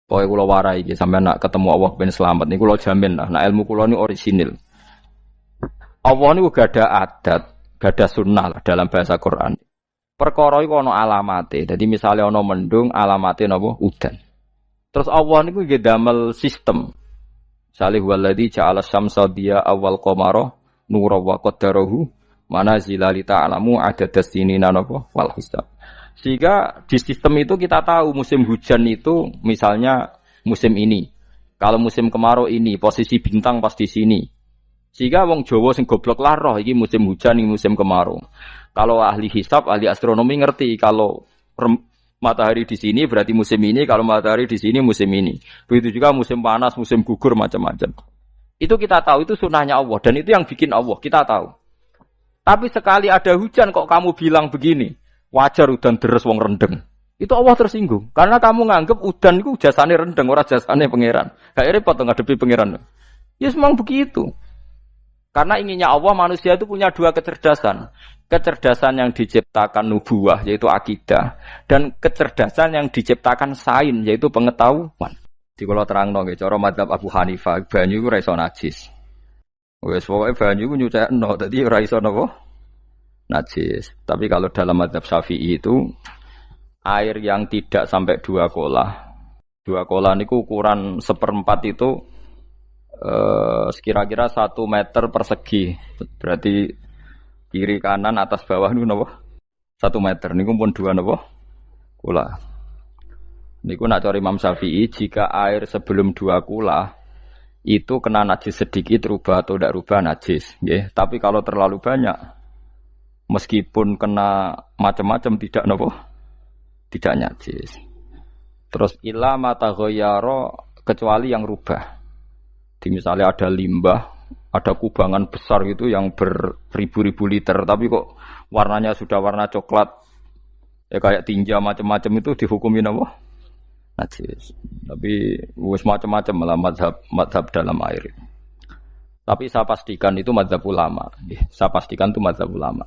Pokoke kula warai iki sampeyan nak ketemu Allah ben selamat niku kula jamin lah. Nah ilmu kula niku orisinil. Allah niku gak ada adat, gak ada sunnah lah dalam bahasa Quran. Perkara iku ana alamate. Dadi misale ana mendung alamate napa udan. Terus Allah niku nggih damel sistem. Misale huwallazi ja'ala syamsa diya awal qamara nura wa qaddarahu manazila li ta'lamu adadas sinina napa wal hisab. Sehingga di sistem itu kita tahu musim hujan itu misalnya musim ini. Kalau musim kemarau ini posisi bintang pas di sini. Sehingga wong Jawa sing goblok lah roh iki musim hujan iki musim kemarau. Kalau ahli hisab, ahli astronomi ngerti kalau matahari di sini berarti musim ini, kalau matahari di sini musim ini. Begitu juga musim panas, musim gugur macam-macam. Itu kita tahu itu sunnahnya Allah dan itu yang bikin Allah, kita tahu. Tapi sekali ada hujan kok kamu bilang begini. Wajar udan deres wong rendeng. Itu Allah tersinggung. Karena kamu nganggep udan itu jasane rendeng, ora jasane pangeran. Gak repot ngadepi pangeran. Ya memang begitu. Karena inginnya Allah manusia itu punya dua kecerdasan. Kecerdasan yang diciptakan nubuwah yaitu akidah dan kecerdasan yang diciptakan sains yaitu pengetahuan. Di kula terangno nggih cara mazhab Abu Hanifah, banyu iku ora iso najis. Wes pokoke banyu ku nyucekno, dadi ora iso napa? Najis. Tapi kalau dalam mazhab Syafi'i itu air yang tidak sampai 2 kolah. 2 kolah niku ukuran 1/4 itu sekira-kira 1 meter persegi. Berarti kiri kanan atas bawah niku napa? 1 meter niku pun 2 napa? Kolah. Niku nak cari Imam Syafi'i jika air sebelum 2 kolah itu kena najis sedikit rubah atau tidak rubah najis, nggih. Tapi kalau terlalu banyak meskipun kena macam-macam tidak nopo, tidak najis. Terus ila mata ghayyara kecuali yang rubah. Di misalnya ada limbah, ada kubangan besar gitu yang beribu-ribu liter, tapi kok warnanya sudah warna coklat, ya kayak tinja macam-macam itu dihukumi nopo najis. Tapi wis macam-macam malah mazhab dalam air. Tapi saya pastikan itu mazhab ulama. Saya pastikan itu mazhab ulama.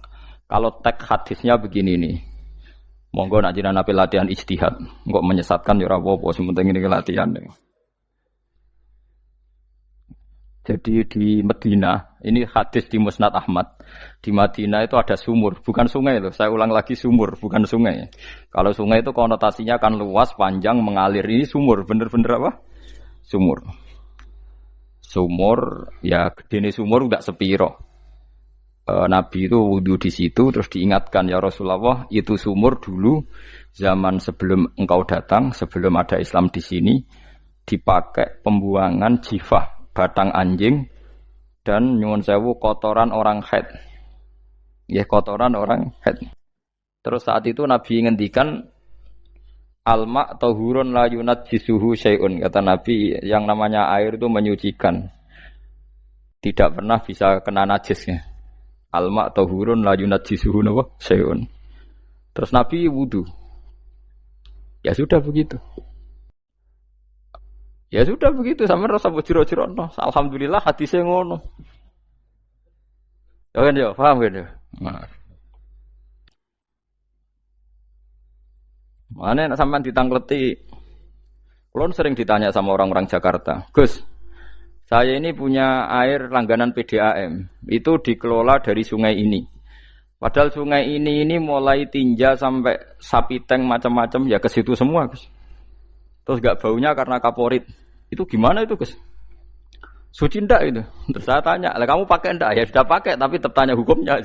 Kalau teks hadisnya begini nih, monggo nak jenengan ape latihan ijtihad, kok menyesatkan ya ora apa-apa, sementing ini latihan. Jadi di Madinah, ini hadis di Musnad Ahmad. Di Madinah itu ada sumur, bukan sungai loh. Saya ulang lagi sumur, bukan sungai. Kalau sungai itu konotasinya kan luas, panjang, mengalir. Ini sumur, bener-bener apa? Sumur. Sumur, ya gedene sumur enggak sepiro. Nabi itu wudu di situ terus diingatkan ya Rasulullah itu sumur dulu zaman sebelum engkau datang sebelum ada Islam di sini dipakai pembuangan jifah batang anjing dan nyuwun sewu kotoran orang haid ya kotoran orang haid. Terus saat itu Nabi ngendikan alma tahurun la yunajjisuhu syai'un, kata Nabi yang namanya air itu menyucikan tidak pernah bisa kena najisnya. Alma tahurun la yunajjisuhu nawa syai'un. Terus Nabi wudu. Ya sudah begitu. Ya sudah begitu sampe rasa bojiro-jirono. Alhamdulillah hadise ngono. Ya kan ya, paham kan ya? Nah. Mane nek sampean ditangkleti. Kulon sering ditanya sama orang-orang Jakarta, "Gus, saya ini punya air langganan PDAM, itu dikelola dari sungai ini. Padahal sungai ini mulai tinja sampai sapi tank macam-macam ya ke situ semua, Gus. Terus gak baunya karena kaporit. Itu gimana itu, Gus? Suci ndak itu?" Terus saya tanya, "Lah kamu pakai ndak?" "Ya sudah pakai, tapi tetap tanya hukumnya."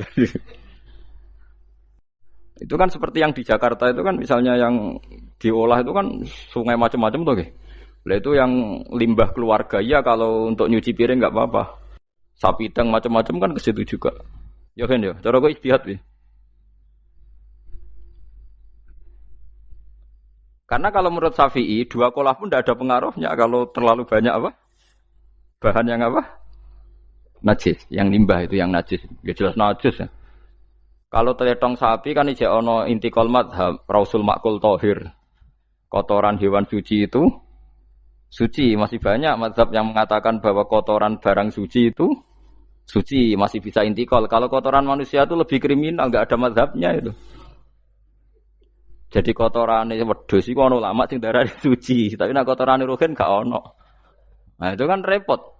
Itu kan seperti yang di Jakarta itu kan misalnya yang diolah itu kan sungai macam-macam tuh, Gus. Lah itu yang limbah keluarga ya kalau untuk nyuci piring enggak apa-apa. Sapi tang macam-macam kan ke situ juga. Ya kan ya, cara kok ijtihad ya. Karena kalau menurut Syafi'i 2 kolah pun tidak ada pengaruhnya kalau terlalu banyak apa? Bahan yang apa? Najis, yang limbah itu yang najis. Ya jelas najis ya. Kalau teletong sapi kan ijek ono intikal madhab, rausul makul tohir. Kotoran hewan suci itu suci, masih banyak mazhab yang mengatakan bahwa kotoran barang suci itu suci, masih bisa intikal. Kalau kotoran manusia itu lebih kriminal, enggak ada mazhabnya itu. Jadi kotorane wedhus iku ana ulama sing darani suci, tapi nek kotorane ruhin gak ono. Nah, itu kan repot.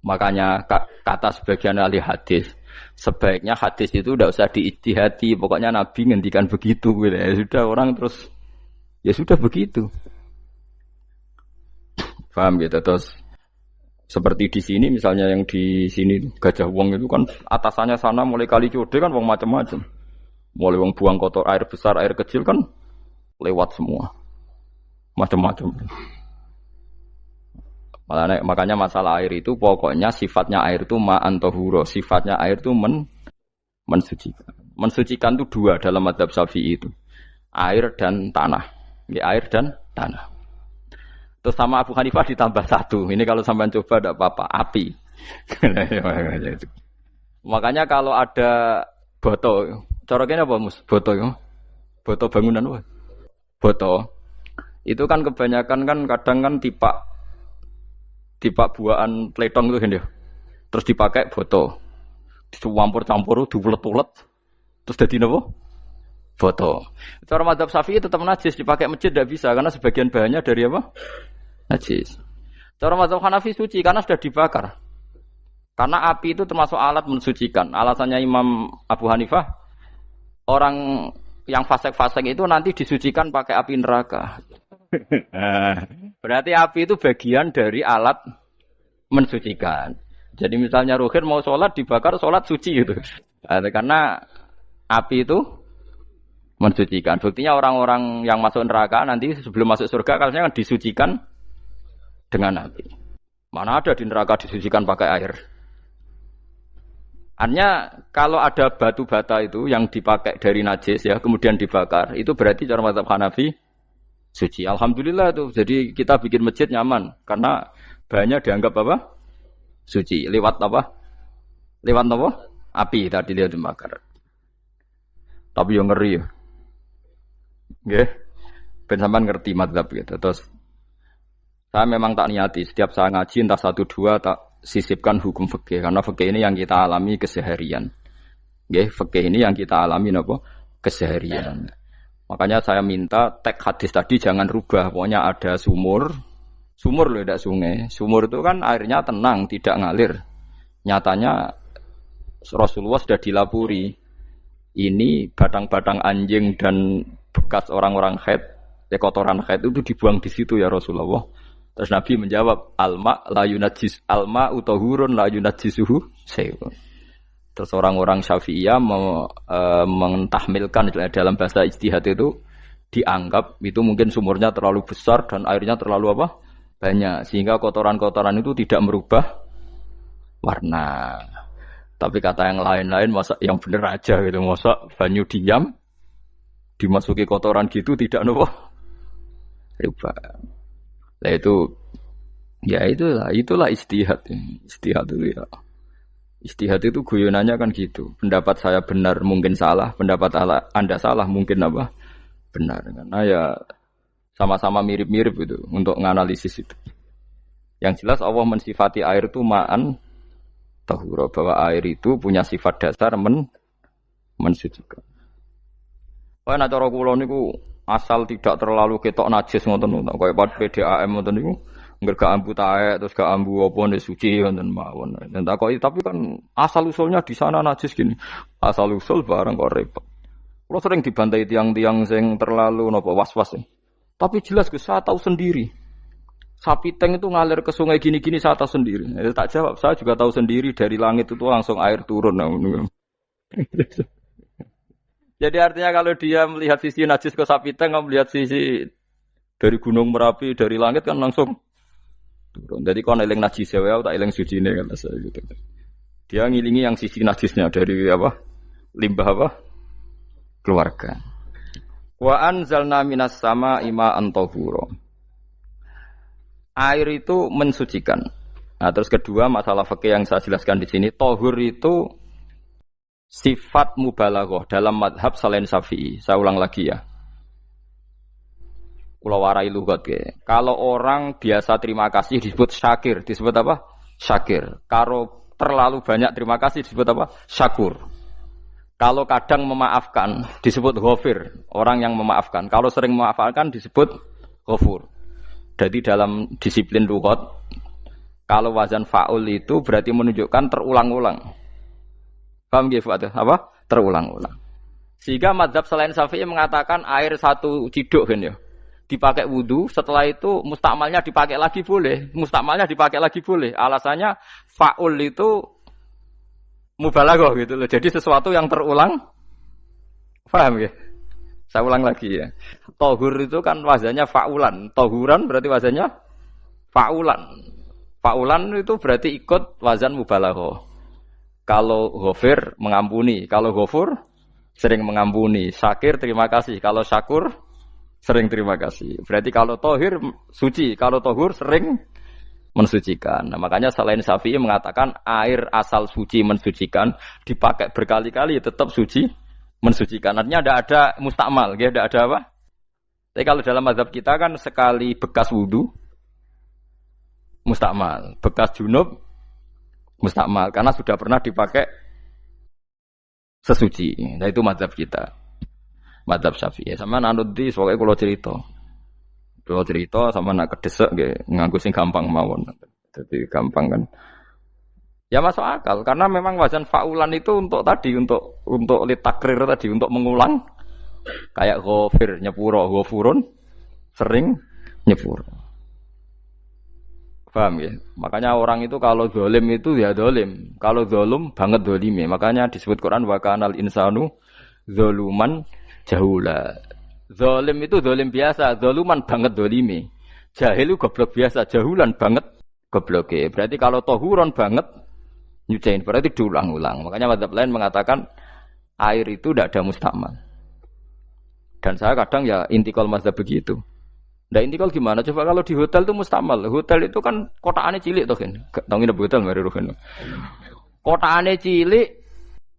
Makanya kata sebagian ahli hadis, sebaiknya hadis itu tidak usah diijtihadi, pokoknya Nabi ngendikan begitu gitu. Ya sudah orang terus ya sudah begitu. Paham gitu terus. Seperti di sini misalnya yang di sini Gajah Wong itu kan atasannya sana mulai kali Code kan wong macam-macam. Mulai wong buang kotor air besar, air kecil kan lewat semua. Macam-macam. Makanya masalah air itu pokoknya sifatnya air itu ma'an tahura, sifatnya air itu mensucikan. Mensucikan itu dua dalam mazhab Syafi'i itu. Air dan tanah. Ya, air dan tanah. Terus sama Abu Hanifah ditambah satu. Ini kalau sampean coba tidak apa-apa, api. Makanya kalau ada boto, cara kene apa Mus? Boto ya. Boto bangunan apa? Boto. Itu kan kebanyakan kan kadang kan tipak buahan pletong itu kan dia. Terus dipakai boto. Dicampur-campur, diulet-ulet. Terus jadi apa? Boto. Cara mazhab Syafi'i tetap najis, dipakai masjid tidak bisa karena sebagian bahannya dari apa? Najis. Cara mazhab Hanafi suci karena sudah dibakar. Karena api itu termasuk alat mensucikan. Alasannya Imam Abu Hanifah, orang yang fasik-fasik itu nanti disucikan pakai api neraka. Berarti api itu bagian dari alat mensucikan. Jadi misalnya Ruhin mau sholat dibakar, sholat suci itu. Karena api itu mensucikan. Buktinya orang-orang yang masuk neraka nanti sebelum masuk surga kalanya kan disucikan dengan api. Mana ada di neraka disucikan pakai air. Artinya kalau ada batu bata itu yang dipakai dari najis ya kemudian dibakar itu berarti cara mazhab Hanafi suci. Alhamdulillah tuh. Jadi kita bikin masjid nyaman karena bahannya dianggap apa? Suci. Lewat apa? Lewat apa? Api tadi dia dibakar. Tapi yang ngeri ya. Nggih. Ben sampean ngerti mazhab gitu. Terus saya memang tak niati setiap saya ngaji entah 1 2 tak sisipkan hukum fikih karena fikih ini yang kita alami keseharian. Nggih, fikih ini yang kita alami napa? Keseharian. Makanya saya minta teks hadis tadi jangan rubah. Pokoknya ada sumur loh tidak sungai. Sumur itu kan airnya tenang, tidak ngalir. Nyatanya Rasulullah sudah dilapuri. Ini batang-batang anjing dan bekas orang-orang haid, kotoran haid itu dibuang di situ ya Rasulullah. Terus Nabi menjawab, alma utahurun la yunajjisuhu syai'un. Terus orang-orang Syafi'iyah mentahmilkan dalam bahasa ijtihad itu dianggap itu mungkin sumurnya terlalu besar dan airnya terlalu apa? Banyak sehingga kotoran-kotoran itu tidak merubah warna. Tapi kata yang lain-lain masa yang benar aja gitu, masa banyu diam dimasuki kotoran gitu tidak nopo rubah. Nah itu ya itulah ijtihad. Ijtihad itu ya. Ijtihad itu guyonannya kan gitu. Pendapat saya benar mungkin salah, pendapat Anda salah mungkin apa? Benar. Karena ya sama-sama mirip-mirip itu untuk menganalisis itu. Yang jelas Allah mensifati air itu ma'an tahura, bahwa air itu punya sifat dasar mensucikan. Wah nek cara kula niku asal tidak terlalu ketok najis ngoten niku. Kaya PDAM ngoten niku ngger gak ambu taek terus gak ambu apa nek suci ngoten mawon. Dan takoki tapi kan asal usulnya di sana najis gini. Asal usul barang kok repot. Kula sering dibantai tiang-tiang sing terlalu napa was-was. Tapi jelas Gus saya tahu sendiri. Sapi teng itu ngalir ke sungai gini-gini saya tahu sendiri. Tak jawab, saya juga tahu sendiri dari langit itu langsung air turun. Jadi artinya kalau dia melihat sisi najis ke sapi teng, melihat sisi dari gunung Merapi, dari langit kan langsung turun. Jadi kalau eling najis ya, tak eling suci ini kan saya gitu. Dia ngilingi yang sisi najisnya dari apa? Limbah apa? Keluarga. Wa anzalna minas sama ima antahura. Air itu mensucikan. Nah, terus kedua masalah fikih yang saya jelaskan di sini, tahur itu sifat mubalaghah dalam madhab selain Syafi'i. Saya ulang lagi ya. Kula warai lugat ke. Kalau orang biasa terima kasih disebut syakir, disebut apa? Syakir. Kalau terlalu banyak terima kasih disebut apa? Syakur. Kalau kadang memaafkan disebut ghafir, orang yang memaafkan. Kalau sering memaafkan disebut ghafur. Jadi dalam disiplin lughat, kalau wazan fa'ul itu berarti menunjukkan terulang-ulang. Paham nggih Pak? Apa? Terulang-ulang. Sehingga mazhab selain Syafi'i mengatakan air satu ciduk kan ya. Dipakai wudu, setelah itu mustakmalnya dipakai lagi boleh. Mustakmalnya dipakai lagi boleh. Alasannya fa'ul itu mubalaghah gitu loh. Jadi sesuatu yang terulang. Paham ya? Saya ulang lagi ya. Tohur itu kan wazannya fa'ulan. Tohuran berarti wazannya fa'ulan. Fa'ulan itu berarti ikut wazan mubalaghah. Kalau ghafir mengampuni, kalau ghafur sering mengampuni. Syakir terima kasih. Kalau syakur sering terima kasih. Berarti kalau tohir suci, kalau tohur sering mensucikan. Nah, makanya selain Syafi'i mengatakan air asal suci mensucikan dipakai berkali-kali tetap suci mensucikan. Artinya tidak ada mustakmal, ya, tidak ada apa. Tapi kalau dalam mazhab kita kan sekali bekas wudu mustakmal, bekas junub mustakmal karena sudah pernah dipakai sesuci. Nah itu mazhab kita. Mazhab Syafi'i. Sama nanut di soalnya kalau cerita sama nak kedesek nggih nganggo sing gampang mawon. Jadi gampang kan. Ya masuk akal karena memang wazan faulan itu untuk tadi untuk litakrir tadi untuk mengulang kayak ghafir nyepuro ghafurun sering nyepuro. Paham ya? Makanya orang itu kalau zalim itu ya zalim. Kalau zalum banget zalime. Makanya disebut Quran wa kanal insanu zaluman jahula. Zalim itu zalim biasa, zaluman banget zalime. Jahil itu goblok biasa, jahulan banget gobloke. Berarti kalau tohuron banget nyuciin berarti diulang-ulang. Makanya mazhab lain mengatakan air itu tidak ada mustakmal. Dan saya kadang ya intikal mazhab begitu. Nah intikal gimana? Coba kalau di hotel itu mustakmal. Hotel itu kan kotaannya cilik toh kan. Tahu nginep hotel mari rohen. Kotaannya cilik.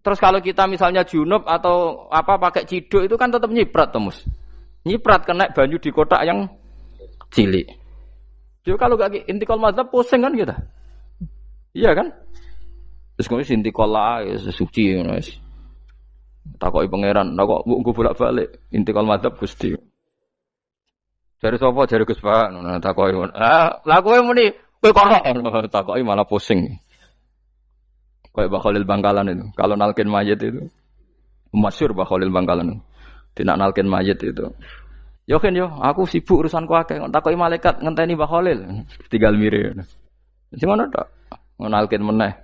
Terus kalau kita misalnya junub atau apa pakai ciduk itu kan tetap nyiprat Tomus. Nyiprat kena banyu di kotak yang cilik. Jadi kalau gak intikal mazhab pusing kan kita. Iya kan? Terus kemudian intikal lah suci guys. Takoki pangeran, kok mbok bolak-balik intikal mazhab Gusti. Jare sapa jare Gus Pak ngono takoki. Lah kowe muni kowe kok takoki malah pusing. Kayak Mbah Khalil Bangkalan itu. Kalau nalkin mayit itu masyhur Mbah Khalil Bangkalan. Tidak nalkin mayit itu. Yo kan yo, aku sibuk urusanku akeh. Takoki malaikat ngenteni Mbah Khalil. Tinggal mire. Sing ngono tok. Nalkin meneh.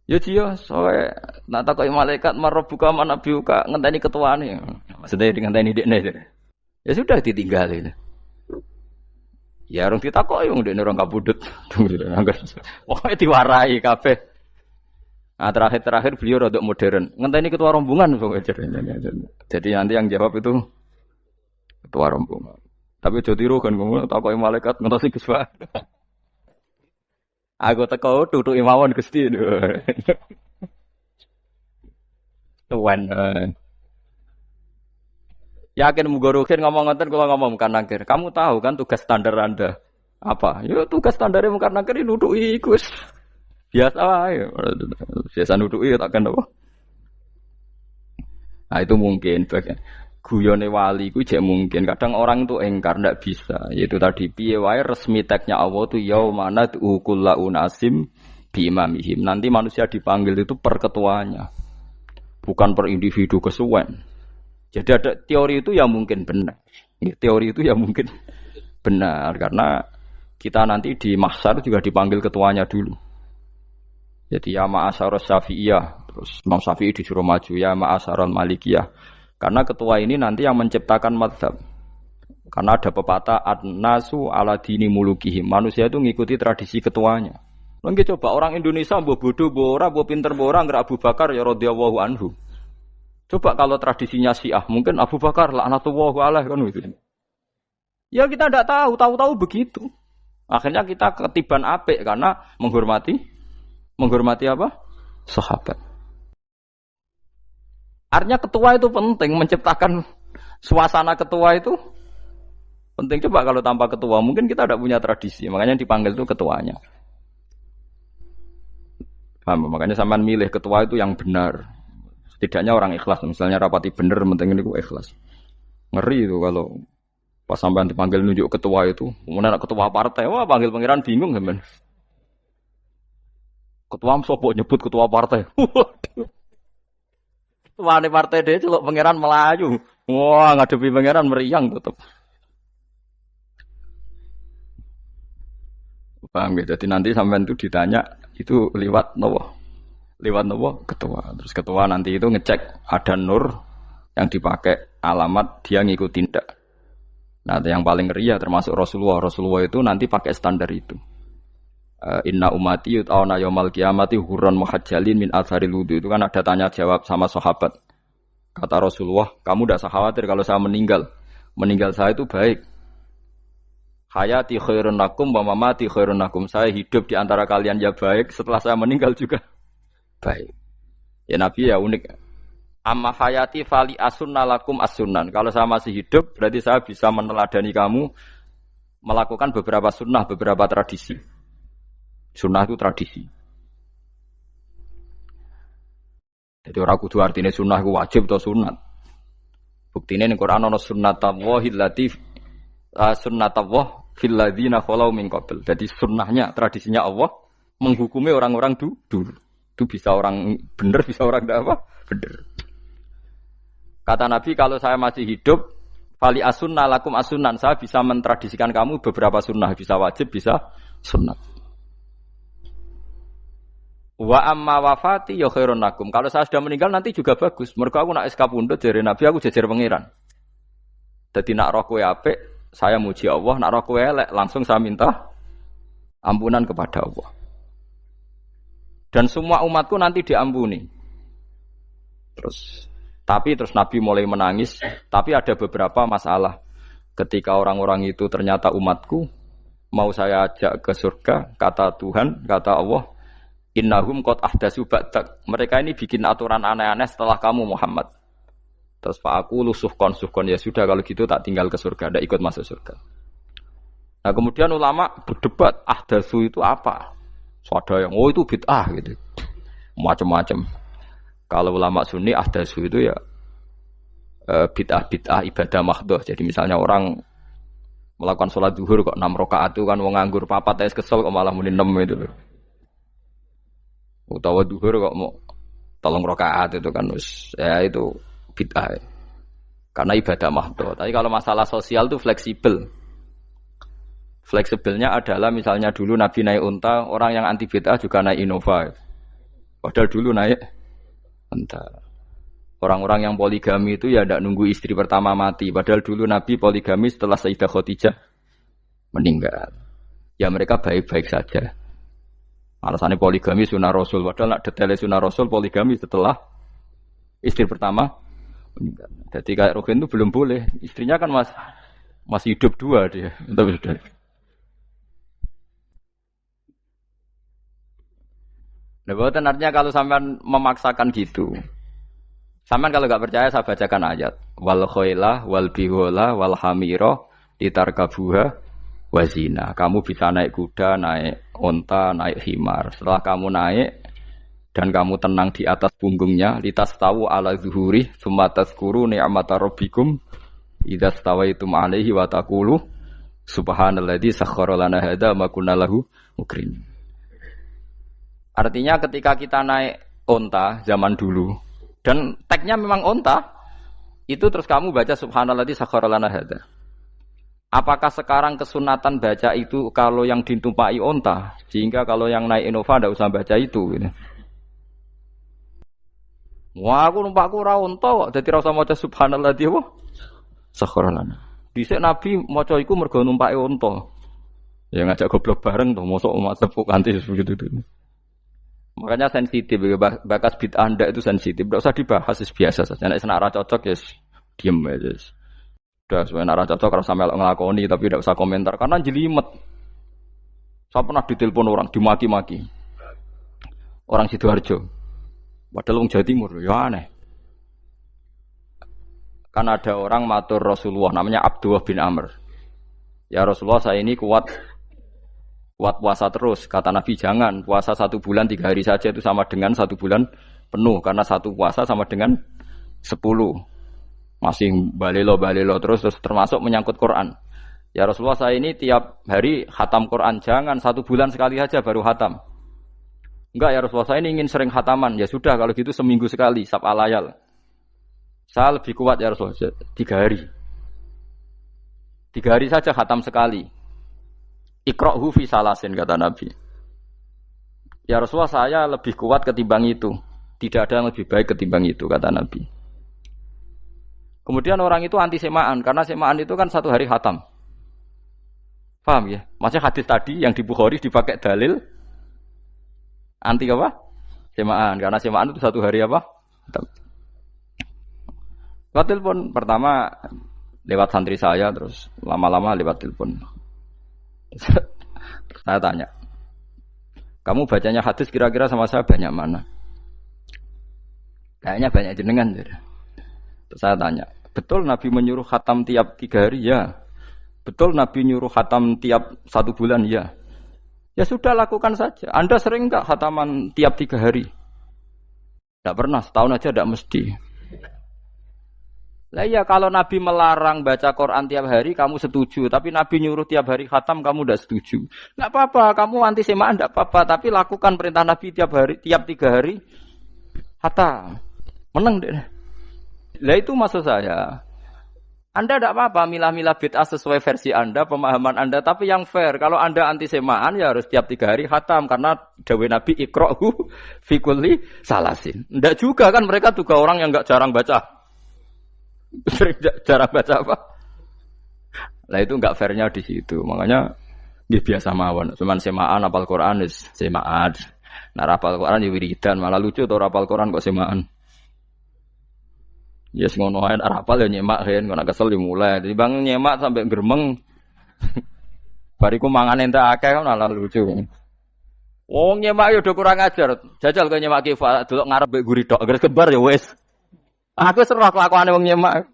Yo jiyo, soe nak takoki malaikat marbuka manabiuka ngenteni ketuane. Maksudnya ngenteni dekne. Ya sudah ditinggalin. Ya orang ditakoki wong dekne orang kabudut. Pokoke diwarai kabeh. Nah, terakhir beliau rodok modern. Ngenteni ketua rombongan pokoknya. Jadi nanti yang jawab itu ketua rombongan. Tapi aja tiru kan ngomong takoki malaikat ngentosi Gus Pak. Aku teko tutuki mawon Gusti. Tuan. Yakin mugo rukin ngomong ngoten kula ngomong bukan nangkir. Kamu tahu kan tugas standar Anda apa? Ya tugas standare mung nangkir nutuki Gus. Biasa wae. Biasa nutuki takkan apa? Nah itu mungkin bagian guyone wali ku jek mungkin. Kadang orang itu engkar ndak bisa. Yaitu tadi piye wae resmi teknya Allah tu yaumana kullu unasim bi imamihim. Nanti manusia dipanggil itu per ketuanya. Bukan per individu kesuwen. Jadi ada teori itu yang mungkin benar. Teori itu yang mungkin benar karena kita nanti di mahsyar juga dipanggil ketuanya dulu. Jadi ya ma'asyarus syafi'iyah. Terus Imam Syafi'i disuruh maju. Ya ma'asyarul malikiyah. Karena ketua ini nanti yang menciptakan madhab. Karena ada pepatah an-nasu ala dini mulukihim. Manusia itu ngikuti tradisi ketuanya. Lagi coba orang Indonesia mbok bodoh, mbok ora, mbok pinter, mbok ora nggak Abu Bakar ya radhiyallahu anhu. Coba kalau tradisinya Syiah, mungkin Abu Bakar laknatullah alaihi kan gitu. Ya kita tidak tahu begitu. Akhirnya kita ketiban apik karena menghormati apa? Sahabat. Artinya ketua itu penting, menciptakan suasana ketua itu penting. Coba kalau tanpa ketua, mungkin kita tidak punya tradisi. Makanya dipanggil itu ketuanya. Paham? Makanya sampean milih ketua itu yang benar. Setidaknya orang ikhlas. Misalnya rapati bener, penting ini ikhlas. Ngeri itu kalau pas sampean dipanggil nunjuk ketua itu, kemudian ketua partai, wah panggil pangeran bingung sampean. Ketua sopo nyebut ketua partai. Ketua partai dia celuk pangeran Melayu. Wah ngadepi pangeran meriang tetep. Paham ya? Jadi nanti sampean itu ditanya itu lewat nopo? Lewat nopo? Ketua. Terus ketua nanti itu ngecek ada nur yang dipakai alamat dia ngikutin ndak. Nah, yang paling ngeri ya termasuk Rasulullah. Rasulullah itu nanti pakai standar itu. Inna umati yut'auna yaumal qiyamati hurran muhajjalin min atharil wudu. Itu kan ada tanya jawab sama sahabat. Kata Rasulullah, kamu tidak usah khawatir kalau saya meninggal. Meninggal saya itu baik. Hayati khairun lakum wa mamati khairun lakum. Saya hidup di antara kalian ya baik, setelah saya meninggal juga baik. Ya Nabi ya unik. Amma hayati fali asunna lakum as-sunan. Kalau saya masih hidup, berarti saya bisa meneladani kamu melakukan beberapa sunnah, beberapa tradisi. Sunnah itu tradisi. Jadi orang kudu artinya sunnah itu wajib atau sunat. Buktinya di Quran ada sunnatallahi latif sunnatullah fil ladzina khalau min qabl. Jadi sunnahnya, tradisinya Allah menghukumi orang-orang dulu. Itu bisa orang benar, bisa orang tidak apa? Benar. Kata Nabi, kalau saya masih hidup, fali asunna lakum asunan, saya bisa mentradisikan kamu beberapa sunnah, bisa wajib, bisa sunnat. Wa amma wafati ya khairun lakum. Kalau saya sudah meninggal nanti juga bagus. Mergo aku nak SK pundhut jare Nabi, aku jejer pangeran. Dadi nak roh kowe apik, saya muji Allah, nak roh kowe elek, langsung saya minta ampunan kepada Allah. Dan semua umatku nanti diampuni. Tapi terus Nabi mulai menangis, tapi ada beberapa masalah. Ketika orang-orang itu ternyata umatku, mau saya ajak ke surga, kata Tuhan, kata Allah, innahum qad ahdatsu ba'dak. Mereka ini bikin aturan aneh-aneh setelah kamu Muhammad. Terus Pak aku suhkon ya sudah kalau gitu tak tinggal ke surga, tidak ikut masuk surga. Nah kemudian ulama berdebat ahdatsu itu apa? So, ada yang itu bid'ah gitu, macam-macam. Kalau ulama Sunni ahdatsu itu ya bid'ah ibadah mahdhah. Jadi misalnya orang melakukan sholat zuhur kok 6 rakaat itu kan wong nganggur papat es kesel kok malah muni 6 itu loh. Utawa zuhur kok mau 3 rakaat itu kan ya itu bid'ah. Karena ibadah mahdhah. Tapi kalau masalah sosial itu fleksibel. Fleksibelnya adalah misalnya dulu Nabi naik unta, orang yang anti bid'ah juga naik Innova. Padahal dulu naik unta. Orang-orang yang poligami itu ya tidak nunggu istri pertama mati. Padahal dulu Nabi poligami setelah Sayyidah Khadijah meninggal. Ya mereka baik-baik saja. Alasannya poligami sunnah Rasul. Padahal nak detailnya sunnah Rasul poligami setelah istri pertama meninggal. Jadi kayak Rogen itu belum boleh. Istrinya kan masih hidup 2 dia. Tapi sudah. Nah, bahkan artinya kalau sampean memaksakan gitu. Sampean kalau enggak percaya saya bacakan ayat. Wal khailah wal bihola wal hamira litarkabuha wazina. Kamu bisa naik kuda, naik onta, naik himar. Setelah kamu naik dan kamu tenang di atas punggungnya, litastawu ala zuhuri, tsumma tazkuru ni'mata rabbikum idza stawaitum 'alaihi wa taqulu subhanalladzi sakhkhara lana hadza ma kunna lahu mukrin. Artinya ketika kita naik onta zaman dulu dan tagnya memang onta, itu terus kamu baca subhanalladzi sakhkhara lana hadza. Apakah sekarang kesunatan baca itu kalau yang ditumpai onta, sehingga kalau yang naik Innova tidak usah baca itu gitu. Wah, aku numpakku ora onta kok, dadi ora usah maca subhanalladzi wa sakhkhara lana. Dhisik Nabi maca iku mergo numpake onta. Ya ngajak goblok bareng to, mosok umat tepuk kanthi begitu itu. Makanya sensitif, bakas bid'ah ndak itu sensitif, tidak usah dibahas, biasa saja. Nek senak ra cocok ya diem aja. Sudah, sebenarnya ra cocok kalau sampai ngelakoni tapi tidak usah komentar karena jelimet. Saya pernah ditelepon orang, dimaki-maki. Orang Sidoarjo. Padahal wong Jawa Timur, ya aneh. Kan ada orang matur Rasulullah namanya Abdullah bin Amr. Ya Rasulullah, saya ini kuat puasa terus. Kata Nabi jangan, puasa 1 bulan 3 hari saja itu sama dengan 1 bulan penuh karena satu puasa sama dengan 10. Masih balelo terus termasuk menyangkut Quran. Ya Rasulullah, saya ini tiap hari khatam Quran, jangan 1 bulan sekali saja baru khatam. Enggak ya Rasulullah, saya ini ingin sering khataman. Ya sudah kalau gitu seminggu sekali sab'a layal. Saya lebih kuat ya Rasulullah, 3 hari. 3 hari saja khatam sekali. Iqra'hu fi salasin kata Nabi. Ya Rasulullah, saya lebih kuat ketimbang itu. Tidak ada yang lebih baik ketimbang itu kata Nabi. Kemudian orang itu anti semaan karena semaan itu kan 1 hari khatam. Paham ya? Maksudnya hadis tadi yang di Bukhari dipakai dalil anti apa? Semaan. Karena semaan itu 1 hari apa? Lewat telepon. Pertama lewat santri saya, terus lama-lama lewat telepon. Saya tanya, kamu bacanya hadis kira-kira sama saya banyak mana? Kayaknya banyak jenengan. Terus saya tanya, betul Nabi menyuruh khatam tiap 3 hari? Ya. Betul Nabi nyuruh khatam tiap 1 bulan? Ya. Ya sudah lakukan saja. Anda sering enggak khataman tiap 3 hari? Tidak pernah, setahun aja tidak mesti. Lah iya kalau Nabi melarang baca Quran tiap hari kamu setuju, tapi Nabi nyuruh tiap hari khatam kamu tidak setuju. Enggak apa-apa, kamu anti semaan enggak apa-apa, tapi lakukan perintah Nabi tiap 3 hari khatam. Menang deh. Lah itu maksud saya. Anda tidak apa-apa milah-milah bid'ah sesuai versi Anda, pemahaman Anda, tapi yang fair. Kalau Anda anti semaan ya harus tiap 3 hari khatam karena dawuh Nabi iqra'hu fi kulli salasin. Tidak juga kan mereka juga orang yang enggak jarang baca. Jarang baca apa? Lah itu enggak fairnya di situ. Makanya dia biasa mawon. Cuman semaan apal Quran wis semaan. Nah apal Quran ya wiridan, malah lucu to apal Quran kok semaan. Ya yes, ngono ae rapal ya nyemak kan, kok kesel dimulai. Jadi bang nyemak sampai gremeng. Bariku mangan entek akeh kan malah lucu. Wong nyemak yo udah kurang ajar. Jajal kok nyemak kifa delok ngarep mbek guri tok, gres kebar ya wis. Aku seru kelakuane wong nyemak.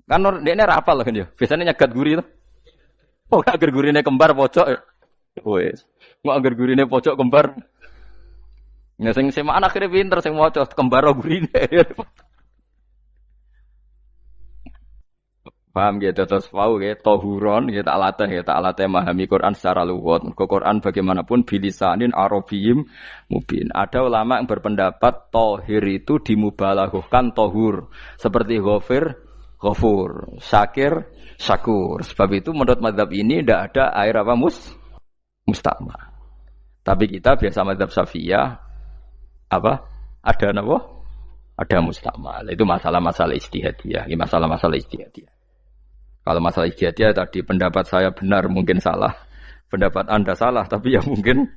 Kan dekne rapal kan yo. Biasane nyegat guri to. Oh, agar gurine kembar pojok. Wis. Kok agar gurine pojok kembar. Ya sing semaan akhire pinter sing maca kembar gurine. Paham gitu terus pau gitu tohuron gitu tak latih memahami Quran secara luwat. Quran bagaimanapun bilisanin arabiyyin mubin. Ada ulama yang berpendapat tohir itu dimubalaghahkan tohur seperti ghafir, ghafur, syakir, syakur. Sebab itu menurut mazhab ini tidak ada air apa musta'mal. Tapi kita biasa mazhab Syafi'iyah apa? Ada apa? Ada musta'mal. Itu masalah-masalah ijtihadiyah, ini masalah-masalah ijtihadiyah. Kalau masalah ijtihadiyah tadi pendapat saya benar mungkin salah, pendapat Anda salah tapi ya mungkin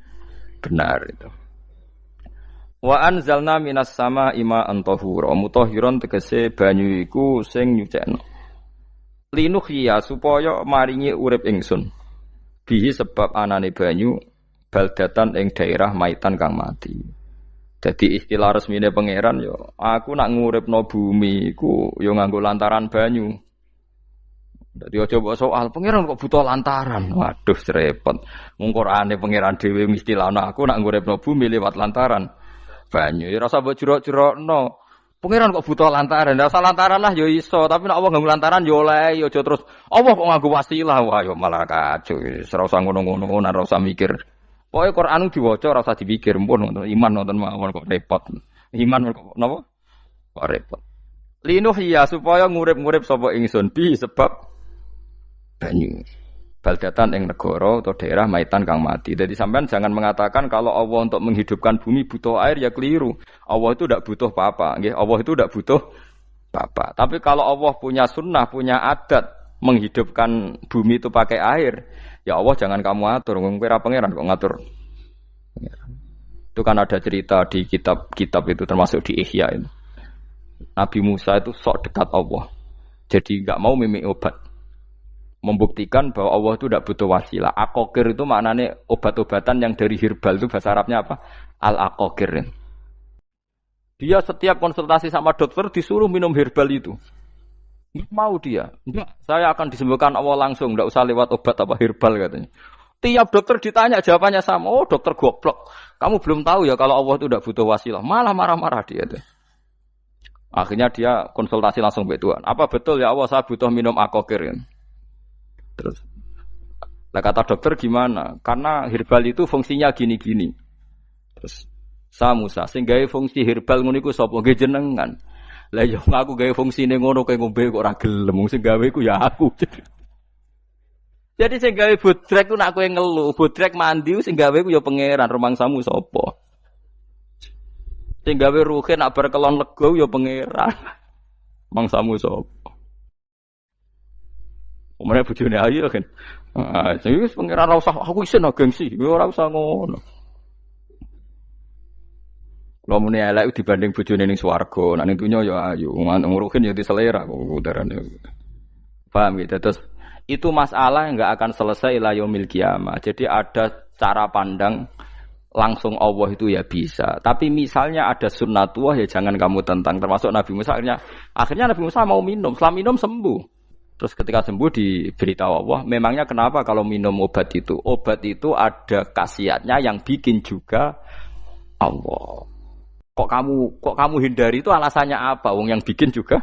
benar itu. Wa anzalna minas sama ma'an tahura mutahhiron tegese banyu iku sing nyucekno. Linuhya supaya maringi urip ingsun. Bihi sebab anane banyu baldatan ing daerah maitan kang mati. Jadi istilah resmine pangeran yo aku nak nguripno bumi iku yo nganggo lantaran banyu. Dadi aja mbok soal pangeran kok butuh lantaran. Waduh repot. Mung Qur'ane pangeran dhewe mistilahno aku nak nguripno bumi lewat lantaran banyu. Ya rasa mbok jurok-jurokno. Pangeran kok butuh lantaran. Ndak usah lantaran lah ya iso, tapi nek Allah nganggo lantaran ya oleh, ya aja terus Allah kok nganggo wasilah. Wah ya malah kacau. Ora usah ngono-ngono, ora usah mikir. Pokoke Qur'an diwaca ora usah dipikir, pun iman nonton mawon kok repot. Iman kok napa? Kok repot. Linuh ya supaya ngurip-ngurip sapa ingsun bi sebab banyu. Baldatan ing negara atau daerah maitan kang mati. Jadi sampean jangan mengatakan kalau Allah untuk menghidupkan bumi butuh air ya keliru. Allah itu tidak butuh apa-apa. Nggih, Allah itu tidak butuh apa-apa. Tapi kalau Allah punya sunnah, punya adat menghidupkan bumi itu pakai air, ya Allah jangan kamu atur. Kira pangeran kok ngatur. Itu kan ada cerita di kitab-kitab itu termasuk di Ihya itu. Nabi Musa itu sok dekat Allah. Jadi enggak mau mimik obat. Membuktikan bahwa Allah itu tidak butuh wasilah. Aqaqir itu maknanya obat-obatan yang dari herbal itu bahasa Arabnya apa? Al-aqaqir. Dia setiap konsultasi sama dokter disuruh minum herbal itu. Enggak mau dia. Enggak, saya akan disembuhkan Allah langsung, enggak usah lewat obat apa herbal katanya. Tiap dokter ditanya jawabannya sama. Oh, dokter goblok. Kamu belum tahu ya kalau Allah itu tidak butuh wasilah. Malah marah-marah dia tuh. Akhirnya dia konsultasi langsung ke Tuhan. Apa betul ya Allah saya butuh minum akokir? Terus, lah kata dokter gimana? Karena herbal itu fungsinya gini-gini. Terus, saya Musa, sing gawe fungsi herbal ngono iku sapa? Nggih jenengan. Lah yo aku gawe fungsine ngono kowe ngombe kok ora gelem. Sing gawe iku ya aku. Jadi sing gawe bodrek ku nak kowe ngelu, bodrek mandi sing gawe ku ya pangeran, rumangsamu sapa? Sing gawe ruhe nak bar kelon lega ya pangeran. Mangsamu sapa? Omane bojone ayu kan. Ah, sing wis pangeran ora usah aku isin gengsi, ora usah ngono. Kalau muni elek dibanding bojone ning swarga, nek ning dunya ya ayu, nguruhin ya diselera kok udarane. Paham gitu terus itu masalah yang enggak akan selesai ila yaumil qiyamah. Jadi ada cara pandang langsung Allah itu ya bisa. Tapi misalnya ada sunnatullah ya jangan kamu tentang. Termasuk Nabi Musa akhirnya Nabi Musa mau minum. Setelah minum sembuh. Terus ketika sembuh diberitahu Allah, memangnya kenapa kalau minum obat itu? Obat itu ada khasiatnya yang bikin juga Allah. Kok kamu hindari itu alasannya apa? Wong yang bikin juga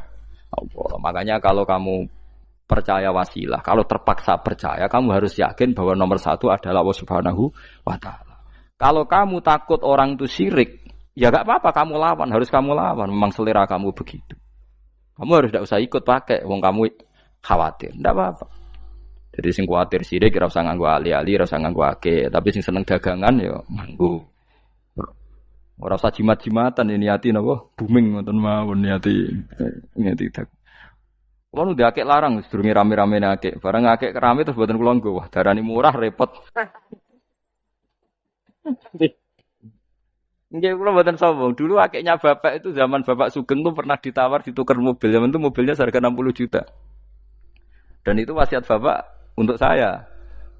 Allah. Makanya kalau kamu percaya wasilah, kalau terpaksa percaya, kamu harus yakin bahwa nomor satu adalah Allah Subhanahu wa Ta'ala. Kalau kamu takut orang itu syirik, ya gak apa-apa, kamu lawan, harus kamu lawan. Memang selera kamu begitu. Kamu harus tidak usah ikut pakai, wong kamu khawatir, tidak apa-apa. Jadi sing khawatir syirik, ora usah nganggo ali-ali, ora usah nganggo ake. Tapi sing seneng dagangan, ya nganggo. Ora usah jimat-jimatan, ini hati napa booming ngoten mawon niati dagang. Kulo udah akeh larang sedurunge rame-rame akeh. Barang akeh rame terus mboten kula nggo. Wah, darani murah repot. Nggih kula mboten sombong. Dulu akehnya bapak itu zaman Bapak Sugeng tuh pernah ditawar ditukar mobil. Zaman itu mobilnya harga 60 juta. Dan itu wasiat bapak untuk saya.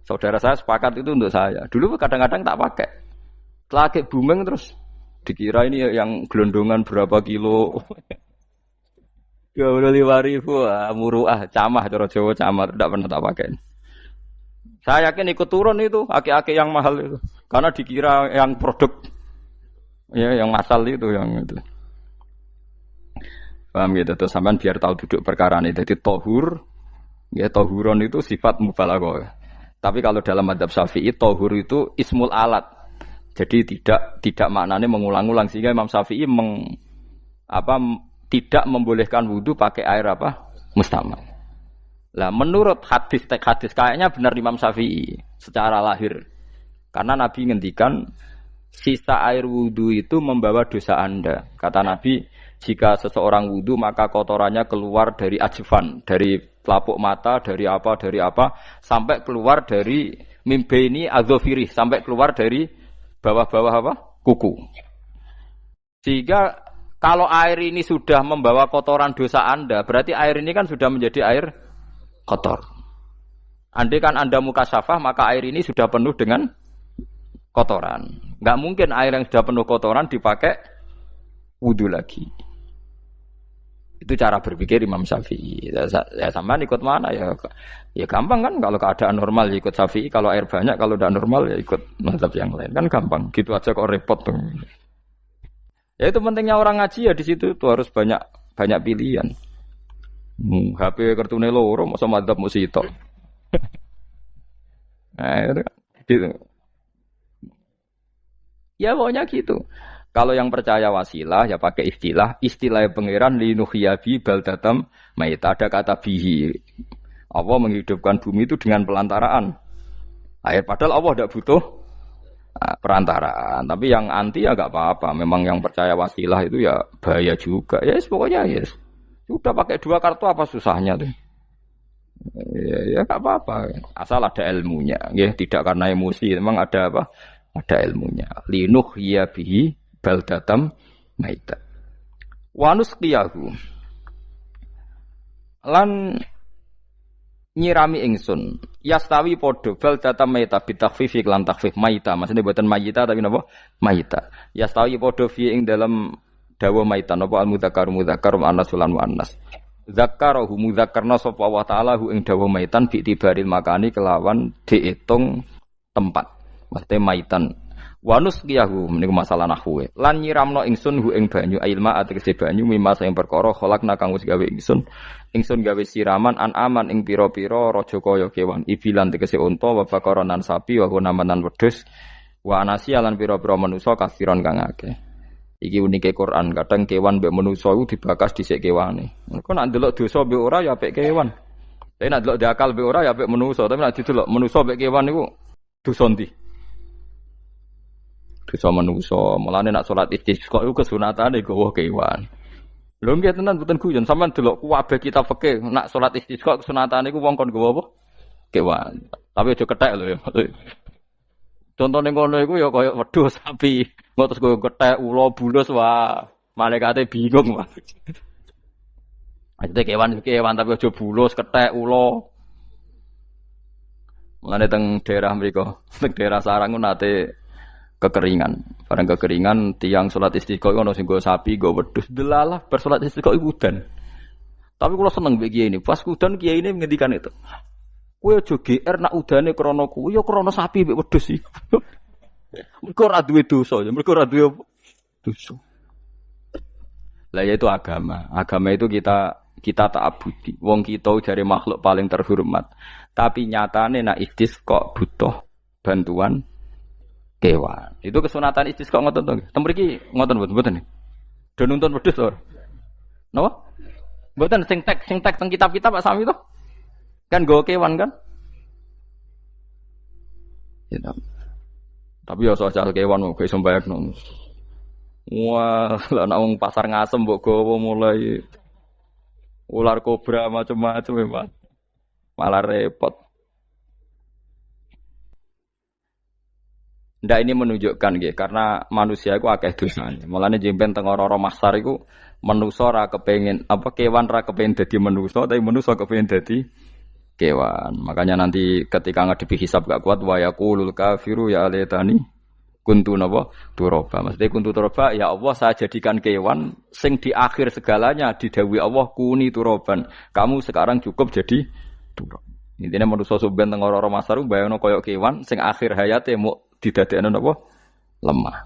Saudara saya sepakat itu untuk saya. Dulu kadang-kadang tak pakai. Setelah akeh booming terus dikira ini yang gelondongan berapa kilo. 25.000 muruah camah cara Jawa camah tidak pernah tak pakai. Saya yakin ikut turun itu aki-aki yang mahal itu karena dikira yang produk ya yang masal itu yang itu. Paham gitu terus sampean biar tahu duduk perkara ini. Jadi tohur ya tohuron itu sifat mubalaghah. Tapi kalau dalam madzhab Syafi'i tohur itu ismul alat. Jadi tidak maknanya mengulang-ulang sehingga Imam Syafi'i tidak membolehkan wudu pakai air apa? Mustamal. Lah menurut hadis kayaknya benar Imam Syafi'i secara lahir. Karena Nabi ngendikan sisa air wudu itu membawa dosa Anda. Kata Nabi, jika seseorang wudu maka kotorannya keluar dari ajfan, dari pelapuk mata, dari apa sampai keluar dari mimbaini adzofiri, sampai keluar dari bawah-bawah apa? Kuku. Sehingga kalau air ini sudah membawa kotoran dosa Anda, berarti air ini kan sudah menjadi air kotor. Andai kan Anda mukasyafah, maka air ini sudah penuh dengan kotoran. Enggak mungkin air yang sudah penuh kotoran dipakai wudu lagi. Itu cara berpikir Imam Syafi'i. Ya sampean ikut mana ya? Ya gampang kan kalau keadaan normal ya ikut Syafi'i, kalau air banyak, kalau tidak normal ya ikut mazhab yang lain. Kan gampang. Gitu aja kok repot tuh. Ya itu pentingnya orang ngaji ya di situ tuh harus banyak pilihan. HP kartune loro masa madzhab mesti itu. Nah, itu gitu. Ya pokoknya gitu. Kalau yang percaya wasilah ya pakai istilah pangeran linuhyabi baldatam maita, ada kata bihi. Allah menghidupkan bumi itu dengan pelantaraan air, padahal Allah tidak butuh perantaraan. Tapi yang anti ya enggak apa-apa. Memang yang percaya wasilah itu ya bahaya juga. Ya yes, pokoknya yes. Sudah pakai 2 kartu apa susahnya tuh. Ya enggak apa-apa. Asal ada ilmunya. Ya tidak karena emosi. Memang ada apa? Ada ilmunya. Linuh ya bihi baldatam maita. Wanus qiyahu. Lan nyirami ingsun yastawi podo bal data maita bitakhfifi lan takhfif maita maksudnya buatan mayita tapi napa maita yastawi podo fi ing dalam dawa maita napa al mudzakkar muannas lan muannas zakkarahu mudzakarna sapa wa ta'ala hu ing dawa maitan bi tibaril makani kelawan diitung tempat. Maksudnya maitan. Wanus kiyahu meniku masalah nahwu. Lan nyiramno ingsun hu ing banyu ilma ategese banyu mimma sing perkara kholakna kang wis gawe ingsun. Ingsun gawe siraman an aman ing pira-pira raja kaya kewan. Ibilan tegese unta wa bakaronan sapi wa namanan wedhus. Wa anasi lan pira-pira manusa kafiron kang akeh. Iki unike Quran, kadang kewan mbek manusa iku dibakas dhisik kewane. Engko nek ndelok dosa mbek ora ya apik kewan. Tapi nek ndelok diakal mbek ora ya apik manusa, tapi nek didelok manusa mbek kewan niku dosa ndi? Dosa manusa. Mulane nek salat istisqa iku kesunatane gawa kewan. Lho nggih tenan mboten guyon, sampean delok kabeh kitab fikih nek salat istisqa kesunatane iku wong kon gawa apa? Kewan. Tapi aja kethek lho ya. Contohnya ngono iku ya kaya wedhus sapi, engko terus koyo kethek ula bulus wah, malaikate bingung wah. Ajete kewan tapi aja bulus, kethek ula. Mulane teng daerah mriku, teng daerah sarang nate kekeringan. Bareng kekeringan tiang salat istisqa ono sing nggo sapi, nggo wedhus, delalah bar salat istisqa iku udan. Tapi kula seneng mbek kiai ini, pas udan kiai ini ngendikan itu. Kowe aja GR nak udane krana kuwi ya krana sapi mbek wedhus iki. Mergo ora duwe dosa, ya mergo ora duwe dosa. Lah ya itu agama. Agama itu kita ta'abudi. Wong kita jare makhluk paling terhormat. Tapi nyatane nak istisqa butuh bantuan kewan. Itu kesunatan istisqa ngoten to. Tem mriki ngoten mboten. Do nuntun wedhus to. Napa? Mboten sing tek teng kitab-kitab Pak Sami to. Kan go kewan kan? Ya, tapi ya soal kewan kok iso mbayakno. Wah, lah nek wong pasar ngasem mbok gowo mulai ular kobra macam-macam memang. Malah repot. Ndak ini menunjukkan nggih karena manusia iku akeh dosane. Mulane jemben teng ora-ora mahsar iku manusa ora kepengin apa kewan ora kepengin dadi manusa tapi manusa kepengin dadi kewan. Makanya nanti ketika ngadepi hisab gak kuat wa yaqulul kafiru ya alaytani kuntu napa turaba. Maksudnya kuntu turaba ya Allah saya jadikan kewan sing di akhir segalanya didhawuhi Allah kuni turaban. Kamu sekarang cukup jadi turab. Intine manusa sampeyan teng ora-ora masar bayangno kaya kewan sing akhir hayate mau didadekno napa lemah.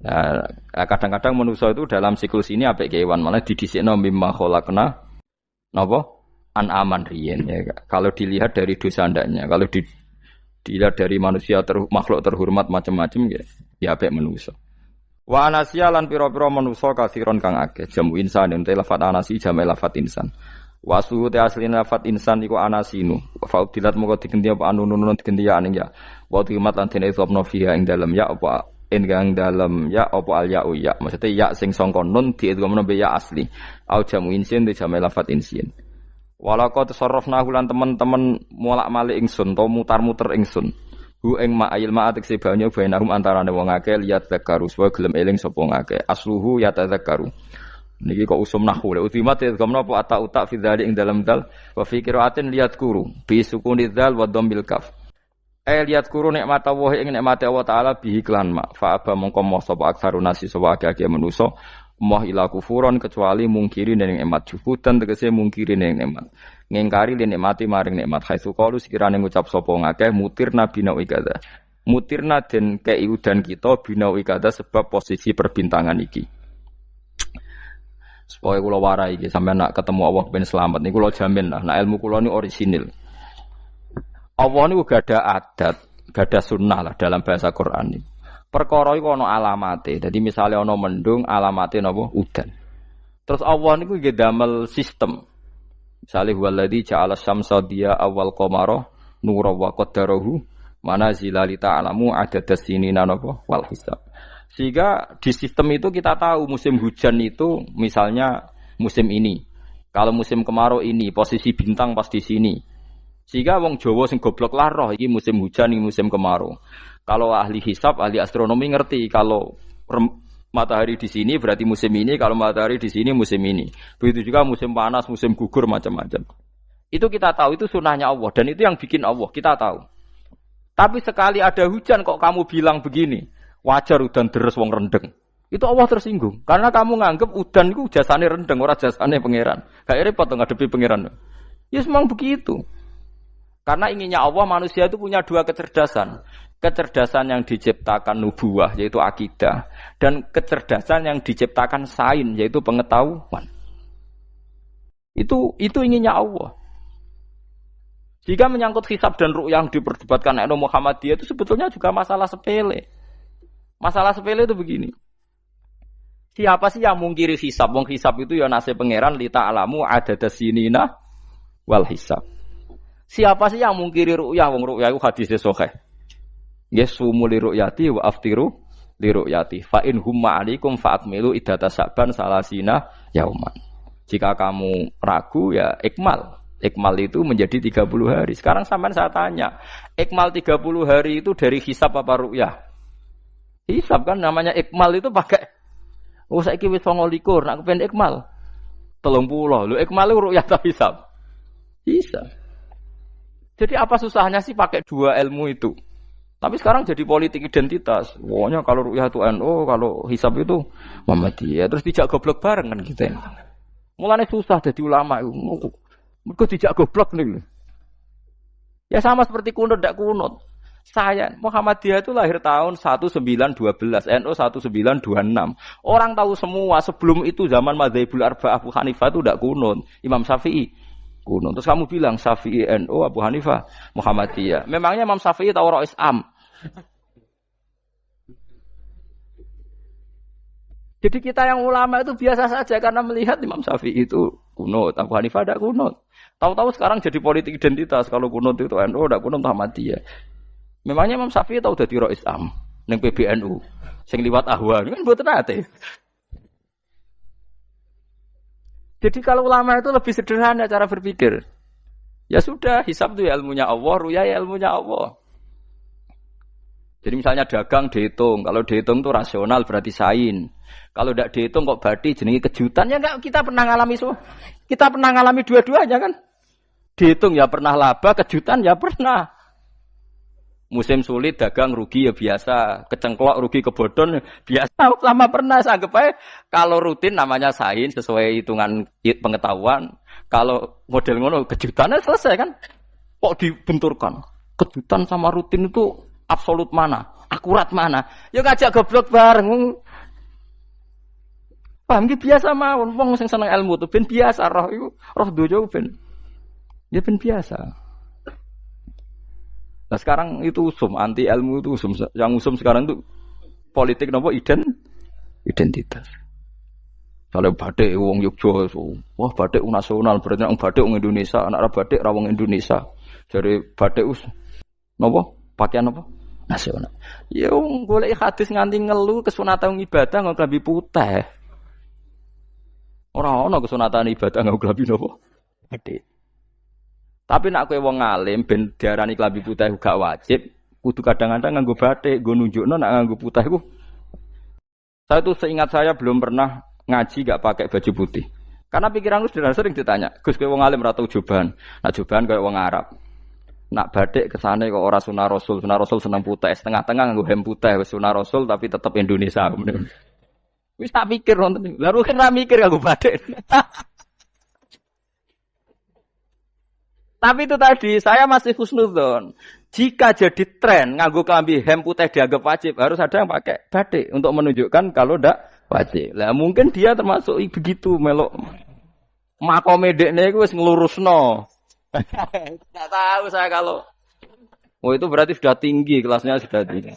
Nah, kadang-kadang manusa itu dalam siklus ini apik kewan malah didhisikno mimma khalaqna napa aman riyen ya. Kalau dilihat dari dosa ndaknya, kalau dilihat dari manusia makhluk terhormat macam-macam ya apik manusa. Wa anasiya lan pira-pira manusa kasiron kang akeh. Jamu insan ente lafat anasi jamu lafat insan. Wa suhute asline lafat insan iku anasinu. Fa udilat moko digenti apa anunun digenti ya aning ya. Wa timat lan dene sopno fiha ing dalem ya apa ing dalem ya apa al ya ya. Maksudnya ya sing sangka nun diidghamno be ya asli. Au jamu insin di jamu lafat insin. Walaqad tasarrafna lan teman-teman molak-malik ingsun to mutar-muter ingsun. Hu ing ma'il ma'atik sebanyo bainahum antarane wong akeh liat zakaru wa gelem eling sapa ngakeh. Asluhu ya tadzakaru. Niki kok usum nahwu le utimat gamna apa ata fi dzalik ing dalam dal wa fi qiraatin liat kuru bi sukuni dzal wa dhammil kaf. Liat kuru nikmat Allah ing nikmate Allah taala bihi klan ma fa aba mongko moh sapa aksarun nasi sapa akeh manusa moh ila kufuron kecuali mungkiri ning nikmat juhudan tegese mungkiri ning nikmat ngingkari len nikmati maring nikmat khaisu qalu sekirane ngucap sapa ngakeh mutirna bina ikada mutirna den kei udan kita bina ikada sebab posisi perbintangan iki supaya kula warai iki sampeyan nak ketemu Allah ben selamat niku kula jamin lah nak ilmu kula ni orisinil Allah niku gada adat gada sunnah lah dalam bahasa Quran ini. Perkara iku ana alamate. Dadi misale ana mendung alamate napa udan. Terus Allah niku nggih damel sistem. Misale huwallazi ja'ala syamsa diya awal qamara nura wa qaddarahu manazila li ta'lamu adadas sinina napa wal hisab. Sehingga di sistem itu kita tahu musim hujan itu misalnya musim ini. Kalau musim kemarau ini posisi bintang pas di sini. Sehingga wong Jawa sing goblok lah roh iki musim hujan iki musim kemarau. Kalau ahli hisab, ahli astronomi ngerti kalau matahari di sini berarti musim ini, kalau matahari di sini musim ini. Begitu juga musim panas, musim gugur macam-macam. Itu kita tahu, itu sunnahnya Allah dan itu yang bikin Allah, kita tahu. Tapi sekali ada hujan kok kamu bilang begini, wajar udan deres wong rendeng. Itu Allah tersinggung karena kamu nganggep udan itu jasane rendeng, ora jasane pangeran. Gak repot ngadepi pangeran. Ya memang begitu. Karena inginnya Allah manusia itu punya dua kecerdasan. Kecerdasan yang diciptakan nubuwah yaitu akidah dan kecerdasan yang diciptakan sains yaitu pengetahuan. Itu inginnya Allah. Jika menyangkut hisab dan ru'yah yang diperdebatkan oleh Muhammadiyah itu sebetulnya juga masalah sepele. Masalah sepele itu begini. Siapa sih yang mungkiri hisab? Wong hisab itu ya nasib pangeran li ta'lamu adadas sinina wal hisab. Siapa sih yang mungkiri ru'yah? Wong ru'yah itu hadis sahih. Yasumu li ru'yati wa aftiru li ru'yati. Fa in humma 'alaikum fa akmilu iddata sa'ban salasina yauman. Jika kamu ragu ya ikmal. Ikmal itu menjadi 30 hari. Sekarang sampean saya tanya, ikmal 30 hari itu dari hisab apa ru'yah? Hisab kan namanya ikmal itu pakai saiki wis 29, nak kepen ikmal 30. Lho ikmal itu ru'yah ta hisab? Hisab. Jadi apa susahnya sih pakai dua ilmu itu? Tapi sekarang jadi politik identitas. Pokoknya kalau ru'yah itu NU, kalau hisab itu Muhammadiyah. Terus dijak goblok bareng kan kita. Mulanya susah jadi ulama itu. Mereka dijak goblok nih. Ya sama seperti kunut tidak kunut. Saya Muhammadiyah itu lahir tahun 1912, NU 1926. Orang tahu semua sebelum itu zaman Madzhabul Arba'ah Abu Hanifah itu tidak kunut. Imam Syafi'i kunut. Terus kamu bilang Syafi'i NU Abu Hanifah Muhammadiyah. Memangnya Imam Syafi'i tahu Rois Am? Jadi kita yang ulama itu biasa saja karena melihat Imam Syafi'i itu kunut, Abu Hanifah tidak kunut. Tahu-tahu sekarang jadi politik identitas kalau kunut itu NU tidak kunut Muhammadiyah. Memangnya Imam Syafi'i tahu dadi Rois Am ning PBNU sing liwat ahwa kan mboten ate. Jadi kalau ulama itu lebih sederhana cara berpikir. Ya sudah, hisab itu ya ilmunya Allah, ruya ya ilmunya Allah. Jadi misalnya dagang dihitung, kalau dihitung itu rasional berarti sain. Kalau tidak dihitung kok berarti jenenge kejutan ya enggak kita pernah ngalami semua. Kita pernah ngalami dua-duanya kan. Dihitung ya pernah laba, kejutan ya pernah. Musim sulit dagang rugi ya biasa, kecengklok rugi kebodhon biasa sama pernah anggap aja kalau rutin namanya sains sesuai hitungan pengetahuan. Kalau model ngono kejutannya selesai kan. Kok dibenturkan? Kejutan sama rutin itu absolut mana? Akurat mana? Ya ngajak goblok bareng. Paham ki biasa mawon wong sing seneng ilmu tuh ben biasa roh iku roh dojo ben. Ya ben biasa. Nah sekarang itu usum, anti ilmu itu usum. Yang usum sekarang itu politik nopo identitas. Kalau batik wong Yogyo, wah batik nasional berarti orang batik wong Indonesia, anak batik ra wong Indonesia. Jadi batik nopo pakaian nopo nasional. Ya wong golek hadis nganti ngelu kesunatan ibadah nggo klambi putih. Ora ana kesunatan ibadah nggo klambi nopo? Batik. Tapi nak kowe wong alim ben diarani klambi putih gak wajib, kudu kadang-kadang nganggo batik, nggo nunjukno nak nganggo putih iku. Saya tuh seingat saya belum pernah ngaji gak pakai baju putih. Karena pikiranku sering ditanya, Gus kowe wong alim ra tau joban. Nak joban koyo wong Arab. Nak batik kesane kok ora sunah Rasul seneng putih, setengah-tengah nganggo hem putih wis sunah Rasul tapi tetep Indonesia. Wis tak pikir wonten. Lah kan ra mikir nganggo batik. Tapi itu tadi, saya masih husnudzon. Jika jadi tren nganggo klambi hem putih dianggap wajib, harus ada yang pakai batik untuk menunjukkan kalau ndak wajib. Lah mungkin dia termasuk begitu melok. Makome dekne iku wis nglurusno. Enggak tahu saya kalau itu berarti sudah tinggi, kelasnya sudah tinggi.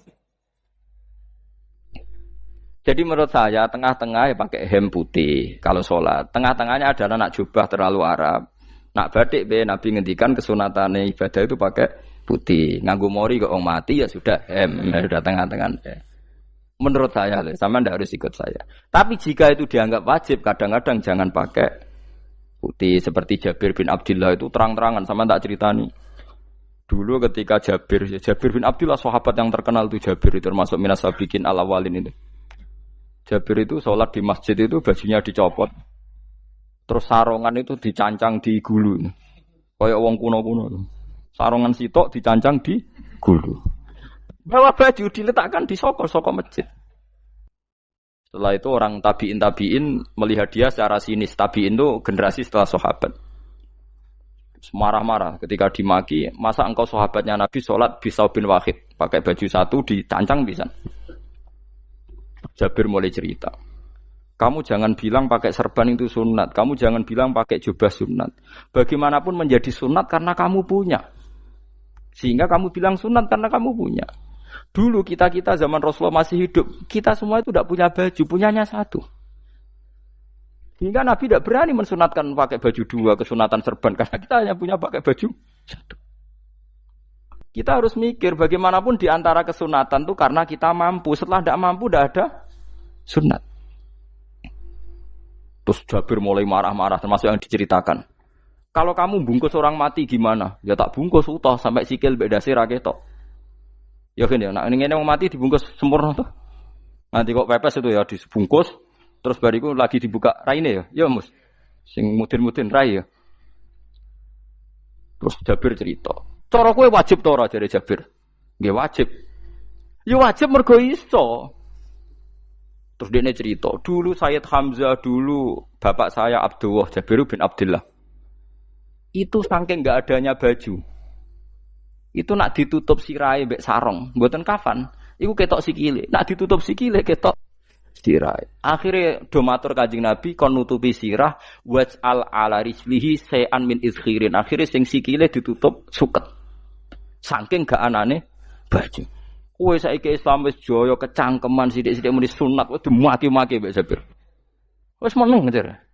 Jadi menurut saya tengah-tengah ya pakai hem putih kalau sholat. Tengah-tengahnya adalah nak jubah terlalu Arab. Nak batik be Nabi ngendikan kesunatane ibadah itu pakai putih. Nganggo mori kok wong mati ya sudah hem, ya sudah tengah-tengah. Menurut saya, sama ndak harus ikut saya. Tapi jika itu dianggap wajib, kadang-kadang jangan pakai putih. Seperti Jabir bin Abdullah itu terang-terangan sama tak ceritani. Dulu ketika Jabir bin Abdullah sahabat yang terkenal itu Jabir itu termasuk minas sabiqin al-awwalin itu. Jabir itu sholat di masjid itu bajunya dicopot. Terus sarongan itu dicancang di gulu. Kayak wong kuno-kuno. Sarongan sitok dicancang di gulu. Bawa baju diletakkan di soko masjid. Setelah itu orang tabiin melihat dia secara sinis. Tabiin itu generasi setelah sahabat. marah-marah ketika dimaki, masa engkau sahabatnya Nabi sholat bisau bin Wahid pakai baju satu dicancang bisa. Jabir mulai cerita, kamu jangan bilang pakai serban itu sunat, kamu jangan bilang pakai jubah sunat. Bagaimanapun menjadi sunat karena kamu punya, sehingga kamu bilang sunat karena kamu punya. Dulu kita zaman Rasulullah masih hidup, kita semua itu tidak punya baju, punyanya satu. Sehingga Nabi tidak berani mensunatkan pakai baju dua, kesunatan serban, karena kita hanya punya pakai baju satu. Kita harus mikir bagaimanapun di antara kesunatan itu karena kita mampu. Setelah tidak mampu, tidak ada sunat. Terus Jabir mulai marah-marah, termasuk yang diceritakan. Kalau kamu bungkus orang mati gimana? Ya tak bungkus utuh sampai sikil beda sirah ketok. Ya kan ya, nah ini mau mati dibungkus sempurna tuh. Nanti kok pepes itu ya dibungkus. Terus bariku lagi dibuka raine ya mus. Sing mudin-mudin rai ya. Terus Jabir cerita, cara kowe wajib to ora jare Jabir? Nggih wajib. Ya wajib mergo iso. Terus dia cerita, dulu Sayyid Hamzah, dulu bapak saya Abdullah Jabir bin Abdullah. Itu saking enggak adanya baju. Itu nak ditutup sirahe mbek sarong, mboten kafan. Iku ketok sikile. Nak ditutup sikile ketok sirah. Akhirnya do matur Kanjeng Nabi kon nutupi sirah waj'al ala rijlihi sayan min izkhirin. Akhirnya sing sikile ditutup suket. Saking gak anane baju. Kowe saiki Islam wis jaya kecangkeman sithik-sithik muni sunat wis dimaki-maki mbek Jabir. Wis meneng ngejar.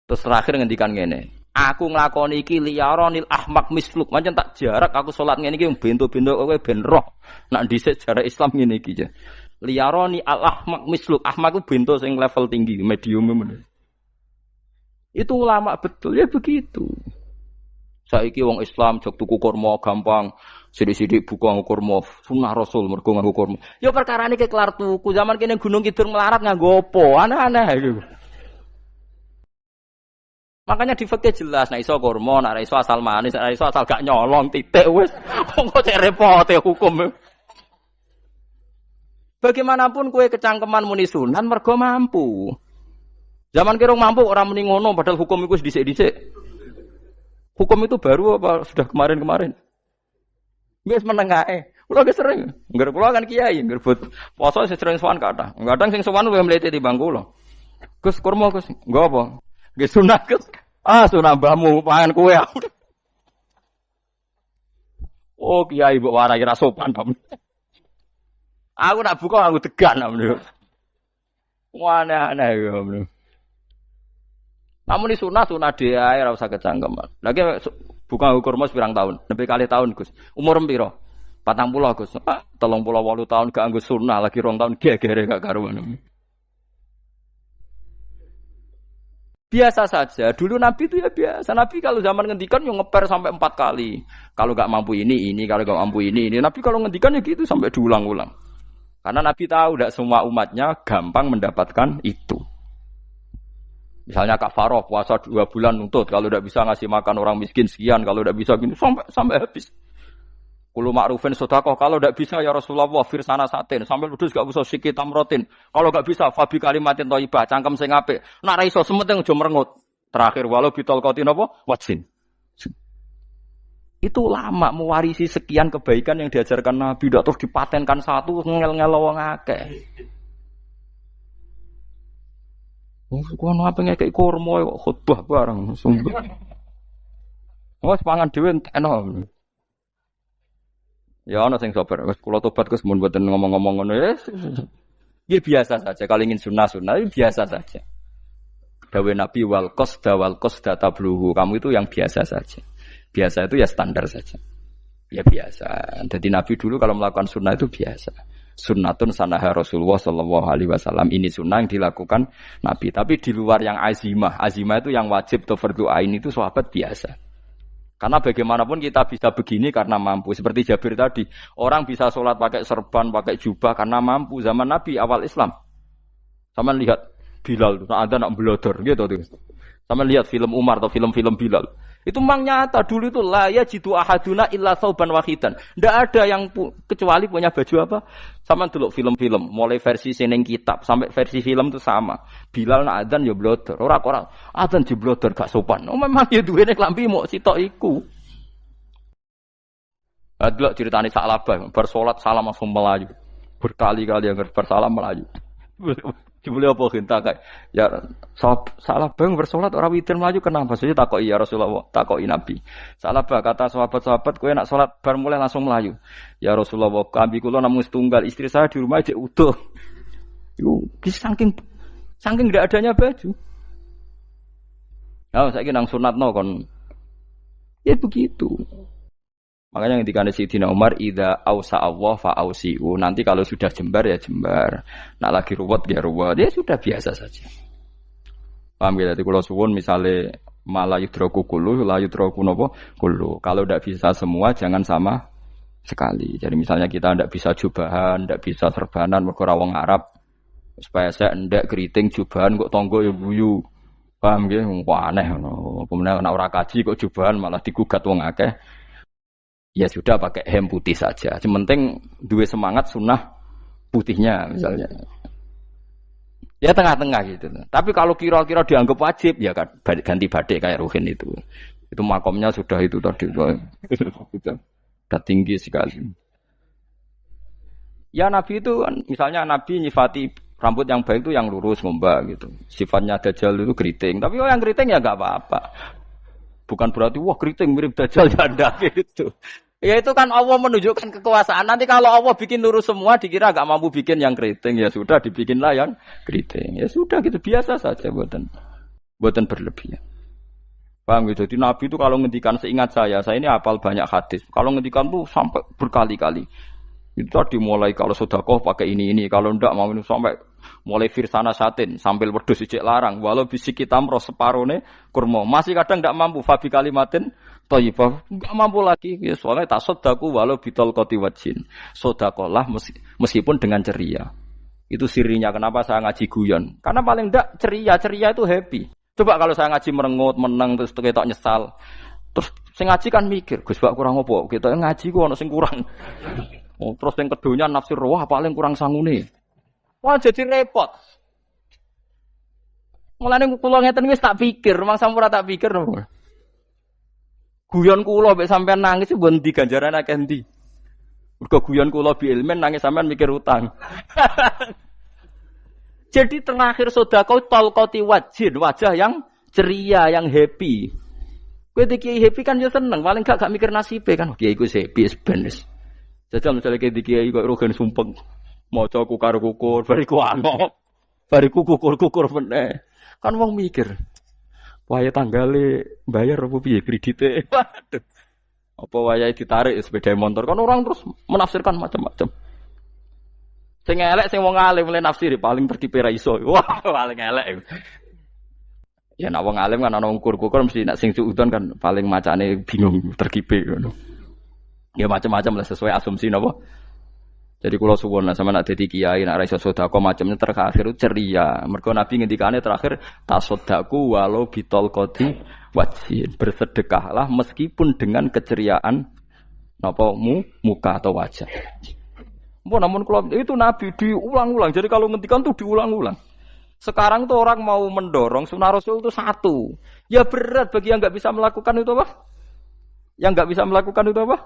Terus terakhir ngendikan ngene. Aku nglakoni iki liyaronil ahmak misluk. Pancen tak jarak aku salat ngene iki bento-bento kowe ben roh. Nak dhisik jarak Islam ngene iki ya. Liyaroni al-ahmak misluk. Ahmak itu bento sing level tinggi, medium men. Itu ulama betul ya begitu. Saiki wong Islam jog tuku kurma gampang, sithik-sithik buka kurma, sunah Rasul mergo nganggo kurma. Ya perkarane ke kelar tuku, zaman kene Gunung Kidul melarat nganggo apa? Aneh-aneh iki. Makanya di fikih jelas, nek iso kurma, nek iso asal manis, nek iso asal gak nyolong titik wis. Kok cek repote hukum. Bagaimanapun kue kecangkeman muni sunan mergo mampu. Zaman kira mampu orang muni ngono padahal hukum itu dhisik-dhisik. Hukum itu baru apa sudah kemarin-kemarin? Wis meneng ae. Kula ge sering, ngger kula kan kiai, ngger poso sering sowan kathah. Kadang sing sowan luwih mlete timbang kula. Gus kurma Gus, nggo apa? Nggih sunat Gus. Ah sunah mbahmu pangan kowe. Oh kiai mbok warai ra sopan to. Aku nak buka aku tegan amne. Aneh-aneh ya amne. Namun ini sunah dia ora usah kecangkeman. Lagi buka kurma pirang tahun? Lebih kali tahun Gus. Umur piro? 40 Gus. 38 tahun gak anggo sunah lagi 2 tahun gegere gak karuan. Biasa saja. Dulu Nabi itu ya biasa. Nabi kalau zaman ngendikan yang ngeper sampai 4 kali. Kalau gak mampu ini, kalau gak mampu ini. Nabi kalau ngendikan ya gitu sampai diulang-ulang. Karena Nabi tahu tidak semua umatnya gampang mendapatkan itu. Misalnya kafaroh puasa 2 bulan nuntut, kalau tidak bisa ngasih makan orang miskin sekian, kalau tidak bisa gini sampai habis. Kulo ma'rufin sedekah, kalau tidak bisa ya Rasulullah firsana satin, sampai ludus gak usah sikit tamrotin. Kalau gak bisa fabi kalimatin thayyibah, cangkem sing apik. Nek ra iso sementing aja merengut. Terakhir walau bitol qatin apa? Wajin. Itu lama mewarisi sekian kebaikan yang diajarkan Nabi, tidak terus dipatenkan satu ngel-ngel wong akeh. Kono apa ngekek kurma kok khutbah bareng sumpah. Wes pangan dhewe entekno. Ya ana sing sabar, wis kula tobat Gus mun mboten ngomong-ngomong ngono ya. Nggih biasa saja, kalau ingin sunah-sunah biasa saja. Dawe Nabi wal qasda tabluhu, kamu itu yang biasa saja. Biasa itu ya standar saja. Ya biasa. Jadi Nabi dulu kalau melakukan sunnah itu biasa. Sunnatun sanaha Rasulullah sallallahu alaihi wasallam. Ini sunnah yang dilakukan Nabi. Tapi di luar yang azimah. Azimah itu yang wajib atau fardhu ain itu sahabat biasa. Karena bagaimanapun kita bisa begini karena mampu. Seperti Jabir tadi. Orang bisa sholat pakai serban, pakai jubah karena mampu. Zaman Nabi awal Islam. Sama lihat Bilal. Ada nak belodor gitu. Sama lihat film Umar atau film-film Bilal. Itu memang nyata dulu itu la yajidu ahaduna illa sauban wahidan. Tidak ada yang kecuali punya baju apa? Sama dulu film-film, mulai versi seneng kitab sampai versi film itu sama. Bilal nak adzan ya bloder, ora adzan di bloder gak sopan. Oh memang ya duwene klambi mok sitok iku. Adlok ceritane Sa'labah, bar salat salam langsung melayu. Berkali-kali yang bersalam melayu. Jebule apa genta kae? Ya Sa'labah bersalat ora witir melayu kenapa? Saya takoki ya Rasulullah, takoki Nabi. Sa'labah kata sahabat-sahabat kowe nak salat bar mulai langsung melayu. Ya Rasulullah, kami kula namung setunggal, istri saya di rumah aja utuh. Iku saking ndak adanya baju. Nah, saiki nang sunatno kon. Ya begitu. Makanya ketika Sayyidina Umar idza ausa Allah fa ausiu. Nanti kalau sudah jembar ya jembar. Nak lagi ruwet ya ruwet. Ya sudah biasa saja. Paham ya? Jadi kalau suwun misalnya malah yudroku kulu, la yudroku nopo kulu. Kalau tidak bisa semua jangan sama sekali. Jadi misalnya kita tidak bisa jubahan, tidak bisa serbanan mergo wong Arab. Supaya saya ndak keriting jubahan kok tonggo ya guyu. Paham ya? Wah aneh ngono. Kemudian nek ora kaji kok jubahan malah digugat wong akeh. Ya sudah pakai hem putih saja. Yang penting dua semangat sunnah putihnya misalnya. Ya tengah-tengah gitu. Tapi kalau kira-kira dianggap wajib ya kan ganti batik kayak Ruhin itu. Itu makomnya sudah itu tadi. Sudah tinggi sekali. Ya Nabi itu misalnya Nabi nyifati rambut yang baik itu yang lurus ngombak gitu. Sifatnya Dajjal itu keriting. Tapi yang keriting ya enggak apa-apa. Bukan berarti wah keriting mirip Dajjal ya ada gitu. Ya itu kan Allah menunjukkan kekuasaan. Nanti kalau Allah bikin lurus semua dikira enggak mampu bikin yang keriting ya sudah dibikinlah yang keriting. Ya sudah gitu biasa saja buatan berlebihan. Paham gitu. Jadi Nabi itu kalau ngendikan seingat saya ini hafal banyak hadis. Kalau ngendikan tuh sampai berkali-kali. Itu tadi mulai kalau sedekah pakai ini, kalau ndak mau sampai mulai firsana satin sambil wedhus ijek larang walau bisi kita ros separone kurma masih kadang ndak mampu fabi kalimatin thayyibah ndak mampu lagi ya soalnya tasaddaku walau bitol qati wajin sedekahlah meskipun dengan ceria. Itu sirinya kenapa saya ngaji guyon karena paling ndak ceria itu happy. Coba kalau saya ngaji merengut meneng terus ketok nyesal terus sing ngaji kan mikir Gus Pak kurang opo kita ngaji ku ono sing kurang. Oh, terus yang keduanya nafsir wah paling kurang sangune. Wah jadi repot. Mulane kula ngeten wis tak pikir, rumang sampura tak pikir. Guyon kula mek sampean nangis mbon ndi ganjaran akeh ndi. Mergo guyon kula bi ilmen nangis sampean mikir utang. Jadi terakhir sedekah talqati wajhin, wajah yang ceria, yang happy. Kowe iki happy kan yo seneng, paling gak mikir nasibe kan. Kiai iku happy ben wis. Jajal misalnya kayak kiai kok rogen sumpeng maca kukar-kukur bariku angop bariku kukur-kukur meneh kan wong mikir wayahe tanggale bayar apa piye kredite waduh apa wayahe ditarik sepeda motor kan orang terus menafsirkan macam-macam sing elek sing wong alim le nafsiri paling tertipe ra iso wah paling elek ya nek wong alim kan ana ukur-ukur mesti nek sing suudon kan paling macane bingung terkipe ngono. Ya macam-macam lah sesuai asumsi napa. Jadi kula suwun lah sama nak dadi kiai nak ra iso sedekah macamnya terakhir ceria. Mergo Nabi ngendikane terakhir tasaddaku walau bitol qati wajhin. Bersedekahlah meskipun dengan keceriaan napa muka atau wajah. Namun kalau itu Nabi diulang-ulang. Jadi kalau ngendikan tuh diulang-ulang. Sekarang tuh orang mau mendorong sunnah Rasul itu satu. Ya berat bagi yang enggak bisa melakukan itu apa? Yang enggak bisa melakukan itu apa?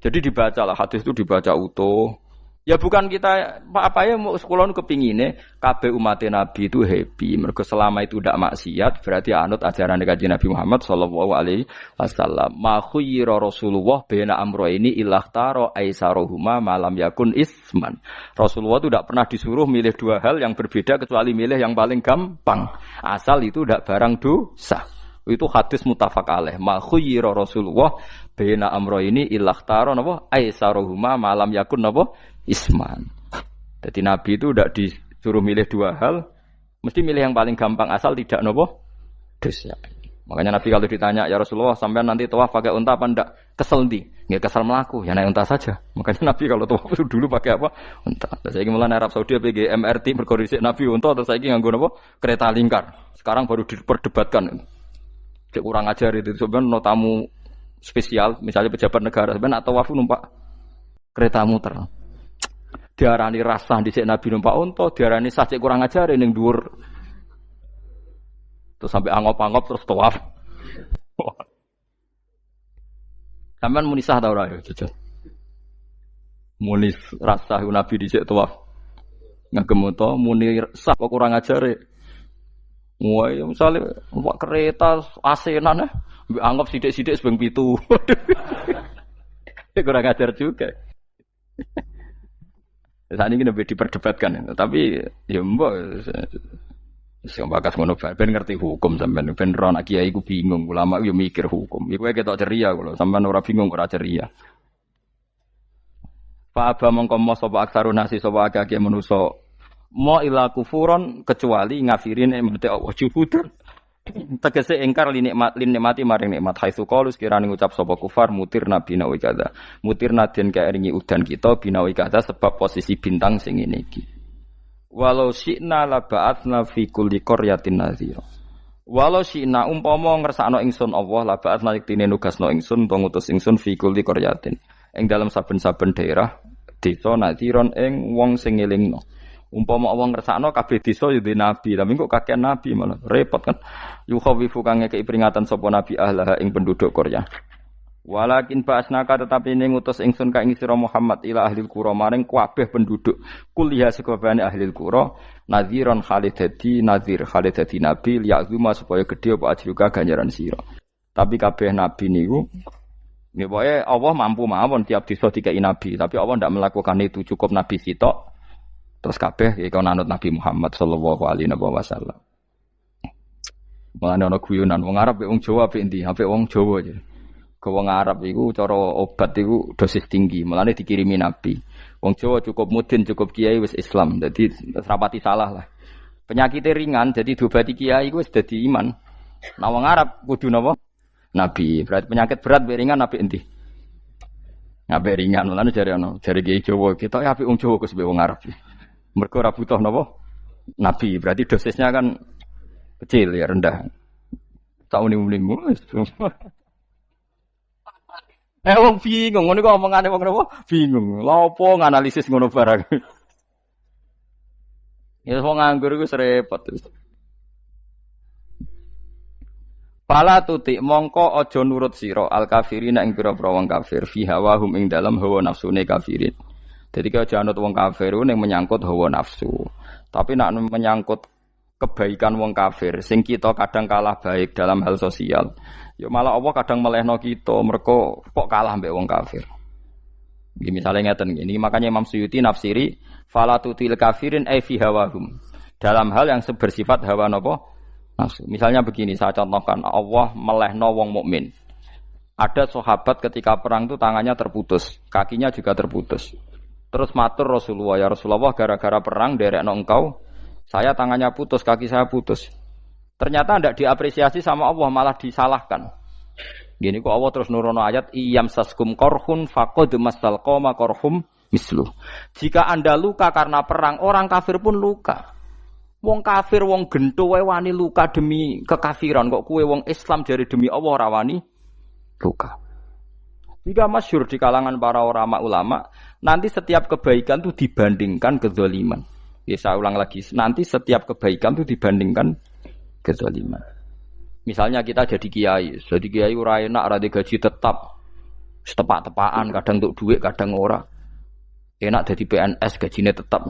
Jadi dibacalah hadis itu dibaca utuh. Ya bukan kita apa ya mau sekolah kepingine kabeh umat Nabi itu happy. Mergo selama itu tidak maksiat berarti anut ajaran Kanjeng Nabi Muhammad sallallahu alaihi wasallam. Ma khuyira Rasulullah baina amrayni ilakhtara aisarohuma malam yakun isman. Rasulullah itu tidak pernah disuruh milih dua hal yang berbeda kecuali milih yang paling gampang. Asal itu tidak barang dosa. Itu hadis muttafaq alaih. Ma khuyira Rasulullah baina amrayni ilakhtara napa aisarohuma malam yakun napa isman. Jadi Nabi itu tidak disuruh milih dua hal, mesti milih yang paling gampang asal tidak napa dosa. Makanya Nabi kalau ditanya, ya Rasulullah, sampean nanti tawaf pakai unta apa ndak? Kesel ndi? Nggak kesel melaku, ya naik unta saja. Makanya Nabi kalau tawaf itu dulu pakai apa? Unta. Terus saya mulai Arab Saudi PG MRT berkoordinasi Nabi unta, terus saya nganggo apa? Kereta lingkar. Sekarang baru diperdebatkan. Cek kurang ajar itu sebenarnya no tamu spesial, misalnya pejabat negara, sebenarnya atau tawaf numpak kereta muter. Diarani rasa dhisik Nabi numpak unta, diarani sah cek kurang ajar ning dhuwur. Terus sampai angop-angop terus tawaf. Sampeyan muni sah ta ora ya, jajal. Muni rasa Nabi dhisik tawaf. Ngagem unta muni sah kok kurang ajare. Wah, misalnya numpak kereta asenan anggap sithik-sithik sebeng 7. Kurang ajar juga. Saat ini lebih diperdebatkan, tapi ya mbok sing bakas ngono ben ngerti hukum sampean ben ora anak kiai ku bingung ulama yo mikir hukum iku ketok ceria kula sampean ora bingung ora ceria fa aba mongko mo sapa aksarun nasi sapa akeh manusa mo ila kufuron kecuali ngafirin emate Allah juhudun tegese ingkar nikmati maring nikmat haitsu qalu sekirane ngucap sapa kufar mutir nabi nawi kada mutir naden kaeringi udan kita binawi kada sebab posisi bintang sing ngene iki. Walau syi'na la ba'atsna fi kulli qaryatin nadhira. Walau syi'na umpama ngersakno ingsun Allah la ba'atsna yektine nugasno ingsun utawa ngutus ingsun fi kulli qaryatin. Ing dalam saben-saben daerah desa nadhiron ing wong sing ngelingno. Umpama Allah ngersakno kabeh desa ya duwe nabi, tapi kok kakek nabi malah repot kan. Yukhawifu kang ngekeki peringatan sapa nabi ahlah ing penduduk Qaryah. Walakin ba'asnaka tetapi ini ngutus ingsun ka ing sira Muhammad ila ahlil qura maring kabeh penduduk kuliah sekabehane ahlil qura nadhiron khalidati nadhir khalidati nabi liya'zuma supaya gedhe apa ajruka ganjaran sira. Tapi kabeh nabi niku nggih pokoke Allah mampu mawon tiap desa dikai nabi, tapi Allah ndak melakukan itu cukup nabi sitok. Terus kabeh iku nanut Nabi Muhammad sallallahu alaihi wasallam. Mulane ana guyonan wong Arab wong Jawa apik endi? Apik wong Jawa aja. Ke wong Arab iku cara obat iku dosis tinggi, mulane dikirimi nabi. Wong Jawa cukup mudin, cukup kiai wis Islam. Dadi rapati salah lah. Penyakitnya ringan, jadi diobati kiai iku wis dadi iman. Nah wong Arab kudu napa? Nabi. Berarti penyakit berat mbek ringan nabi endi? Nabi ringan, mulane jare kiai Jawa, kita apik wong Jawa kus mbek wong Arab. Mergo ora butuh napa? Nabi. Berarti dosisnya kan kecil ya, rendah. Taune-unimu wis. Wong bingung, ngono kok omongane wong napa? Bingung. Lha opo nganalisis ngono barang. Ya wong nganggur iku repot. Pala tutik mongko aja nurut sira al kafirina ing pira-pira wong kafir fi hawahum ing dalam hawa nafsune kafirin. Dadi kaya aja anut wong kafir ning menyangkut hawa nafsu. Tapi nek menyangkut kebaikan wong kafir sing kita kadang kalah baik dalam hal sosial. Ya malah Allah kadang melehno kita mergo kok kalah mbek wong kafir. Nggih misale ngeten iki makanya Imam Suyuti nafsiri falatutil kafirin ay fi hawahum. Dalam hal yang bersifat hawa napa? Nafsu. Misalnya begini saya contohkan Allah melehno wong mukmin. Ada sahabat ketika perang itu tangannya terputus, kakinya juga terputus. Terus matur Rasulullah, ya Rasulullah gara-gara perang derekno engkau, saya tangannya putus, kaki saya putus. Ternyata tidak diapresiasi sama Allah, malah disalahkan. Gini kok Allah terus nurono ayat iyam saskum korhun faqad masal qoma korhum mislu. Jika Anda luka karena perang, orang kafir pun luka. Wong kafir wong gento wae wani luka demi kekafiran, kok kuwe wong Islam jare demi Allah ora wani luka. Jika masyhur di kalangan para ulama, nanti setiap kebaikan itu dibandingkan kezaliman. Ya saya ulang lagi, nanti setiap kebaikan itu dibandingkan kezaliman. Misalnya kita jadi kiai ora enak, ora gaji tetap, setepak-tepakan, kadang untuk duit, kadang ora. Enak jadi PNS, gajinya tetap.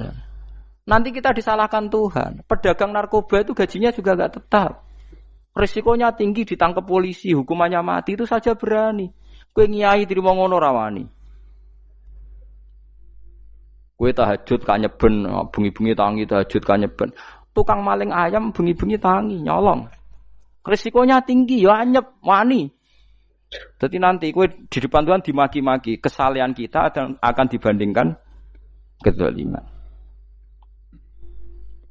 Nanti kita disalahkan Tuhan. Pedagang narkoba itu gajinya juga enggak tetap. Risikonya tinggi, ditangkap polisi, hukumannya mati, itu saja berani. Kowe nyai trimo ngono ra wani. Kowe tahajud kanyeben, bengi-bengi tangi tahajud kanyeben. Tukang maling ayam bengi-bengi tangi nyolong. Risikonya tinggi ya anyep wani. Jadi nanti kowe di depan Tuhan dimaki-maki, kesalahan kita akan dibandingkan kezaliman.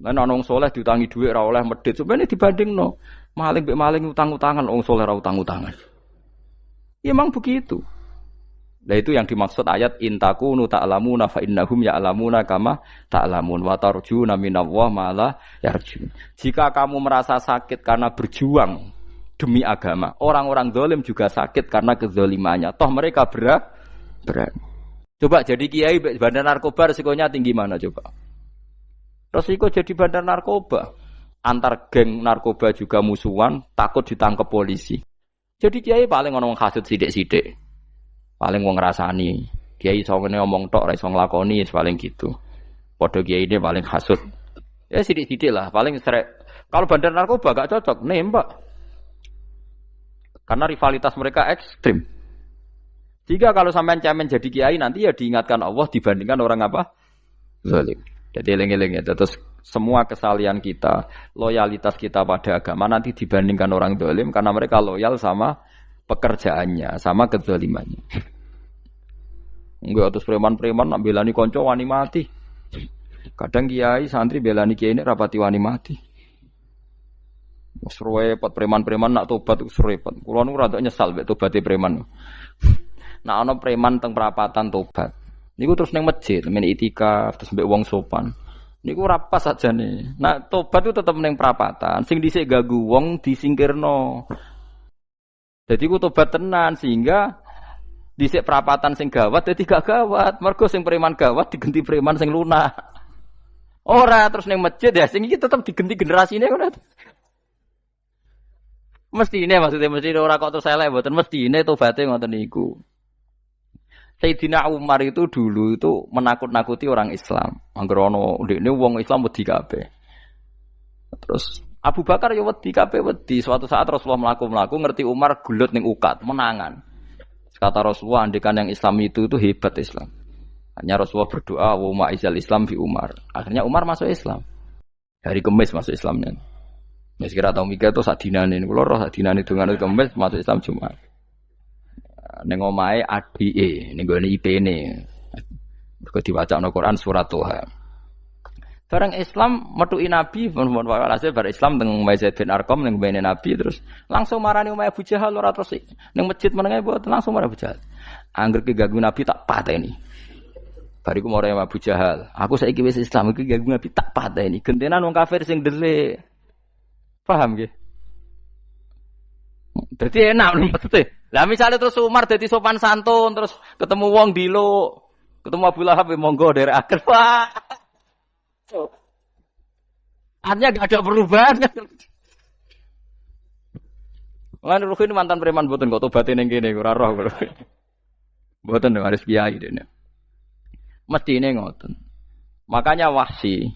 Lan ana wong saleh diutangi dhuwit ora oleh medhit, sebenarnya dibandingno. Maling mbek maling utang-utangan, wong saleh ora utang-utangan. Ya memang begitu. Nah itu yang dimaksud ayat intakunu ta'lamuna fa innahum ya'lamuna kama ta'lamun wa tarjuna minallah ma la yarjun. Jika kamu merasa sakit karena berjuang demi agama, orang-orang zalim juga sakit karena kezalimannya. Toh mereka berat. Coba jadi kiai bandar narkoba resikonya tinggi mana coba? Resiko jadi bandar narkoba. Antar geng narkoba juga musuhan, takut ditangkap polisi. Jadi kiai paling ono hasud sithik-sithik. Paling wong ngrasani. Kiai iso ngomong tok ora iso nglakoni paling gitu. Padha kiai ini paling hasud. Ya sithik-sithik lah, paling srek. Kalau bandar narkoba gak cocok nembak. Karena rivalitas mereka ekstrim. Jika kalau sampean cemen jadi kiai nanti ya diingatkan Allah dibandingkan orang apa? Zalim. Jadi eling-eling ya. Terus semua kesalahan kita, loyalitas kita pada agama nanti dibandingkan orang zalim karena mereka loyal sama pekerjaannya, sama kezalimannya. Enggak terus preman-preman nak belani konco wani mati. Kadang kiai santri belani kiai ini rapati wani mati. Wis repot preman-preman nak tobat wis repot. Kulo nu rada nyesal mek tobaté preman. Nak ana preman teng perapatan tobat. Niku terus ning masjid, men itikaf terus mbek wong sopan. Niku ora pas sajane. Nak tobat itu tetep ning perapatan, sing dhisik ganggu wong disingkirno. Jadi ku tobat tenan sehingga dhisik perapatan sing gawat dadi gak gawat. Mergo sing preman gawat diganti preman sing lunak. Ora terus ning masjid ya sing iki tetep diganti generasine ngono. Mestine maksudnya mesti ora kok terus elek mboten mestine tobaté ngoten niku. Sayyidina Umar itu dulu itu menakut-nakuti orang Islam. Angger ana ndekne wong Islam wedi kabeh. Terus Abu Bakar ya wedi kabeh wedi. Suatu saat Rasulullah mlaku-mlaku ngerti Umar gulut ning ukat, menangan. Kata Rasulullah andikan yang Islam itu hebat Islam. Hanya Rasulullah berdoa wa ma'izal Islam fi Umar. Akhirnya Umar masuk Islam. Hari Kamis masuk Islamnya. Wis kira tau mikir to sak dinane kula roh sak dinane dongane Kamis masuk Islam Jumat. Ning omahe adike ning gone IP-ne. Mergo diwacana Quran surat Toha. Barang Islam metuki Nabi, mun walhasil bar Islam teng Zaid bin Arqam ning mbene Nabi terus langsung marani omahe Abu Jahal ora terus ning masjid menenge mboten langsung marani Abu Jahal. Angger ki ganggu Nabi tak pateni. Bariku marani Abu Jahal. Aku saiki wis Islam iki ganggu Nabi tak pateni. Gentenan wong kafir sing ndelik. Paham nggih? Dadi enak maksudnya. Lah misalnya terus Umar dadi sopan santun terus ketemu wong dilo, ketemu Abu Lahab monggo derek akhir. Wah. Artinya gak ada perubahan kan. Lan Ruhin mantan preman mboten kok tobaté ning kene ora roh. Mboten harus kiai dene. Mestine ngoten. Makanya Wahsy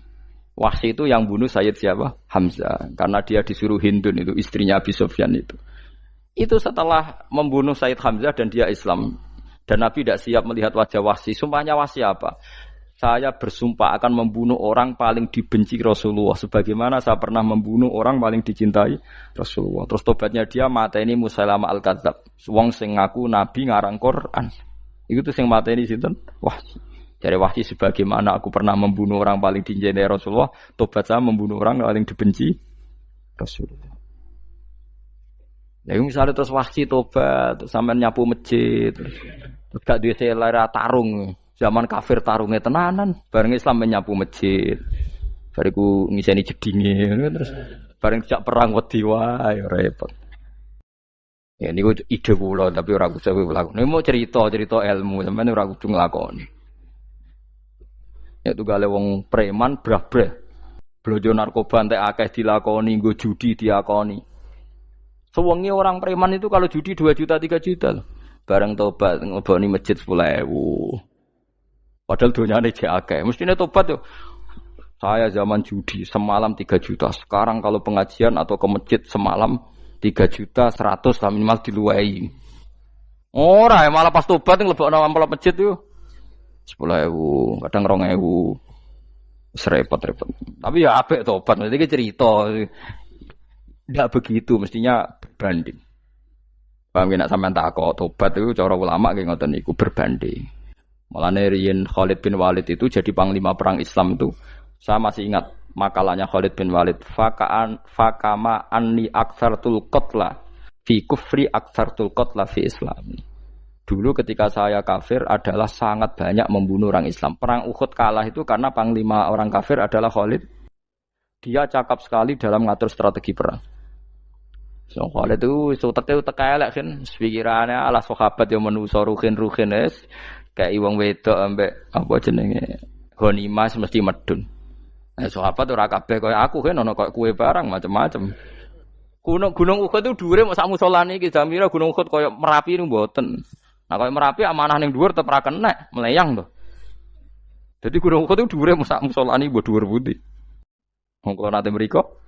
itu yang bunuh Sayyid siapa? Hamzah. Karena dia disuruh Hindun itu istrinya Abi Sufyan itu. Itu setelah membunuh Sayyid Hamzah dan dia Islam. Dan Nabi tidak siap melihat wajah Wahsy. Sumpahnya Wahsy apa? Saya bersumpah akan membunuh orang paling dibenci Rasulullah. Sebagaimana saya pernah membunuh orang paling dicintai Rasulullah. Terus tobatnya dia mateni Musailamah al-Kadzab. Wong sing ngaku Nabi ngarang Quran. Itu tuh sing mateni sinten? Wahsy. Dari Wahsy sebagaimana aku pernah membunuh orang paling dicintai Rasulullah. Tobat saya membunuh orang paling dibenci Rasulullah. Lah misalnya terus Wahsy tobat, terus sampean nyapu masjid, terus gak duwe selera tarung. Zaman kafir tarungnya tenanan, bareng Islam menyapu masjid. Bariku ngiseni jedinge terus bareng jak perang wedi wae repot. Ya niku ide kula tapi ora kudu nglakoni. Nek mau cerita ilmu sampeyan ora kudu nglakoni. Ya tunggale wong preman brah-brah. Blojo narkoba entek akeh dilakoni, nggo judi diakoni. Sewengi orang preman itu kalau judi 2 juta 3 juta loh. Bareng tobat ngleboni masjid 10.000. Padahal donyane jek akeh. Mestine tobat yo. Saya zaman judi semalam 3 juta. Sekarang kalau pengajian atau ke masjid semalam 3 juta 100 lah minimal diluwei. Ora ya malah pas tobat nglebokno amplop masjid yo. 10.000, kadang 2.000. Wis repot-repot. Tapi ya apik tobat, mesti cerita. Tidak begitu, mestinya berbanding. Paham nek sampean takok tobat itu cara ulama nggih ngoten niku berbanding. Mulane riyen Khalid bin Walid itu jadi panglima perang Islam itu saya masih ingat makalahnya Khalid bin Walid, fakama anni aktsartul qatla fi kufri aktsartul qatla fi islami. Dulu ketika saya kafir adalah sangat banyak membunuh orang Islam. Perang Uhud kalah itu karena panglima orang kafir adalah Khalid. Dia cakap sekali dalam mengatur strategi perang. So Khalid itu utek elek kan, pikirannya ala sahabat yang menuso ruhin es kayak wong wedok ambek apa jenenge ghanimah mesti medun. Nah, sahabat ora kabeh kaya aku kan ono kaya kue barang macam-macam. Gunung Uhud itu dhuwure mok sak musolane iki jamira Gunung Uhud kaya Merapi niku mboten. Nah kaya Merapi amanah ning dhuwur tetep ra kenek, meleyang to. Jadi Gunung Uhud itu dhuwure mok sak musolane mbok dhuwur pundi. Wong kula nate mriko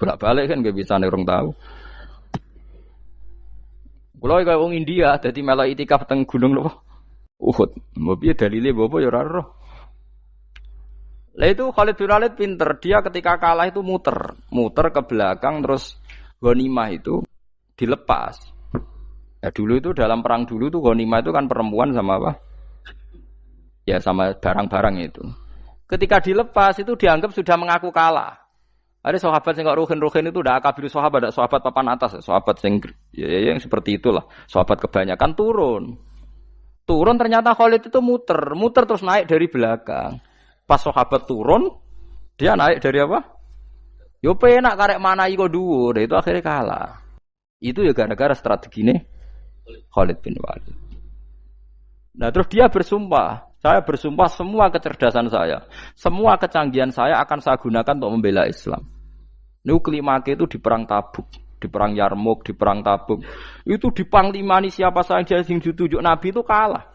bolak-balik kan gak bisa nek urung tahu. Kula kaya wong India dadi melok itikaf teng gunung lho Uhud. Mbok piye dalile mbok apa ya ora roh. Lah itu Khalid bin Walid pinter, dia ketika kalah itu muter ke belakang terus ghanimah itu dilepas. Ya dulu itu dalam perang dulu tuh ghanimah itu kan perempuan sama apa? Ya sama barang-barang itu. Ketika dilepas itu dianggap sudah mengaku kalah. Ada sahabat yang kok ruhin itu udah akabir sahabat, ada sahabat papan atas, sahabat yang seperti itulah. Sahabat kebanyakan turun ternyata Khalid itu muter terus naik dari belakang. Pas sahabat turun, dia naik dari apa? Yo penak karek mana iko dhuwur, itu akhirnya kalah. Itu ya gara-gara strategi ini Khalid bin Walid. Nah terus dia bersumpah. Saya bersumpah semua kecerdasan saya, semua kecanggihan saya akan saya gunakan untuk membela Islam. Nuklimake itu di perang Tabuk, di perang Yarmuk, di perang Tabuk. Itu di panglimani siapa saja yang ditunjuk Nabi itu kalah.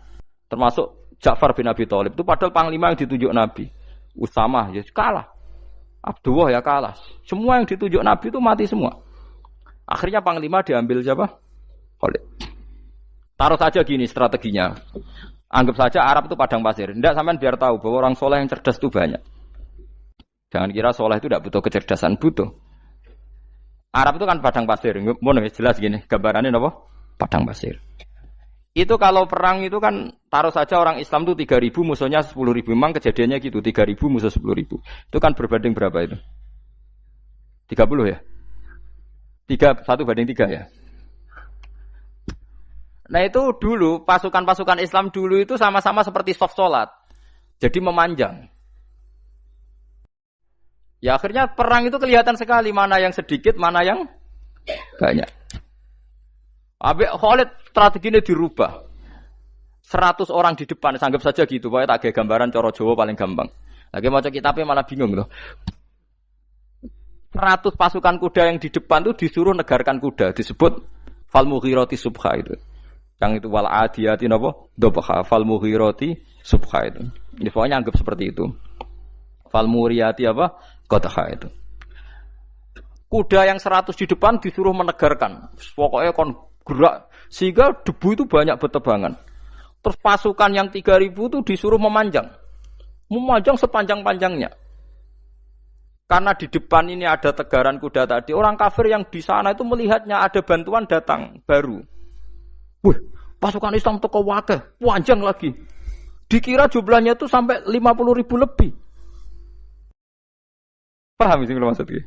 Termasuk Ja'far bin Abi Thalib itu padahal panglima yang ditunjuk Nabi. Usamah ya kalah. Abdullah ya kalah. Semua yang ditunjuk Nabi itu mati semua. Akhirnya panglima diambil siapa? Khalid. Taruh saja gini strateginya. Anggap saja Arab itu padang pasir. Tidak sampean biar tahu bahwa orang soleh yang cerdas itu banyak. Jangan kira soleh itu tidak butuh kecerdasan, butuh. Arab itu kan padang pasir. Mau jelas gini, gambarannya apa? Padang pasir. Itu kalau perang itu kan taruh saja orang Islam itu 3.000 musuhnya 10.000. Memang kejadiannya gitu, 3.000 musuh 10.000. Itu kan berbanding berapa itu? 30 ya? 1 banding 3 ya? Nah itu dulu, pasukan-pasukan Islam dulu itu sama-sama seperti soft sholat. Jadi memanjang. Ya akhirnya perang itu kelihatan sekali mana yang sedikit, mana yang banyak. Habis Khalid strateginya dirubah. 100 orang di depan, anggap saja gitu. Pokoknya tak kayak gambaran coro Jawa paling gampang. Lagi mau kitabnya malah bingung loh. 100 pasukan kuda yang di depan itu disuruh negarkan kuda. Disebut fal mughirati subha itu. Yang itu wal adiyati napa? Dobha fal mughirati subha itu. Ini pokoknya anggap seperti itu. Fal muriyati apa? Qadha itu. Kuda yang 100 di depan disuruh menegarkan. Pokoknya kon gerak sehingga debu itu banyak bertebangan. Terus pasukan yang 3.000 itu disuruh memanjang. Memanjang sepanjang-panjangnya. Karena di depan ini ada tegaran kuda tadi, orang kafir yang di sana itu melihatnya ada bantuan datang baru. Wih, pasukan Islam teko wakeh, panjang lagi. Dikira jumlahnya itu sampai 50.000 lebih. Paham sih kalau maksudnya?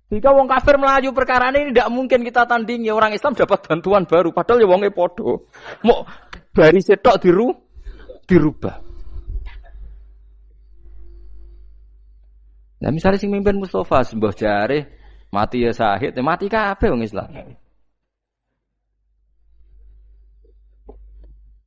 Jika wong kafir melaju perkara ini tidak mungkin kita tandingi, orang Islam dapat bantuan baru. Padahal ya wongnya podo. Mau dari setok dirubah. Nah misalnya sing mimpin Mustafa sembah jare mati ya syahid, mati kabeh wong Islam.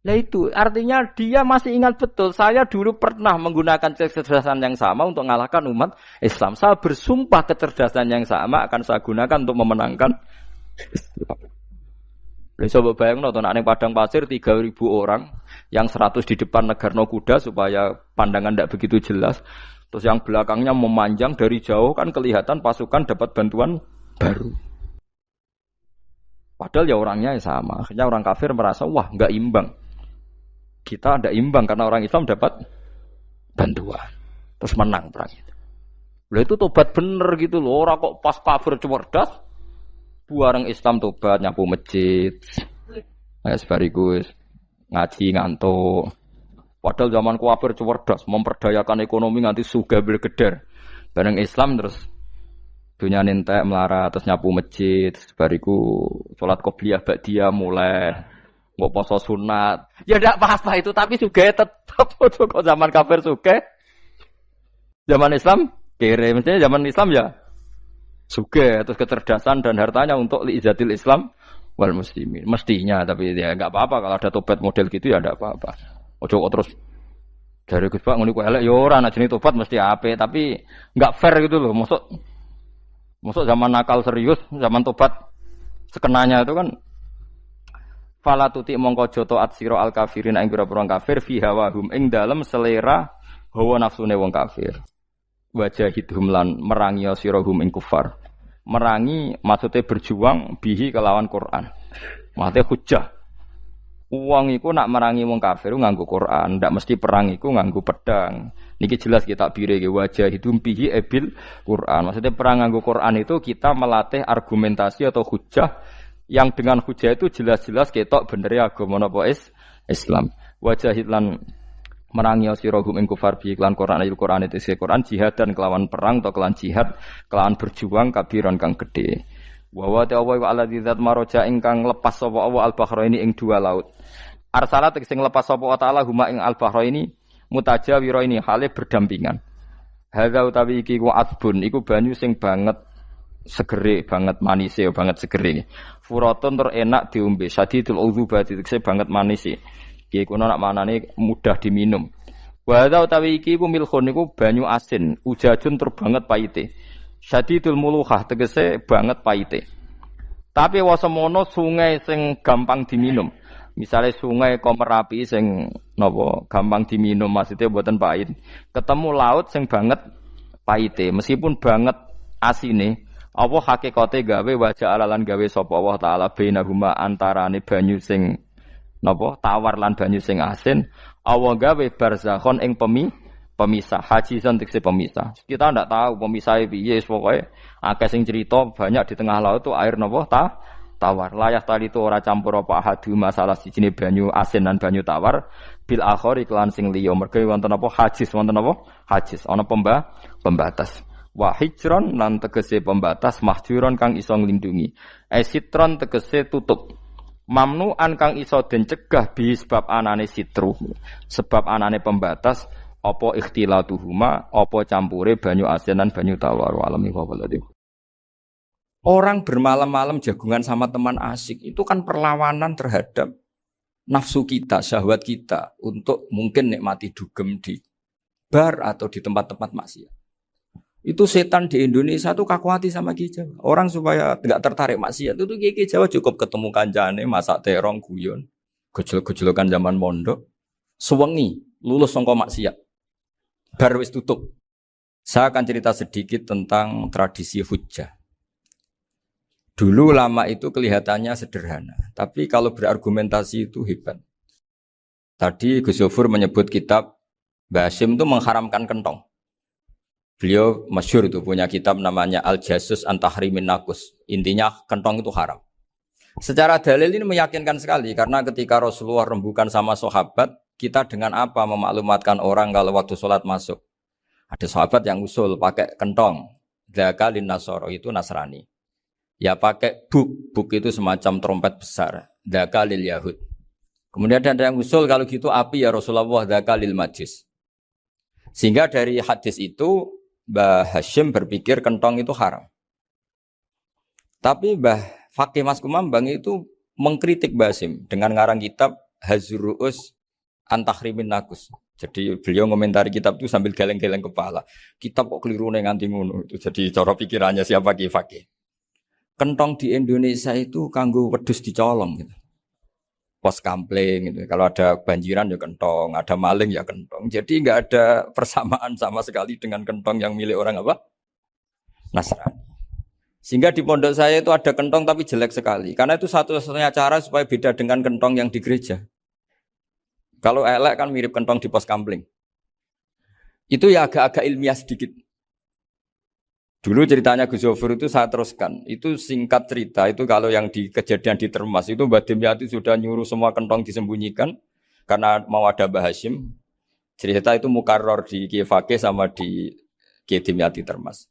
Nah itu artinya dia masih ingat betul saya dulu pernah menggunakan kecerdasan yang sama untuk mengalahkan umat Islam. Saya bersumpah kecerdasan yang sama akan saya gunakan untuk memenangkan Islam. Coba bayang nonton ning padang pasir 3.000 orang yang 100 di depan negarno kuda supaya pandangan tidak begitu jelas. Terus yang belakangnya memanjang dari jauh kan kelihatan pasukan dapat bantuan baru. Padahal ya orangnya sama. Akhirnya orang kafir merasa wah nggak imbang. Kita tidak imbang karena orang Islam dapat bantuan. Terus menang perang itu. Lah itu tobat bener gitu loh. Orang kok pas kafir cerdas, buareng Islam tobat nyapu masjid. Sebariku ngaji ngantuk. Padahal zaman kafir cerdas, memperdayakan ekonomi nganti sugih bergeder. Bareng Islam terus dunia nentek melarat terus nyapu masjid, bariku sholat qobliyah ba'diyah mulai nggak poso sunat. Ya ndak apa-apa itu, tapi sugih tetap kok zaman kafir sugih. Zaman Islam kere, mestinya zaman Islam ya sugih terus kecerdasan dan hartanya untuk liizatil Islam wal muslimin. Mestinya, tapi ya enggak apa-apa kalau ada tobat model gitu ya enggak apa-apa. Ojo kok terus dari Gus Pak ngene ku elek ya ora ana jenenge tobat mesti apik, tapi enggak fair gitu loh. Maksud zaman nakal serius, zaman tobat sekenanya itu kan fala tuti mongko joto atsira al kafirin ing pira-pira kafir fi hawahum ing dalem selera hawa nafsune wong kafir. Wajahidhum lan merangi sirahum ing kufar. Merangi maksudnya berjuang bihi kelawan Quran. Maksudnya hujjah. Uang iku nak merangi wong kafir nganggo Quran, ndak mesti perang iku nganggo pedang. Niki jelas kita bire wajahidhum bihi ebil Quran. Maksudnya perang nganggo Quran itu kita melatih argumentasi atau hujjah yang dengan hujjah itu jelas-jelas ketok bener ya agama napa Islam. Wajahid lan merangi sirahum ing kufar bi iklan Quran ayat Quran itu Quran jihad dan kelawan perang atau kelawan jihad kelawan berjuang kabiran kang gede. Wa wa ta'ala wa alladzi zat maroja ingkang lepas sapa Allah al-bahraini ing dua laut. Arsalat sing lepas sapa ta'ala huma ing al-bahraini mutajawiraini hale berdampingan. Hadza utawi iki ku asbun iku banyu sing banget segere banget manise banget segere. Furatun tur enak diombe sadidul udzubati tekse banget manise. Iki kuno nak manane mudah diminum. Wa hadza utawi iki ku milkhun iku banyu asin, ujajun tur banget paite. Syadidul muluhah tegese banget paite. Tapi wasemono sungai sing gampang diminum. Misalnya sungai Komerapi sing napa gampang diminum maksudnya mboten pahit. Ketemu laut sing banget paite, meskipun banget asine, apa hakikate gawe wajah alalan gawe sapa Allah taala bainahuma antarane banyu sing napa tawar lan banyu sing asin, Allah gawe barzakhon ing pemisah, hajizan tekse pemisah. Kita ndak tahu pemisahnya piye, pokoke akeh sing cerita banyak di tengah laut itu air napa tawar. Layah tali itu ora campur apa hadu masalah sijine banyu asin dan banyu tawar bil akhir iklan sing liya. Mergo wonten apa hajiz, wonten apa hajiz, ana pembatas. Wa hijron lan tegese pembatas mahjuron kang iso nglindungi. Sitron tegese tutup. Mamnuan kang iso den cegah bi sebab anane sitru. Sebab anane pembatas apa ikhtilatuhuma, apa campure banyu asin dan banyu tawar. Walami wabaladih. Orang bermalam-malam jagungan sama teman asik itu kan perlawanan terhadap nafsu kita, syahwat kita untuk mungkin nikmati dugem di bar atau di tempat-tempat maksiat. Itu setan di Indonesia tuh kakuati sama Ki Jawa. Orang supaya tidak tertarik maksiat itu Ki Jawa cukup ketemu kancane masak terong guyon, gejol-gejolokan zaman mondok, sewengi lulus sangka maksiat. Bar wis tutup. Saya akan cerita sedikit tentang tradisi hujjah. Dulu lama itu kelihatannya sederhana, tapi kalau berargumentasi itu hebat. Tadi Gus Yofur menyebut kitab Mbah Hasyim itu mengharamkan kentong. Beliau masyhur itu punya kitab namanya Al-Jasus an Tahrimin Nakus. Intinya kentong itu haram. Secara dalil ini meyakinkan sekali karena ketika Rasulullah rembukan sama sahabat, kita dengan apa memaklumatkan orang kalau waktu sholat masuk? Ada sahabat yang usul pakai kentong. Dzakalin Nasoro itu Nasrani. Ya pakai buk itu semacam trompet besar. Dzakalil Yahud. Kemudian ada yang usul kalau gitu api ya Rasulullah dzakalil Majus. Sehingga dari hadis itu Mbah Hasyim berpikir kentong itu haram. Tapi Mbah Fakih Mas Kumambang itu mengkritik Mbah Hasyim dengan ngarang kitab Hazruus Antahrimin Nakus. Jadi beliau komentari kitab itu sambil geleng-geleng kepala. Kitab kok keliru nganti ngono. Itu jadi cara pikirannya siapa Ki Fakih. Kentong di Indonesia itu kanggo wedhus dicolong gitu. Pos kampling gitu. Kalau ada banjiran ya kentong, ada maling ya kentong. Jadi enggak ada persamaan sama sekali dengan kentong yang milik orang apa? Nasrani. Sehingga di pondok saya itu ada kentong tapi jelek sekali. Karena itu satu-satunya cara supaya beda dengan kentong yang di gereja. Kalau elek kan mirip kentong di pos kampling. Itu ya agak-agak ilmiah sedikit. Dulu ceritanya Gus Yofur itu saya teruskan. Itu singkat cerita, itu kalau yang di kejadian di Termas itu Mbak Dimyati sudah nyuruh semua kentong disembunyikan karena mau ada Mbah Hasyim. Cerita itu mukarrar di Kiai Fakih sama di Kiai Dimyati Termas.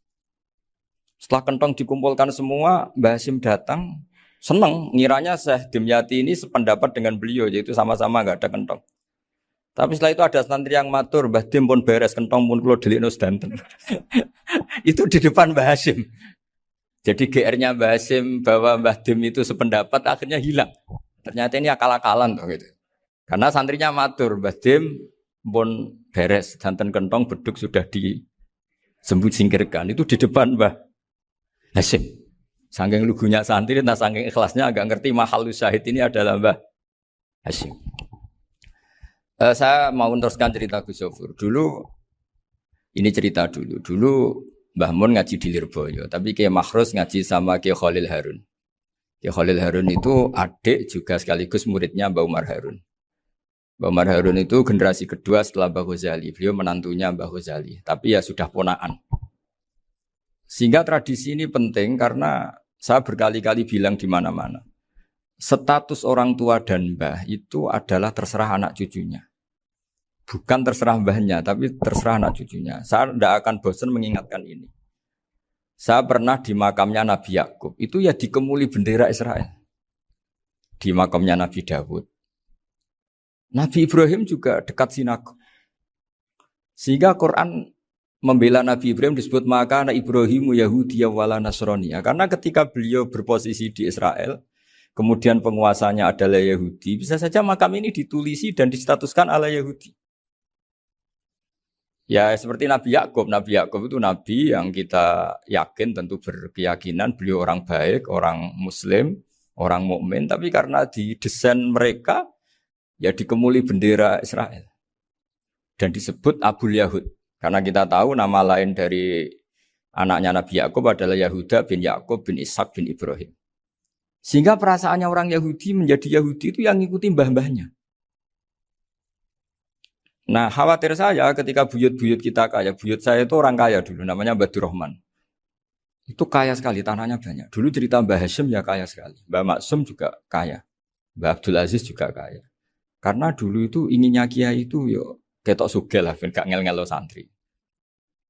Setelah kentong dikumpulkan semua, Mbah Hasyim datang, seneng, ngiranya Syekh Dimyati ini sependapat dengan beliau, yaitu sama-sama nggak ada kentong. Tapi setelah itu ada santri yang matur, Mbah Dim pun beres kentong pun kula delikno sedanten. Itu di depan Mbah Hasyim. Jadi GR-nya Mbah Hasyim bahwa Mbah Dim itu sependapat akhirnya hilang. Ternyata ini akal-akalan tuh gitu. Karena santrinya matur, Mbah Dim pun beres, santen kentong beduk sudah disembut singkirkan. Itu di depan Mbah Hasyim. Saking lugunya santri, nah saking ikhlasnya agak ngerti mahalus syahid ini adalah Mbah Hasyim. Saya mau meneruskan cerita Gus Sofur. Dulu, ini cerita dulu. Dulu Mbah Mun ngaji di Lirboyo, tapi Kiai Makhrus ngaji sama Kiai Khalil Harun. Kiai Khalil Harun itu adik juga sekaligus muridnya Mbah Umar Harun. Mbah Umar Harun itu generasi kedua setelah Mbah Ghazali. Beliau menantunya Mbah Ghazali, tapi ya sudah ponaan. Sehingga tradisi ini penting karena saya berkali-kali bilang di mana-mana. Status orang tua dan mbah itu adalah terserah anak cucunya. Bukan terserah mbahnya, tapi terserah anak cucunya. Saya tidak akan bosan mengingatkan ini. Saya pernah di makamnya Nabi Yakub, itu ya dikemuli bendera Israel. Di makamnya Nabi Dawud. Nabi Ibrahim juga dekat sinagog. Sehingga Quran membela Nabi Ibrahim disebut maka anak Ibrahimu Yahudi wala Nasrani. Karena ketika beliau berposisi di Israel, kemudian penguasanya adalah Yahudi, bisa saja makam ini ditulisi dan distatuskan ala Yahudi. Ya seperti Nabi Yakub. Nabi Yakub itu nabi yang kita yakin tentu berkeyakinan beliau orang baik, orang muslim, orang mukmin, tapi karena didesain mereka ya dikemuli bendera Israel. Dan disebut Abul Yahud. Karena kita tahu nama lain dari anaknya Nabi Yakub adalah Yahuda bin Yakub bin Ishak bin Ibrahim. Sehingga perasaannya orang Yahudi menjadi Yahudi itu yang ngikuti mbah-mbahnya. Nah khawatir saya ketika buyut-buyut kita kaya, buyut saya itu orang kaya dulu, namanya Badur Rahman. Itu kaya sekali, tanahnya banyak. Dulu cerita Mbah Hasyim ya kaya sekali. Mbah Maksum juga kaya. Mbah Abdul Aziz juga kaya. Karena dulu itu inginnya kiai itu yo ketok sugih lah, gak ngel-ngelo santri.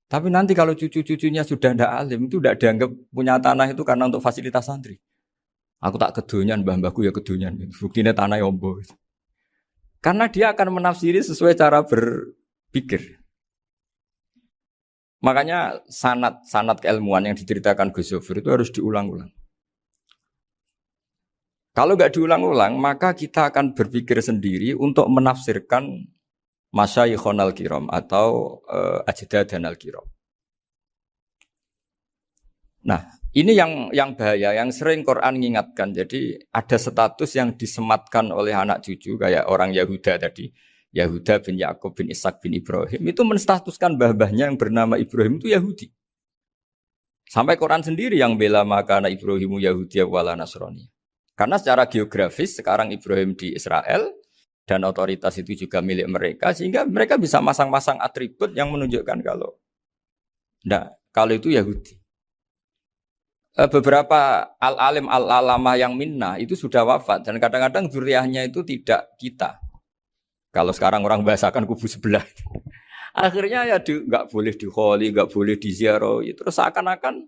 Tapi nanti kalau cucu-cucunya sudah ndak alim, itu ndak dianggap punya tanah itu karena untuk fasilitas santri. Aku tak kedonyan, mbah-mbahku ya kedonyan. Buktinya tanah yombo. Karena dia akan menafsiri sesuai cara berpikir. Makanya sanad keilmuan yang diceritakan Gus Sofir itu harus diulang-ulang. Kalau nggak diulang-ulang, maka kita akan berpikir sendiri untuk menafsirkan Masyayikhon al-Kiram atau Ajdadan al-Kiram. Nah, ini yang bahaya, yang sering Quran mengingatkan. Jadi ada status yang disematkan oleh anak cucu kayak orang Yahuda tadi, Yahuda bin Yakub bin Ishak bin Ibrahim itu menstatuskan mbah-mbahnya yang bernama Ibrahim itu Yahudi. Sampai Quran sendiri yang bela maka anak Ibrahimu Yahudi wala Nasrani. Karena secara geografis sekarang Ibrahim di Israel dan otoritas itu juga milik mereka sehingga mereka bisa masang-masang atribut yang menunjukkan kalau itu Yahudi. Beberapa al-alim al-alamah yang minnah itu sudah wafat dan kadang-kadang dzurriahnya itu tidak kita. Kalau sekarang orang bahasakan kubu sebelah. Akhirnya ya nggak boleh dikholi, nggak boleh diziarah. Terus seakan-akan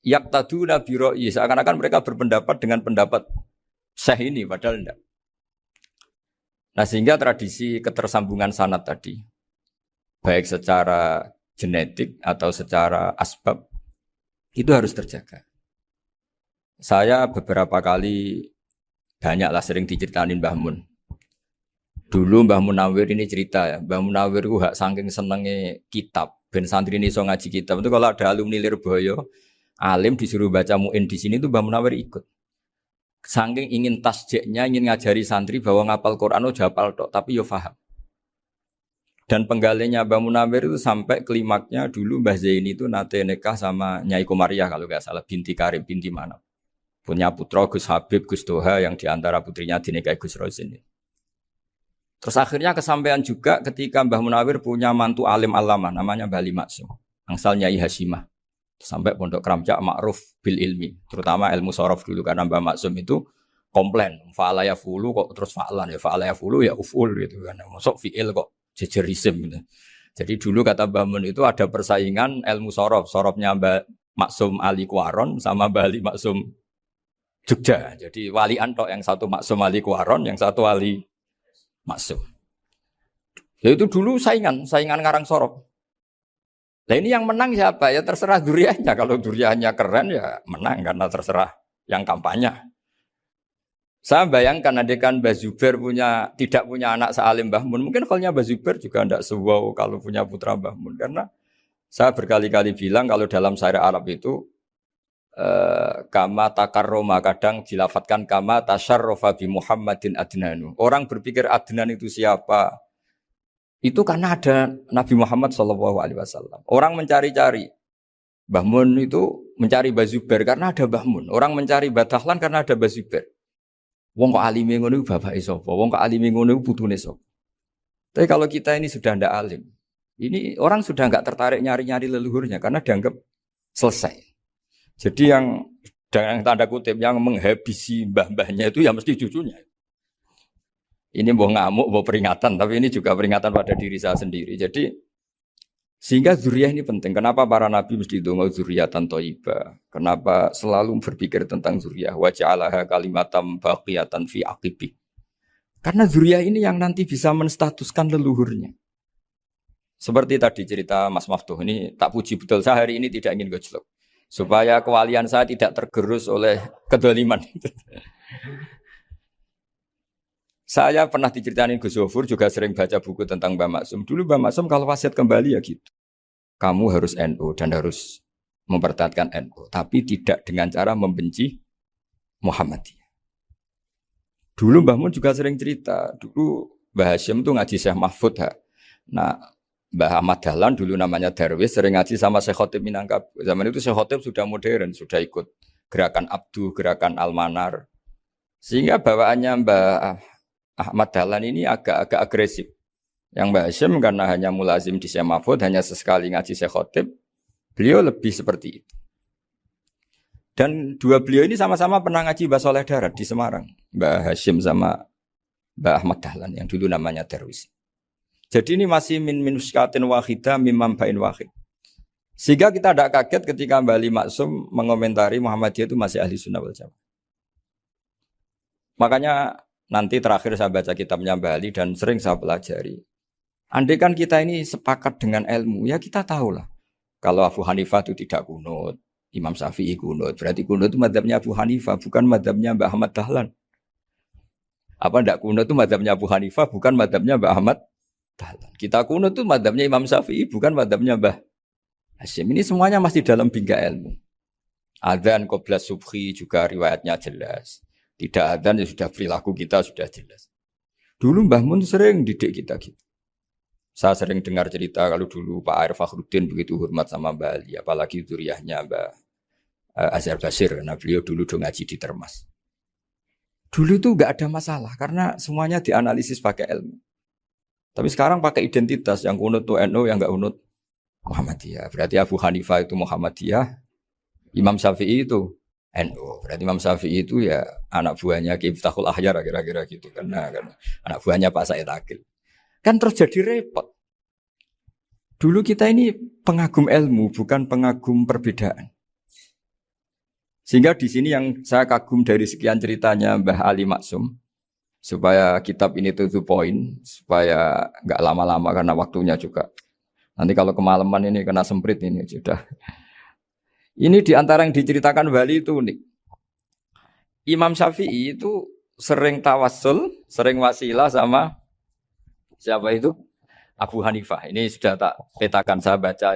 yaqtaduna bi ra'yi, seakan-akan mereka berpendapat dengan pendapat syekh ini padahal enggak. Nah, sehingga tradisi ketersambungan sanad tadi baik secara genetik atau secara asbab itu harus terjaga. Saya beberapa kali banyaklah sering diceritain Mbah Mun. Dulu Mbah Munawir ini cerita ya, Mbah Munawir itu saking senenge kitab, ben santri ini so ngaji kitab. Itu kalau ada alumni Lirboyo, alim disuruh baca muin di sini itu Mbah Munawir ikut. Saking ingin tasjeknya, ingin ngajari santri bahwa ngapal Quran udah hafal tok, tapi yo paham. Dan penggalinya Mbah Munawir itu sampai klimaknya dulu Mbah Zaini itu nate nikah sama Nyai Komariah kalau nggak salah, binti Karim, binti mana. Punya putra Gus Habib, Gus Toha yang diantara putrinya dinikahi Gus Rozin. Terus akhirnya kesampaian juga ketika Mbah Munawir punya mantu alim alama namanya Mbah Ali Maksum, angsal Nyai Hasyimah. Sampai pondok Kramjak ma'ruf bil ilmi, terutama ilmu sorof dulu karena Mbah Maksum itu komplain, fa'ala ya fulu kok terus fa'lan ya fa'ala ya fulu ya uf'ul gitu kan. Masuk fi'il kok jejer isim gitu. Jadi dulu kata Mbah Mun itu ada persaingan ilmu sorof. Sorofnya Mbah Maksum Ali Kuaron sama Mbah Ali Maksum Jogja. Jadi wali antok yang satu Maksum Ali Kuaron, yang satu Ali Maksum. Ya itu dulu saingan ngarang sorof. Nah ini yang menang siapa? Ya terserah duriannya. Kalau duriannya keren ya menang karena terserah yang kampanye. Saya bayangkan adekan Mbah Zubair tidak punya anak sealim Mbah Mun, mungkin kalau Mbah Zubair juga tidak sewow kalau punya putra Mbah Mun. Karena saya berkali-kali bilang kalau dalam syair Arab itu kama takarroma, kadang dilafatkan kama tasyarrofa bi Muhammadin adnanu. Orang berpikir Adnan itu siapa? Itu karena ada Nabi Muhammad SAW. Orang mencari-cari Mbah Mun itu mencari Mbah Zubair karena ada Mbah Mun. Orang mencari Mbah Dahlan karena ada Mbah Zubair. Wong kok alime ngono iku bapake sapa? Wong kok alime ngono iku putune sapa? Tapi kalau kita ini sudah ndak alim, ini orang sudah nggak tertarik nyari-nyari leluhurnya karena dianggap selesai. Jadi yang dengan tanda kutip yang menghabisi mbah-mbahnya itu ya mesti cucunya. Ini mau ngamuk, mau peringatan, tapi ini juga peringatan pada diri saya sendiri. Jadi sehingga zuriyah ini penting. Kenapa para nabi mesti donga zuriyatan thayyibah? Kenapa selalu berpikir tentang zuriyah? Wa ja'alaha kalimatam baqiyatan fi aqibi. Karena zuriyah ini yang nanti bisa menstatuskan leluhurnya. Seperti tadi cerita Mas Maftuh ini, tak puji betul, saya hari ini tidak ingin gojlok. Supaya kewalian saya tidak tergerus oleh kedoliman. Saya pernah diceritain Gus Zofur, juga sering baca buku tentang Mbah Maksum. Dulu Mbah Maksum kalau wasiat kembali ya gitu. Kamu harus NU dan harus mempertahankan NU. Tapi tidak dengan cara membenci Muhammadiyah. Dulu Mbah Mun juga sering cerita. Dulu Mbah Hashim itu ngaji Syekh Mahfud. Nah, Mbah Ahmad Dahlan dulu namanya Darwis, sering ngaji sama Syekh Khotib Minangkabau. Zaman itu Syekh Khotib sudah modern, sudah ikut gerakan Abdu, gerakan Almanar. Sehingga bawaannya Mbah Ahmad Dahlan ini agak agresif. Yang Mbah Hashim karena hanya mulazim di Syekh Mahfud, hanya sesekali ngaji Syekh Khotib, beliau lebih seperti itu. Dan dua beliau ini sama-sama pernah ngaji Mbah Soleh Darat di Semarang. Mbah Hashim sama Mbah Ahmad Dahlan yang dulu namanya Darwis. Jadi ini masih min muskatin wahidah mimam bain wahid. Sehingga kita tidak kaget ketika Mbah Ali Maksum mengomentari Muhammadiyah itu masih ahli sunnah wal jamaah. Makanya nanti terakhir saya baca kitabnya Mbah Ali dan sering saya pelajari. Andai kan kita ini sepakat dengan ilmu, ya kita tahulah. Kalau Abu Hanifah itu tidak kunut, Imam Syafi'i kunut. Berarti kunut itu madzhabnya Abu Hanifah, bukan madzhabnya Mbah Ahmad Dahlan. Apa tidak kunut itu madzhabnya Abu Hanifah, bukan madzhabnya Mbah Ahmad Dahlan. Kita kunut itu madzhabnya Imam Syafi'i, bukan madzhabnya Mbah Hashim. Ini semuanya masih dalam bingkai ilmu. Adzan qabla subhi juga riwayatnya jelas. Tidak adzan ya sudah perilaku kita sudah jelas. Dulu Mbah Mun sering didik kita gitu. Saya sering dengar cerita kalau dulu Pak Arif Fakhruddin begitu hormat sama Mbah Ali, apalagi zuriyahnya Mbah Azhar Basir, karena beliau dulu ngaji di Termas. Dulu itu enggak ada masalah karena semuanya dianalisis pakai ilmu. Tapi sekarang pakai identitas, yang kunut itu NU, yang enggak kunut Muhammadiyah. Berarti Abu Hanifah itu Muhammadiyah, Imam Syafi'i itu NU. Berarti Imam Syafi'i itu ya anak buahnya Ki Miftahul Ahyar kira-kira gitu kan anak buahnya Pak Said Akil. Kan terus jadi repot. Dulu kita ini pengagum ilmu, bukan pengagum perbedaan. Sehingga di sini yang saya kagum dari sekian ceritanya Mbah Ali Maksum, supaya kitab ini to the point, supaya nggak lama-lama karena waktunya juga. Nanti kalau kemalaman ini kena semprit ini sudah. Ini diantara yang diceritakan Bali itu unik. Imam Syafi'i itu sering tawassul, sering wasilah sama siapa itu? Abu Hanifah. Ini sudah tak petakan, saya baca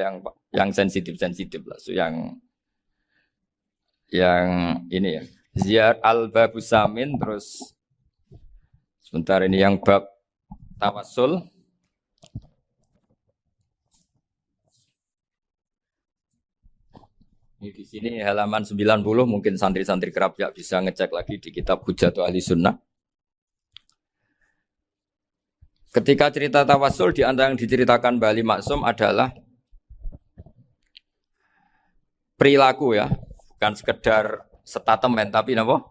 yang sensitif-sensitif lah. So, yang ini ya. Ziyar al-Babus Samin, terus sebentar ini yang bab tawassul. Ini di sini halaman 90, mungkin santri-santri kerap ya bisa ngecek lagi di kitab Hujatul Ahli Sunnah. Ketika cerita tawassul, di antara yang diceritakan Mbah Ali Maksum adalah perilaku ya, bukan sekedar statement tapi apa?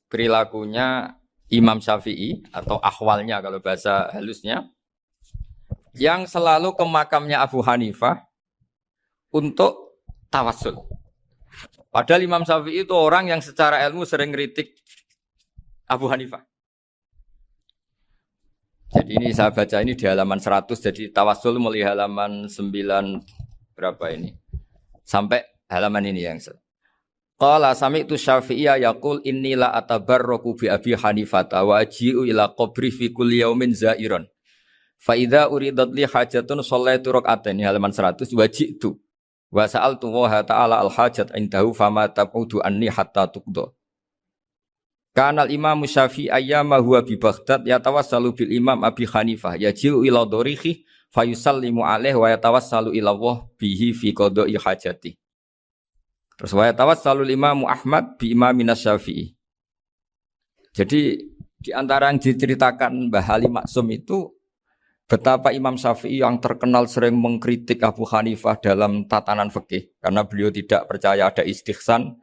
Perilakunya Imam Syafi'i atau ahwalnya kalau bahasa halusnya yang selalu ke makamnya Abu Hanifah untuk tawassul. Padahal Imam Syafi'i itu orang yang secara ilmu sering kritik Abu Hanifah. Jadi ini saya baca ini di halaman 100, jadi tawassul mulai halaman 9 berapa ini? Sampai halaman ini yang qala sami'tu Syafi'iyya yaqul inni la atabarraku bi Abi Hanifah wa aji'u ila qabri fi kulli yaumin za'iran. Fa idza uridat li hajatun shallaitu rak'atain halaman 100 waji'tu wa sa'altu wa ta'ala al hajat indahu fama tabudu anni hatta tuqda. Kanal Imam Syafi'i ayyama huwa bi Baghdad yatawassalu bil Imam Abi Hanifah yaji'u ila dorihi fayusallimu alaihi wa yatawassalu ila Allah bihi fi qada'i hajati. Terus wa yatawassalu Imam Ahmad bi Imamina Syafi'i. Jadi di antara yang diceritakan Mbah Halim Maksum itu betapa Imam Syafi'i yang terkenal sering mengkritik Abu Hanifah dalam tatanan fikih karena beliau tidak percaya ada istihsan.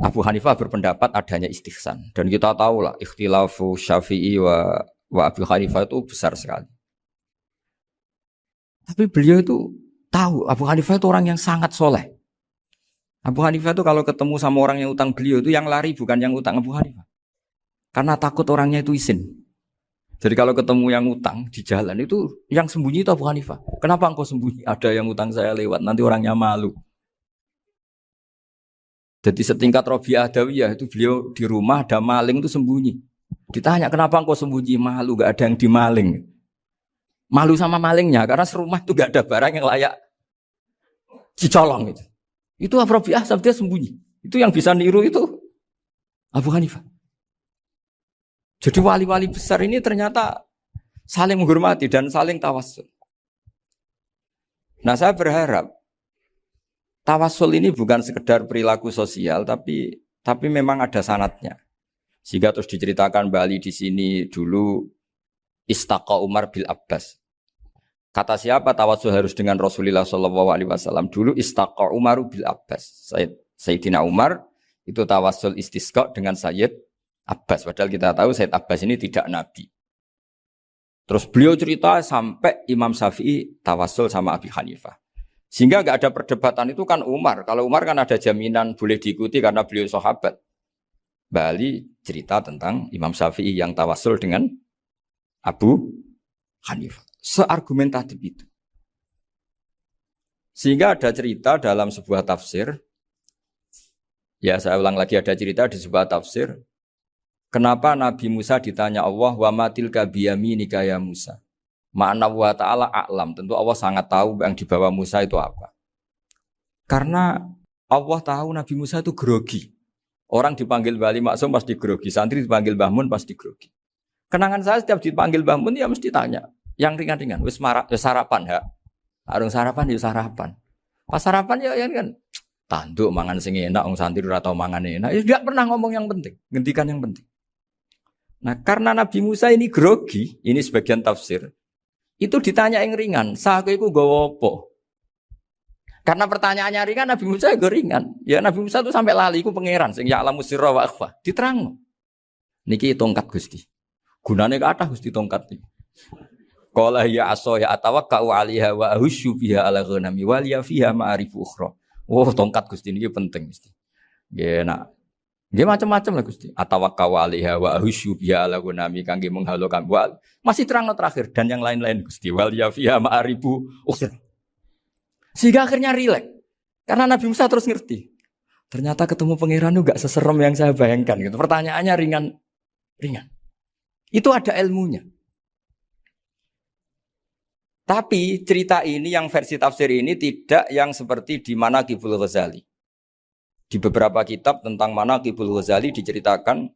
Abu Hanifah berpendapat adanya istihsan dan kita tahu lah ikhtilafu Syafi'i wa Abu Hanifah itu besar sekali. Tapi beliau itu tahu Abu Hanifah itu orang yang sangat soleh. Abu Hanifah itu kalau ketemu sama orang yang utang beliau itu yang lari bukan yang utang Abu Hanifah. Karena takut orangnya itu izin. Jadi kalau ketemu yang utang di jalan itu yang sembunyi itu Abu Hanifah. Kenapa engkau sembunyi? Ada yang utang saya lewat, nanti orangnya malu. Jadi setingkat Rabi'ah Adawiyah itu beliau di rumah ada maling itu sembunyi. Ditanya kenapa engkau sembunyi? Malu, gak ada yang dimaling. Malu sama malingnya karena serumah itu gak ada barang yang layak dicolong itu. Itu Rabi'ah sampai dia sembunyi. Itu yang bisa niru itu Abu Hanifah. Jadi wali-wali besar ini ternyata saling menghormati dan saling tawassul. Nah saya berharap tawassul ini bukan sekedar perilaku sosial, tapi memang ada sanadnya. Sehingga terus diceritakan Bali di sini dulu istaqa Umar bil Abbas. Kata siapa tawassul harus dengan Rasulullah SAW? Dulu istaqa Umar bil Abbas. Sayyidina Umar itu tawassul istisqa dengan Sayyid Abbas. Padahal kita tahu Sayyid Abbas ini tidak nabi. Terus beliau cerita sampai Imam Syafi'i tawassul sama Abi Hanifah. Sehingga nggak ada perdebatan itu kan Umar. Kalau Umar kan ada jaminan boleh diikuti karena beliau sahabat. Bali cerita tentang Imam Syafi'i yang tawassul dengan Abu Hanifah. Seargumentatif itu. Sehingga ada cerita dalam sebuah tafsir. Ya saya ulang lagi ada cerita di sebuah tafsir. Kenapa Nabi Musa ditanya Allah wa matilka biyaminika ya Musa? Ma'ana wa ta'ala a'lam. Tentu Allah sangat tahu yang dibawa Musa itu apa. Karena Allah tahu Nabi Musa itu grogi. Orang dipanggil Bali Maksum pasti grogi. Santri dipanggil Mbah Mun pasti grogi. Kenangan saya setiap dipanggil Mbah Mun ya mesti tanya. Yang ringan-ringan. Wis sarapan ya. Arung sarapan ya sarapan. Pas sarapan ya kan. Tanduk mangan sing enak. Orang santri ora tau mangan enak. Ya tidak pernah ngomong yang penting. Ngendikan yang penting. Nah karena Nabi Musa ini grogi. Ini sebagian tafsir. Itu ditanya yang ringan, sahaku itu gawa apa? Karena pertanyaannya ringan, Nabi Musa juga ringan. Ya Nabi Musa itu sampai lali, itu pangeran, sing ya'lamu sirra wa akhfa. Diterang. Niki tongkat Gusti. Gunane ke atas Gusti tongkat iki. Qala ya aso ya atawakkau 'alaiha wa ahusyu biha 'ala ghanami wa liya fiha ma'arifu ukhra. Oh, tongkat Gusti niki penting mesti. Nggih nak. Nggih macam-macam lah Gusti. Atawakkau 'alaiha wa ahusyu biha 'ala ghanami kangge menghalokan wa masih terang terakhir dan yang lain-lain Gusti wal yafiya ma'aribu ukhra. Sehingga akhirnya rileks. Karena Nabi Musa terus ngerti. Ternyata ketemu pangeran itu enggak seserem yang saya bayangkan gitu. Pertanyaannya ringan. Itu ada ilmunya. Tapi cerita ini yang versi tafsir ini tidak yang seperti di Manaqibul Ghazali. Di beberapa kitab tentang Manaqibul Ghazali diceritakan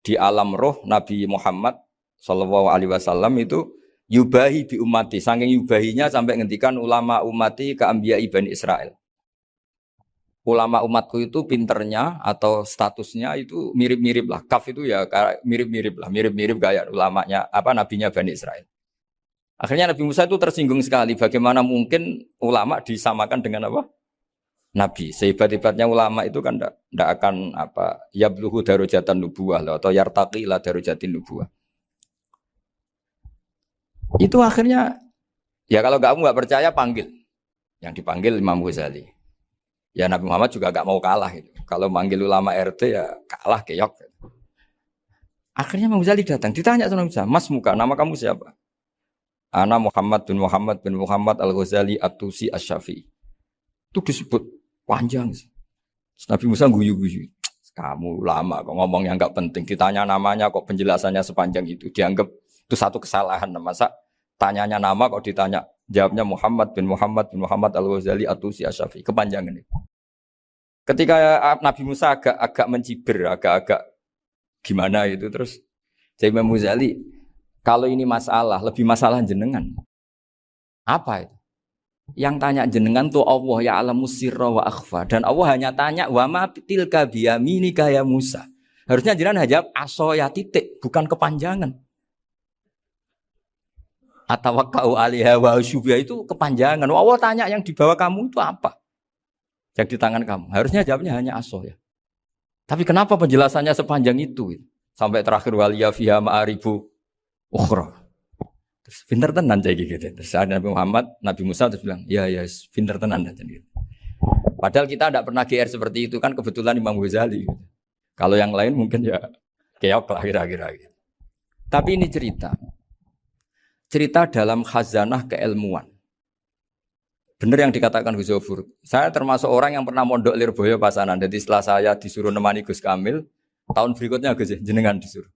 di alam roh Nabi Muhammad Sallallahu Alaihi Wasallam itu yubahi bi ummati, saking yubahinya sampai ngendikan ulama ummati ke anbiya Bani Israel. Ulama umatku itu pinternya atau statusnya itu mirip-mirip lah. Kaf itu ya mirip-mirip kayak ulamanya nabinya Bani Israel. Akhirnya Nabi Musa itu tersinggung sekali. Bagaimana mungkin ulama disamakan dengan apa? Nabi. Sehebat-hebatnya ulama itu kan tidak akan yabluhu darajatan nubuwah atau yartaqi ila darajatin nubuwah. Itu akhirnya, ya kalau kamu nggak percaya panggil. Yang dipanggil Imam Ghazali. Ya Nabi Muhammad juga nggak mau kalah. Gitu. Kalau manggil ulama RT ya kalah keok. Akhirnya Imam Ghazali datang. Ditanya sama Musa, Mas Muka, nama kamu siapa? Ana Muhammad bin Muhammad Al-Ghazali At-Tusi Asy-Syafi'i. Itu disebut panjang. Nabi Musa guyu-guyu. Kamu lama kok ngomong yang nggak penting. Ditanya namanya kok penjelasannya sepanjang itu. Dianggap itu satu kesalahan. Masa tanyanya nama kok ditanya. Jawabnya Muhammad bin Muhammad Al-Ghazali At-Tusi Asy-Syafi'i. Kepanjangan itu. Ketika Nabi Musa agak mencibir, agak gimana itu. Terus jadi Imam Ghazali, kalau ini masalah, lebih masalah jenengan. Apa itu? Yang tanya jenengan tuh Allah ya alamus sirra wa akhfa. Dan Allah hanya tanya wa ma tilka biyaminika ya Musa. Harusnya jenengan jawab aso ya titik, bukan kepanjangan. Atawakkau alaiha wa syubha itu kepanjangan. Allah tanya yang di bawah kamu itu apa? Yang di tangan kamu. Harusnya jawabnya hanya aso ya. Tapi kenapa penjelasannya sepanjang itu? Sampai terakhir waliya fiha ma'aribu ukhra. Terus pinter tenan kayak gitu. Terus ada Nabi Muhammad, Nabi Musa terus bilang, ya pinter tenan aja gitu. Padahal kita tidak pernah GR seperti itu kan kebetulan Imam Ghazali. Gitu. Kalau yang lain mungkin ya keok lah kira-kira gitu. Tapi ini cerita dalam khazanah keilmuan. Benar yang dikatakan Gus Zofur. Saya termasuk orang yang pernah mondok Lirboyo Pasanan. Jadi setelah saya disuruh nemani Gus Kamil, tahun berikutnya Gus jenengan disuruh.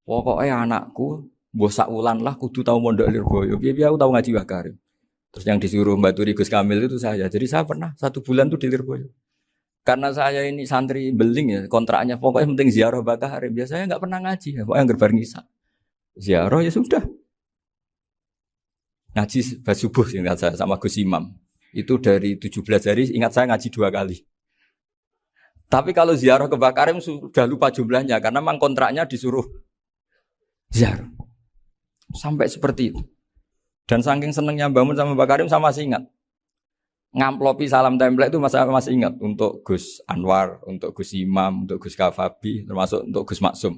Pokoknya anakku bosak ulan lah kudu tahu mondok Lirboyo. Biar aku tahu ngaji Mbah Karim. Terus yang disuruh Mbak Turi Gus Kamil itu saya. Jadi saya pernah 1 bulan tuh di Lirboyo. Karena saya ini santri beling ya, kontraknya pokoknya penting ziarah Mbah Karim. Biasanya nggak pernah ngaji ya, pokoknya gerbar ngisa. Ziarah ya sudah. Ngaji subuh ingat saya sama Gus Imam. Itu dari 17 hari ingat saya ngaji 2 kali. Tapi kalau ziarah ke Mbah Karim sudah lupa jumlahnya karena memang kontraknya disuruh ziarah. Sampai seperti itu. Dan saking senengnya bangun sama Mbak Karim sama masih ingat. Ngamplopi salam template itu masih ingat untuk Gus Anwar, untuk Gus Imam, untuk Gus Kafabi, termasuk untuk Gus Maksum.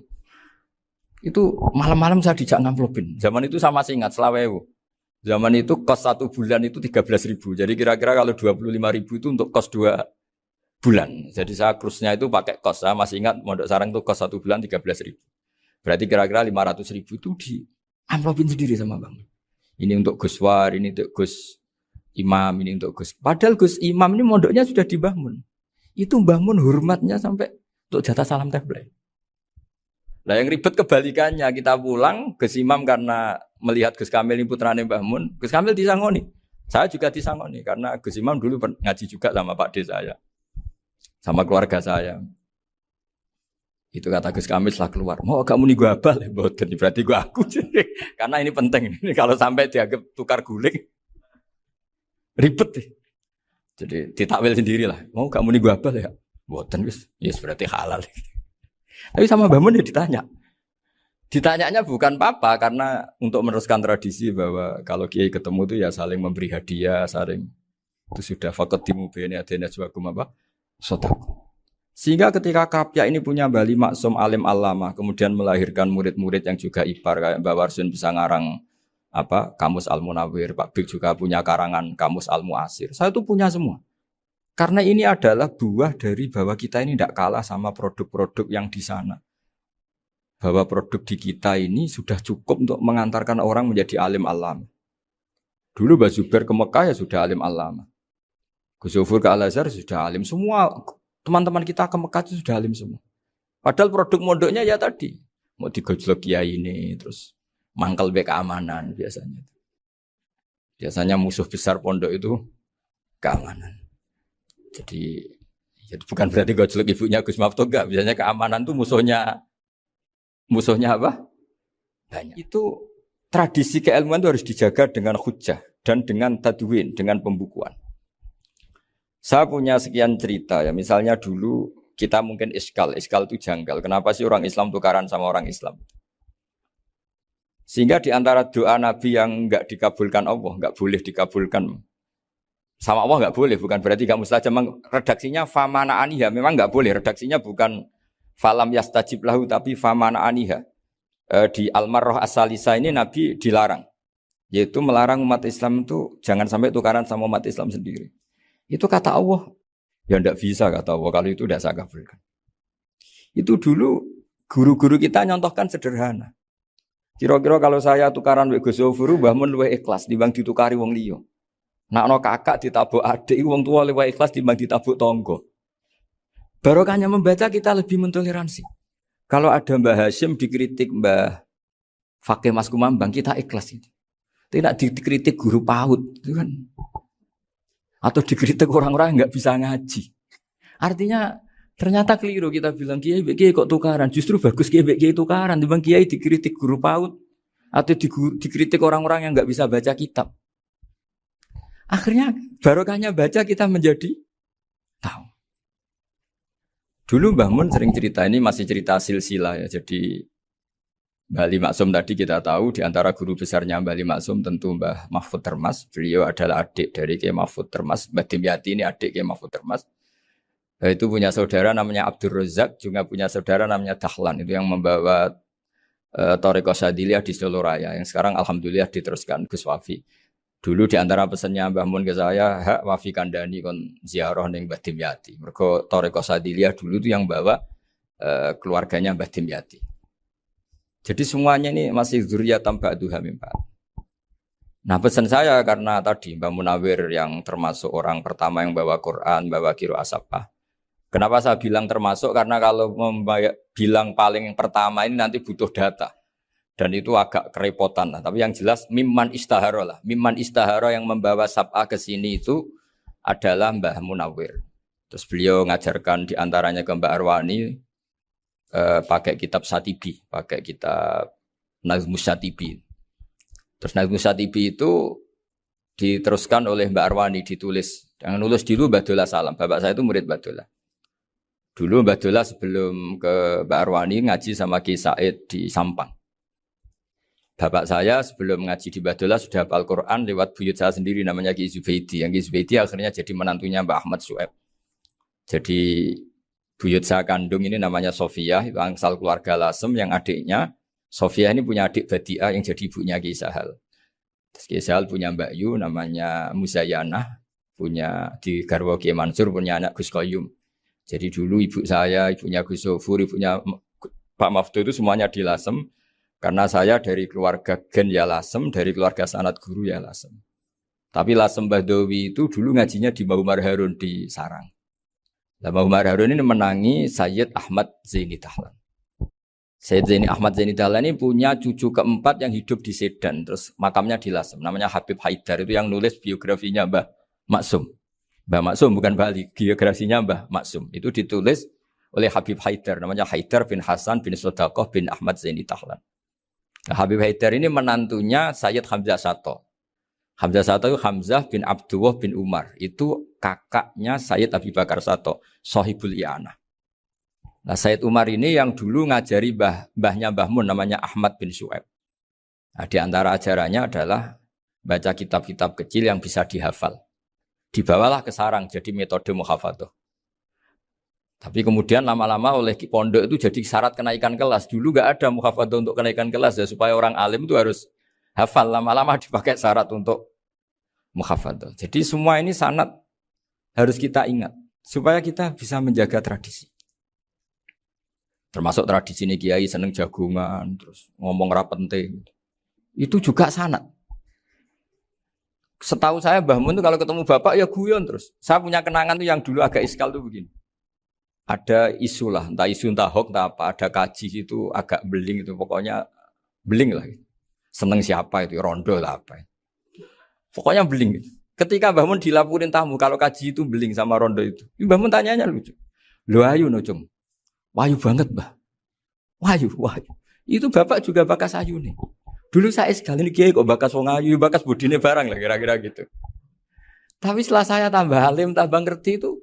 Itu malam-malam saya dijak ngamplopin. Zaman itu saya masih ingat selawewu. Zaman itu kos 1 bulan itu 13.000. Jadi kira-kira kalau 25.000 itu untuk kos 2 bulan. Jadi saya krusnya itu pakai kos. Saya masih ingat Mondok Sarang itu kos 1 bulan 13.000. Berarti kira-kira 500.000 itu di amplopin sendiri sama Bang. Ini untuk Gus War, ini untuk Gus Imam, ini untuk Gus. Padahal Gus Imam ini mondoknya sudah dibangun. Itu bangun hormatnya sampai untuk jatah salam template. Nah yang ribet kebalikannya, kita pulang, Gus Imam karena melihat Gus Kamil ini putrane Mbah Mun, Gus Kamil disangoni. Saya juga disangoni, karena Gus Imam dulu ngaji juga sama Pak D saya. Sama keluarga saya. Itu kata Gus Kamil setelah keluar, mau kamu nih gue abal ya, berarti gue aku. Karena ini penting, ini kalau sampai dianggap tukar guling, ribet deh. Jadi ditakwil sendiri lah, mau kamu nih gue abal ya, boten wis, yes berarti halal. Tapi sama Mbah Mun ya ditanya. Ditanyanya bukan apa karena untuk meneruskan tradisi bahwa kalau kiai ketemu itu ya saling memberi hadiah, saling itu sudah faqaddimu baina adena juakum apa? Sedekah. Sehingga ketika Kapya ini punya Bali Maksum alim alama, kemudian melahirkan murid-murid yang juga ipar kayak Mbak Warsun bisa ngarang apa Kamus Al-Munawwir, Pak Bik juga punya karangan Kamus Al-Mu'asir. Saya itu punya semua. Karena ini adalah buah dari bahwa kita ini tidak kalah sama produk-produk yang di sana. Bahwa produk di kita ini sudah cukup untuk mengantarkan orang menjadi alim alama. Dulu Mbah Zubair ke Mekah ya sudah alim alama. Gus Zofur ke Al-Azhar sudah alim. Semua teman-teman kita ke Mekah itu sudah alim semua. Padahal produk mondoknya ya tadi. Mau digojlok kiai ini, terus mangkel keamanan biasanya. Biasanya musuh besar pondok itu keamanan. Jadi ya bukan berarti gojlok ibunya Gus Maftuh enggak. Biasanya keamanan itu musuhnya apa? Banyak. Itu tradisi keilmuan itu harus dijaga dengan hujjah dan dengan tadwin, dengan pembukuan. Saya punya sekian cerita ya. Misalnya dulu kita mungkin iskal itu janggal. Kenapa sih orang Islam tukaran sama orang Islam? Sehingga di antara doa Nabi yang enggak dikabulkan Allah, enggak boleh dikabulkan sama Allah enggak boleh, bukan berarti enggak mustajab. Redaksinya famana aniha, memang enggak boleh. Redaksinya bukan falam yastajib lahu tapi famana aniha. Di Al-Marrah As-Salisa ini Nabi dilarang. yaitu melarang umat Islam itu jangan sampai tukaran sama umat Islam sendiri. Itu kata Allah, ya ndak bisa kata Allah, kalau itu tidak saya kabulkan. Itu dulu guru-guru kita nyontohkan sederhana. Kira-kira kalau saya tukaran wek Gus Zofuru, Mbah Mun luwih ikhlas dibanding ditukari wong liya. Nak ana kakak ditabuk adik, wong tua luwih ikhlas dibanding ditabuk tangga. Barokahnya membaca kita lebih mentoleransi. Kalau ada Mbah Hashim dikritik Mbah Fakih Mas Kumambang, kita ikhlas itu. Tidak dikritik guru PAUD, itu kan. Atau dikritik orang-orang yang nggak bisa ngaji. Artinya ternyata keliru kita bilang kiai kok tukaran. Justru bagus kiai tukaran. Dibanding kiai dikritik guru PAUD atau dikritik orang-orang yang nggak bisa baca kitab. Akhirnya barokahnya baca kita menjadi tahu. Dulu Mbah Mun sering cerita, ini masih cerita silsilah ya. Jadi Mbah Ali Maksum tadi kita tahu di antara guru besarnya Mbah Ali Maksum tentu Mbah Mahfud Termas. Beliau adalah adik dari Kiai Mahfud Termas. Mbah Dimyati ini adik Kiai Mahfud Termas. Itu punya saudara namanya Abdul Razak, juga punya saudara namanya Dahlan. Itu yang membawa Thariqah Syadziliyah di Solo Raya. Yang sekarang alhamdulillah diteruskan Gus Wafi. Dulu di antara pesannya Mbah Mun ke saya, hak Wafi kandani kon ziarah ning Mbah Dimyati. Mergo Thariqah Syadziliyah dulu itu yang bawa keluarganya Mbah Dimyati. Jadi semuanya ini masih dzurriyyatan ba'duha min ba'd. Nah pesan saya karena tadi Mbah Munawir yang termasuk orang pertama yang bawa Quran, bawa Qiraah Sabah. Kenapa saya bilang termasuk? Karena kalau bilang paling pertama ini nanti butuh data. Dan itu agak kerepotan lah. Tapi yang jelas mimman istahara lah. Mimman istahara yang membawa Sabah ke sini itu adalah Mbah Munawir. Terus beliau ngajarkan diantaranya ke Mbak Arwani pakai kitab Satibi, pakai kitab Nazmus Satibi. Terus Nazmus Satibi itu diteruskan oleh Mbak Arwani, ditulis. Yang nulis dulu Mbak Dola Salam. Bapak saya itu murid Mbak Dola. Dulu Mbak Dola sebelum ke Mbak Arwani ngaji sama Ki Said di Sampang. Bapak saya sebelum ngaji di Mbak Dola sudah hafal Quran lewat buyut saya sendiri namanya Ki Zubaidi. Yang Ki Zubaidi akhirnya jadi menantunya Mbak Ahmad Syuaib. Jadi buyut saya kandung ini namanya Sofia, itu angsal keluarga Lasem yang adiknya. Sofia ini punya adik Badiah yang jadi ibunya Ki Sahal. Terus Ki Sahal punya Mbak Yu namanya Muzayanah, punya di Garwo Ki Mansur punya anak Gus Qayyum. Jadi dulu ibu saya, ibunya Gus Sofur, ibunya Pak Maftu itu semuanya di Lasem. Karena saya dari keluarga Gen ya Lasem, dari keluarga sanad guru ya Lasem. Tapi Lasem Bahdawi itu dulu ngajinya di Mbah Umar Harun di Sarang. Mbah Umar Harun ini menangi Sayyid Ahmad Zaini Dahlan. Sayyid Zaini Ahmad Zaini Dahlan ini punya cucu keempat yang hidup di Sedan. Terus makamnya di Lasem. Namanya Habib Haidar. Itu yang nulis biografinya Mbah Maksum. Mbah Maksum bukan Bali. Biografinya Mbah Maksum. Itu ditulis oleh Habib Haidar. Namanya Haidar bin Hasan bin Sodaqoh bin Ahmad Zaini Dahlan. Nah, Habib Haidar ini menantunya Sayyid Hamzah Sato. Hamzah Sato itu Hamzah bin Abdullah bin Umar. Itu kakaknya Sayyid Abi Bakar Sato, Sohibul I'anah. Nah Sayyid Umar ini yang dulu ngajari mbahnya Mbah Mun namanya Ahmad bin Syuaib. Nah, di antara ajarannya adalah baca kitab-kitab kecil yang bisa dihafal. Dibawalah ke sarang jadi metode muhafadzah. Tapi kemudian lama-lama oleh pondok itu jadi syarat kenaikan kelas. Dulu gak ada muhafadzah untuk kenaikan kelas ya, supaya orang alim itu harus hafal. Lama-lama dipakai syarat untuk muhafadzah. Jadi semua ini sanad harus kita ingat supaya kita bisa menjaga tradisi. Termasuk tradisi ini kiai seneng jagungan, terus ngomong ra penting. Itu juga sanad. Setahu saya Mbah Mun itu kalau ketemu bapak ya guyon terus. Saya punya kenangan tuh yang dulu agak iskal tuh begini. Ada isu lah, entah isu entah hoax entah apa, ada kaji itu agak beling itu, pokoknya beling lah. Seneng siapa itu, rondo lah apa. Pokoknya beling. Ketika Mbah Mun dilaporin tamu, kalau kaji itu beling sama rondo itu. Mbah Mun tanyanya lucu. Lu ayu no cung. Wahyu banget Mbah. Wahyu. Itu bapak juga bakas ayu nih. Dulu saya sekali ini kiai kok bakas wong ayu, bakas budine barang lah kira-kira gitu. Tapi setelah saya tambah alim, tambah ngerti itu,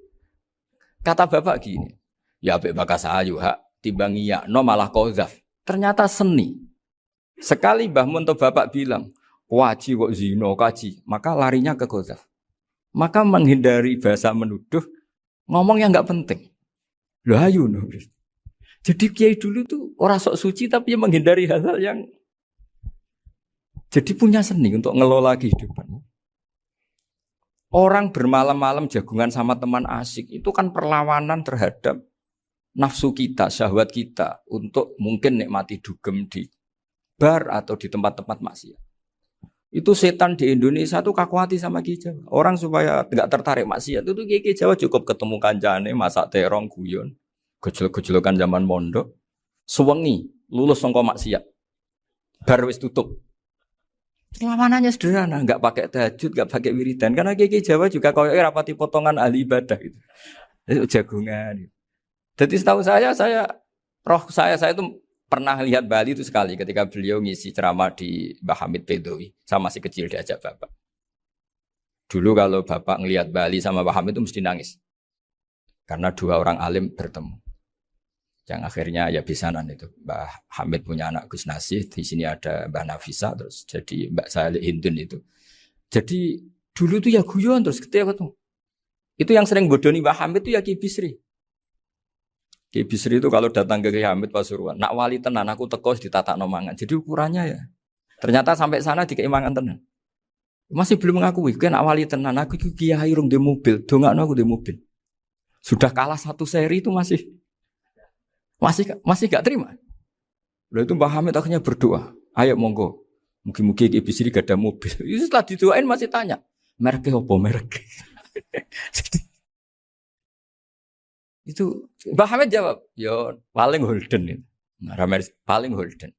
kata bapak gini, ya apik bakas ayu hak timbang iya no malah qadzaf. Ternyata seni. Sekali Mbah Mun atau bapak bilang, "Waji kok zina kaji," maka larinya ke qadzaf. Maka menghindari bahasa menuduh, ngomong yang enggak penting. Lho ayu no. Jadi kiai dulu tuh orang sok suci tapi menghindari hal-hal yang Jadi punya seni untuk ngelola kehidupan. Orang bermalam-malam jagungan sama teman asik itu kan perlawanan terhadap nafsu kita, syahwat kita untuk mungkin nikmati dugem di bar atau di tempat-tempat maksiat. Itu setan di Indonesia tuh kakuati sama Ki Jawa. Orang supaya tidak tertarik maksiat itu Ki Jawa cukup ketemu kancane masak terong guyon, gejol-gejolokan zaman mondok, suwengi lulus sangka maksiat. Bar wis tutup. Perlawanannya sederhana, enggak pakai tahajud, enggak pakai wiridan karena Ki Jawa juga koyoke rapati potongan ahli ibadah gitu. Itu jagungan. Jadi setahu saya itu pernah lihat Bali itu sekali ketika beliau ngisi ceramah di Mbah Hamid Bedowi. Saya masih kecil diajak Bapak. Dulu kalau Bapak ngelihat Bali sama Mbah Hamid itu mesti nangis. Karena dua orang alim bertemu. Yang akhirnya ya bisanan itu. Mbah Hamid punya anak Gus Nasih, di sini ada Mbah Nafisa, terus jadi Mbak Salih Hindun itu. Jadi dulu itu ya guyon terus ketika ketemu. Itu yang sering bodoni Mbah Hamid itu ya Ki Bisri. Ki Bisri itu kalau datang ke Ki Hamid Pasuruan, nak wali tenan aku teko ditatakno mangan. Jadi ukurannya ya. Ternyata sampai sana dikei mangan tenan. Masih belum mengakui, kan nak wali tenan aku iki kiai rung di mobil, dongakno aku di mobil. Sudah kalah satu seri itu masih gak terima. Lalu itu Mbah Hamid akhirnya berdoa, ayo monggo, mungkin-mungkin Ki Bisri gak ada mobil. Itu setelah didoain masih tanya, mereknya apa merek? Itu Mbah Hamid jawab, yo paling Holden itu. Nah, paling Holden.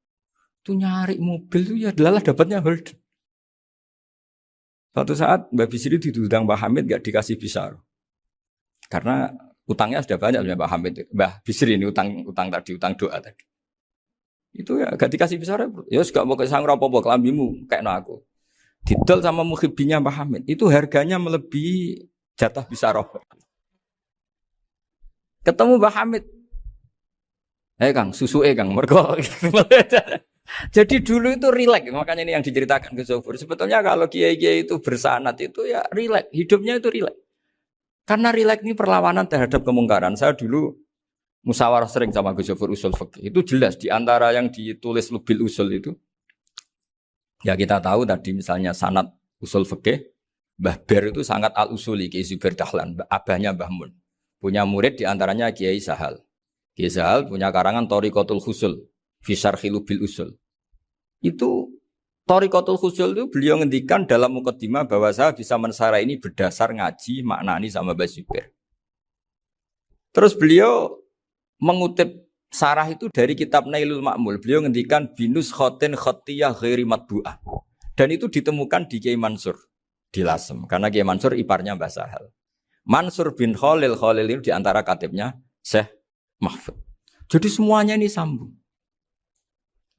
Itu nyari mobil itu ya adalah dapatnya Holden. Suatu saat Mbah Bisri diundang Mbah Hamid gak dikasih bisar. Karena utangnya sudah banyak Mbah Hamid. Mbah Bisri ini utang doa tadi. Itu ya gak dikasih bisar. Ya gak mau kesang apa-apa kelambimu kayak aku. Didol sama muhibbinya Mbah Hamid. Itu harganya melebihi jatah bisar. Ketemu Mbah Hamid. Kang, susu Kang, mergo. Jadi dulu itu rileks, makanya ini yang diceritakan ke Zofur. Sebetulnya kalau kiai-kiai itu bersanat itu ya rileks, hidupnya itu rileks. Karena rileks ini perlawanan terhadap kemungkaran. Saya dulu musyawarah sering sama Gus Zofur usul fikih. Itu jelas di antara yang ditulis Lubil Usul itu. Ya kita tahu tadi misalnya sanad usul fikih, Mbah Ber itu sangat al-usuli, Kiai Zubair Dahlan, abahnya Mbah Mun. Punya murid diantaranya Kiai Sahal. Kiai Sahal punya karangan Thariqatul Husul, fi syarhi Lubil Usul. Itu Thariqatul Husul itu beliau ngendikan dalam mukaddimah bahwa saya bisa mensarai ini berdasar ngaji maknani sama Mbah Zubair. Terus beliau mengutip sarah itu dari kitab Nailul Ma'mul. Beliau ngendikan binus khotin khotiyah ghairi matbu'ah. Dan itu ditemukan di Kiai Mansur di Lasem. Karena Kiai Mansur iparnya Mbah Sahal. Mansur bin Khalil itu diantara katibnya Syekh Mahfud. Jadi semuanya ini sambung.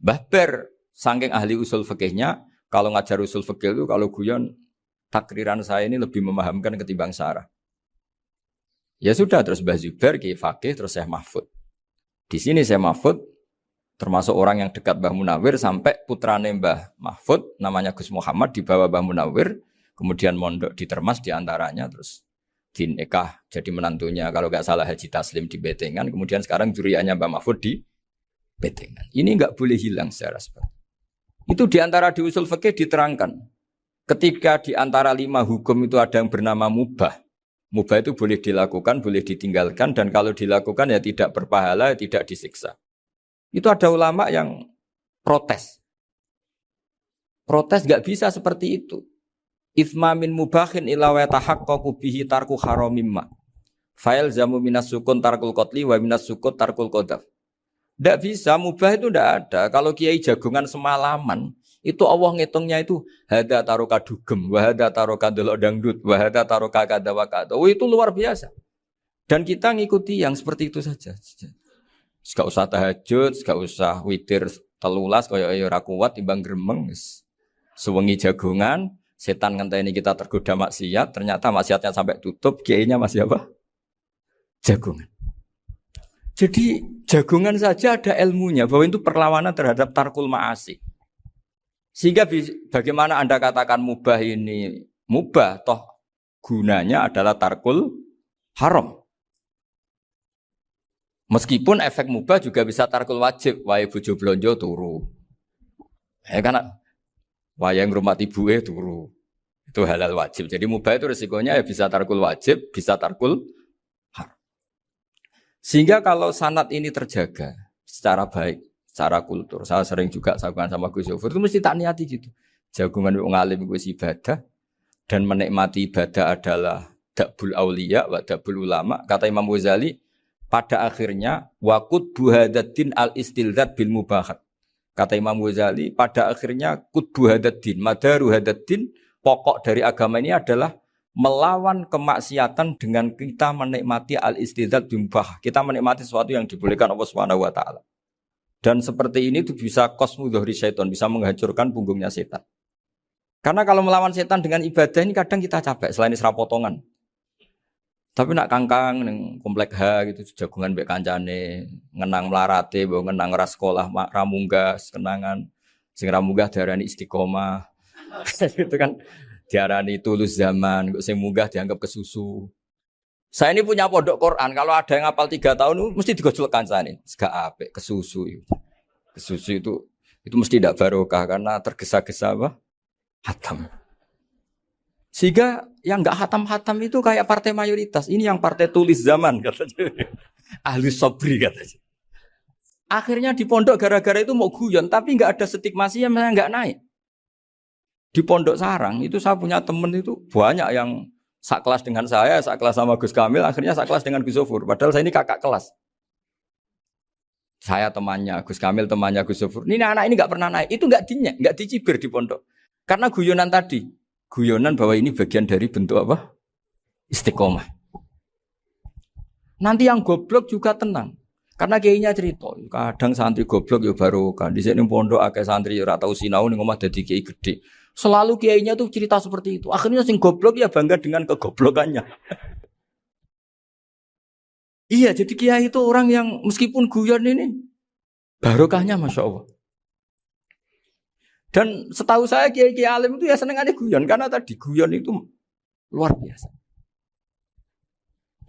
Mbah Ber, saking ahli usul fikihnya, kalau ngajar usul fikih itu, kalau guyon, takriran saya ini lebih memahamkan ketimbang sarah. Ya sudah, terus Mbah Zubair, Kiai Fakih, terus Syekh Mahfud. Di sini Syekh Mahfud, termasuk orang yang dekat Mbah Munawir, sampai putrane Mbah Mahfud, namanya Gus Muhammad, dibawa Mbah Munawir, kemudian mondok di Termas diantaranya, terus dinikah jadi menantunya kalau nggak salah Haji Taslim di Betengan, kemudian sekarang juriannya Mbak Mahfud di Betengan. Ini nggak boleh hilang secara seperti itu. Diantara di usul fikih diterangkan ketika diantara 5 hukum itu ada yang bernama mubah. Mubah itu boleh dilakukan, boleh ditinggalkan, dan kalau dilakukan ya tidak berpahala, tidak disiksa. Itu ada ulama yang protes nggak bisa seperti itu. Ithma min mubahin ila wa tahaqqaqu bihi tarku haramimma. Fa'il zamu minas sukun tarkul qatli wa minas sukut tarkul qadaf. Tidak bisa, mubah itu tidak ada. Kalau kiai jagungan semalaman, itu Allah ngitungnya itu hada taroka dugem, wa hada taroka delok dangdut, wa hada taroka kada wa kada. Oh, itu luar biasa. Dan kita ngikuti yang seperti itu saja. Gak usah tahajud, gak usah witir telulas kaya ora kuat timbang gremeng. Sewengi jagungan, setan ngenteni kita tergoda maksiat, ternyata maksiatnya sampai tutup, kiainya masih apa? Jagungan. Jadi jagungan saja ada ilmunya bahwa itu perlawanan terhadap tarkul ma'asi. Sehingga bagaimana Anda katakan mubah ini mubah, toh gunanya adalah tarkul haram. Meskipun efek mubah juga bisa tarkul wajib, wae bojo blonjo turu. Karena Wayang rumah ibuke turu. Itu halal wajib. Jadi mubah itu resikonya ya bisa tarkul wajib, bisa tarkul haram. Sehingga kalau sanad ini terjaga secara baik, secara kultur. Saya sering juga sakuan sama Gus Yofur itu mesti tak niati gitu. Jagungan wong alim iku ibadah dan menikmati ibadah adalah dabul auliya wa dabul ulama. Kata Imam Ghazali, pada akhirnya waqud buhadatin al-istilzat bil mubahat. Kata Imam Ghazali, pada akhirnya qutbu hadatin, madaru hadatin, pokok dari agama ini adalah melawan kemaksiatan dengan kita menikmati al-istilzat bil mubah. Kita menikmati sesuatu yang dibolehkan Allah Subhanahu wa taala. Dan seperti ini itu bisa qasmu dhuhri syaitan, bisa menghancurkan punggungnya setan. Karena kalau melawan setan dengan ibadah ini kadang kita capek selain isra potongan. Tapi nak kangkang ning komplek H gitu jagungan mbek kancane, ngenang melarate, mbok ngenang ras sekolah ramunggah, kenangan sing ramunggah diarani istiqomah. Itu kan diarani tulus zaman, kok sing munggah dianggap kesusu. Saya ini punya pondok Quran, kalau ada yang hafal 3 tahun mesti digojol kancane. Gak apik kesusu itu. Kesusu itu mesti tidak barokah karena tergesa-gesa apa? Hatam. Sehingga yang enggak hatam-hatam itu kayak partai mayoritas. Ini yang partai tulis zaman katanya. Ahli sobri katanya. Akhirnya di pondok gara-gara itu mau guyon, tapi enggak ada stigmasi yang enggak naik. Di pondok sarang itu saya punya teman itu banyak yang sekelas dengan saya, sekelas sama Gus Kamil, akhirnya sekelas dengan Gus Zofur. Padahal saya ini kakak kelas. Saya temannya, Gus Kamil temannya Gus Zofur. Ini anak ini enggak pernah naik. Itu enggak dinyek, enggak dicibir di pondok. Karena guyonan tadi. Guyonan bahwa ini bagian dari bentuk apa? Istiqomah. Nanti yang goblok juga tenang. Karena kiainya cerita, kadang santri goblok ya baru kan. Di sini pondok akeh santri ora tau sinau ning omah dadi kiai gede. Selalu kiainya tuh cerita seperti itu. Akhirnya sing goblok ya bangga dengan kegoblokannya. Iya, jadi kiai itu orang yang meskipun guyon ini barokahnya Masya Allah. Dan setahu saya kiai alim itu ya senengannya guyon karena tadi guyon itu luar biasa.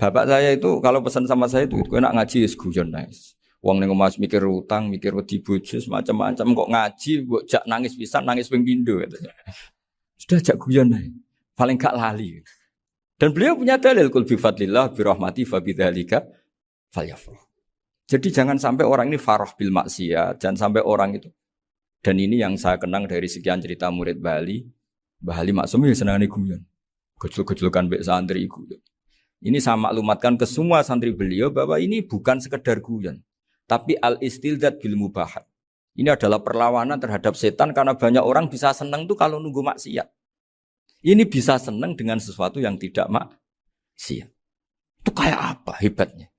Bapak saya itu kalau pesan sama saya itu enak ngaji is guyon nice. Wong ning omah mikir utang, mikir wedi bojo macam-macam kok ngaji kok jak nangis pisan, nangis ping pindho katanya. Sudah jak guyon nice. Paling gak lali. Dan beliau punya dalil kul bi fadlillah bi rahmati fa bidzalika falyafrah. Jadi jangan sampai orang ini farah bil maksiat, jangan sampai orang itu. Dan ini yang saya kenang dari sekian cerita murid Bali. Mbah Ali Maksum ya senangane guyon. Gejol-gejolkan mbek santri iku. Ini saya maklumatkan ke semua santri beliau bahwa ini bukan sekedar guyon, tapi al-istilzat bil mubahat. Ini adalah perlawanan terhadap setan karena banyak orang bisa senang tuh kalau nunggu maksiat. Ini bisa senang dengan sesuatu yang tidak maksiat. Itu kayak apa hebatnya?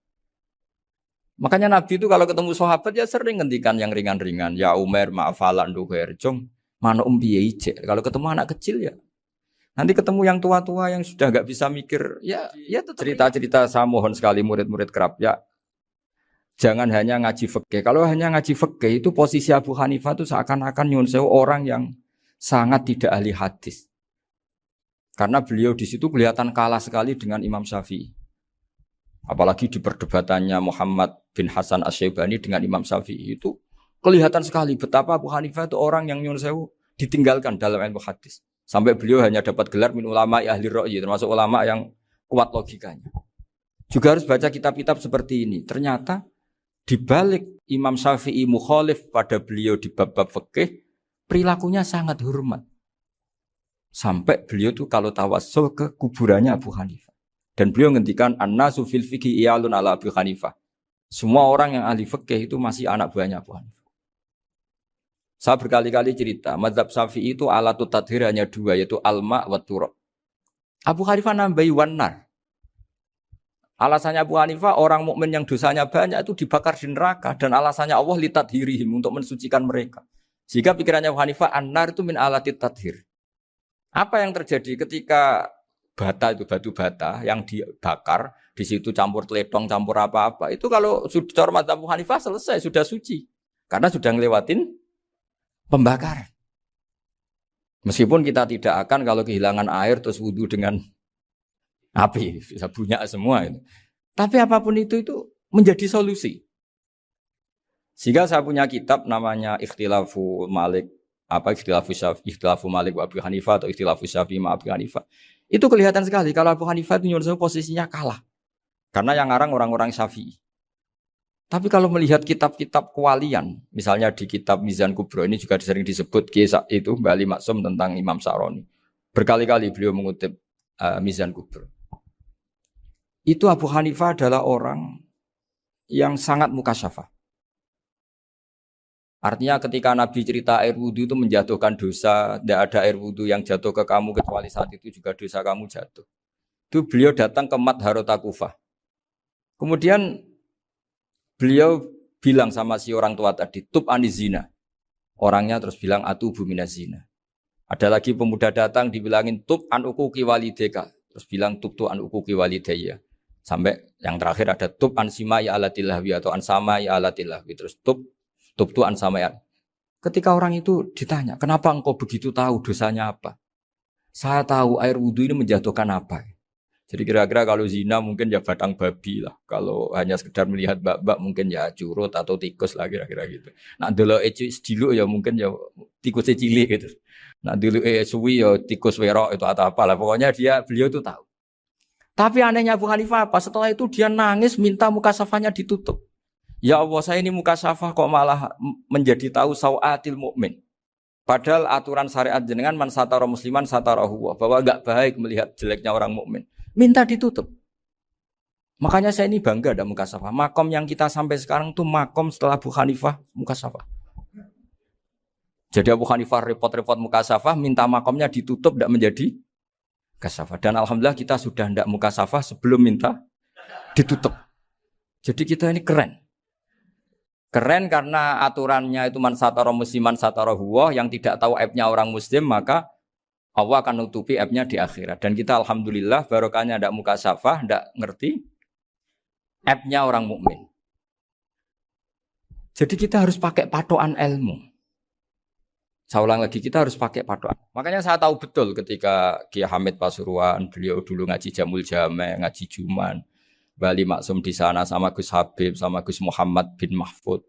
Makanya Nabi itu kalau ketemu sahabat ya sering ngendikan yang ringan-ringan. Ya Umar ma'afalan duher jong mana piye ije. Kalau ketemu anak kecil ya. Nanti ketemu yang tua-tua yang sudah enggak bisa mikir ya cerita-cerita saya mohon sekali murid-murid kerap ya. Jangan hanya ngaji fikih. Kalau hanya ngaji fikih itu posisi Abu Hanifah itu seakan-akan nyun sewu orang yang sangat tidak ahli hadis. Karena beliau di situ kelihatan kalah sekali dengan Imam Syafi'i. Apalagi di perdebatannya Muhammad bin Hasan Asy-Syaibani dengan Imam Syafi'i itu kelihatan sekali betapa Abu Hanifah itu orang yang nyun sewu ditinggalkan dalam ilmu hadis. Sampai beliau hanya dapat gelar min ulama ahli ra'yi, termasuk ulama yang kuat logikanya. Juga harus baca kitab-kitab seperti ini. Ternyata di balik Imam Syafi'i mukhalif pada beliau di bab-bab fikih, perilakunya sangat hormat. Sampai beliau tuh kalau tawassul ke kuburannya Abu Hanifah. Dan beliau ngendikan an-nasu fil fiqhi iyalun ala Abu Hanifah. Semua orang yang ahli fikih itu masih anak buahnya Abu Hanifah. Saya berkali-kali cerita, mazhab Syafi'i itu alatut tadhir hanya 2 yaitu alma wa turab. Abu Hanifah nambahi wanar. Alasannya Abu Hanifah orang mukmin yang dosanya banyak itu dibakar di neraka dan alasannya Allah litadhirihim untuk mensucikan mereka. Sehingga pikirannya Abu Hanifah an-nar itu min alatit tadhir. Apa yang terjadi ketika bata itu batu bata yang dibakar di situ campur teledong campur apa-apa itu kalau sudah mazhab Abu Hanifah selesai sudah suci karena sudah ngelewatin pembakaran. Meskipun kita tidak akan kalau kehilangan air terus wudu dengan api bisa bunyak semua itu. Tapi apapun itu menjadi solusi. Sehingga saya punya kitab namanya Ikhtilaful Malik apa ikhtilafu Malik wa Abu Hanifah atau ikhtilafu Syafi'i ma Abu Hanifah. Itu kelihatan sekali kalau Abu Hanifah itu nyuruh posisinya kalah. Karena yang ngarang orang-orang Syafi'i. Tapi kalau melihat kitab-kitab kewalian, misalnya di kitab Mizan Kubro ini juga sering disebut kisah itu Bali Maksum tentang Imam Sa'roni. Berkali-kali beliau mengutip Mizan Kubro. Itu Abu Hanifah adalah orang yang sangat mukasyafah. Artinya ketika Nabi cerita air wudhu itu menjatuhkan dosa, tidak ada air wudhu yang jatuh ke kamu kecuali saat itu juga dosa kamu jatuh. Itu beliau datang ke Madharota Kufah. Kemudian beliau bilang sama si orang tua tadi, tub anizina. Orangnya terus bilang atubu minazina. Ada lagi pemuda datang dibilangin tub an ukuki walideka. Terus bilang tub tu an ukuki walidaya. Sampai yang terakhir ada tub an simai alatilahwi atau an samai alatilahwi. Terus tub tu an samai. Ketika orang itu ditanya, kenapa engkau begitu tahu dosanya apa? Saya tahu air wudhu ini menjatuhkan apa. Jadi kira-kira kalau zina mungkin ya batang babi lah. Kalau hanya sekedar melihat bak-bak mungkin ya curut atau tikus lah kira-kira gitu. Nah dulu sediluk ya mungkin ya tikus cilik gitu. Nah dulu suwi ya tikus werok itu atau apalah. Pokoknya beliau itu tahu. Tapi anehnya Abu Hanifah apa? Setelah itu dia nangis minta mukasafahnya ditutup. Ya Allah, saya ini mukasafah kok malah menjadi tahu sawatil mukmin. Padahal aturan syariat jenengan man satara musliman satarahu, bahwa enggak baik melihat jeleknya orang mukmin. Minta ditutup. Makanya saya ini bangga ada mukasafah. Makom yang kita sampai sekarang tuh makom setelah Abu Hanifah mukasafah. Jadi Abu Hanifah repot-repot mukasafah, minta makomnya ditutup tidak menjadi mukasafah. Dan alhamdulillah kita sudah tidak mukasafah sebelum minta ditutup. Jadi kita ini keren. Keren karena aturannya itu man satara musliman satara huwa, yang tidak tahu aibnya orang muslim maka Allah akan nutupi aibnya di akhirat. Dan kita alhamdulillah barokahnya tidak mukasafah, tidak ngerti aibnya orang mukmin. Jadi kita harus pakai patokan ilmu. Saya ulang lagi, kita harus pakai patokan. Makanya saya tahu betul ketika Kiai Hamid Pasuruan, beliau dulu ngaji Jamul Jame, ngaji Juman, Bali Maksum di sana sama Gus Habib, sama Gus Muhammad bin Mahfud.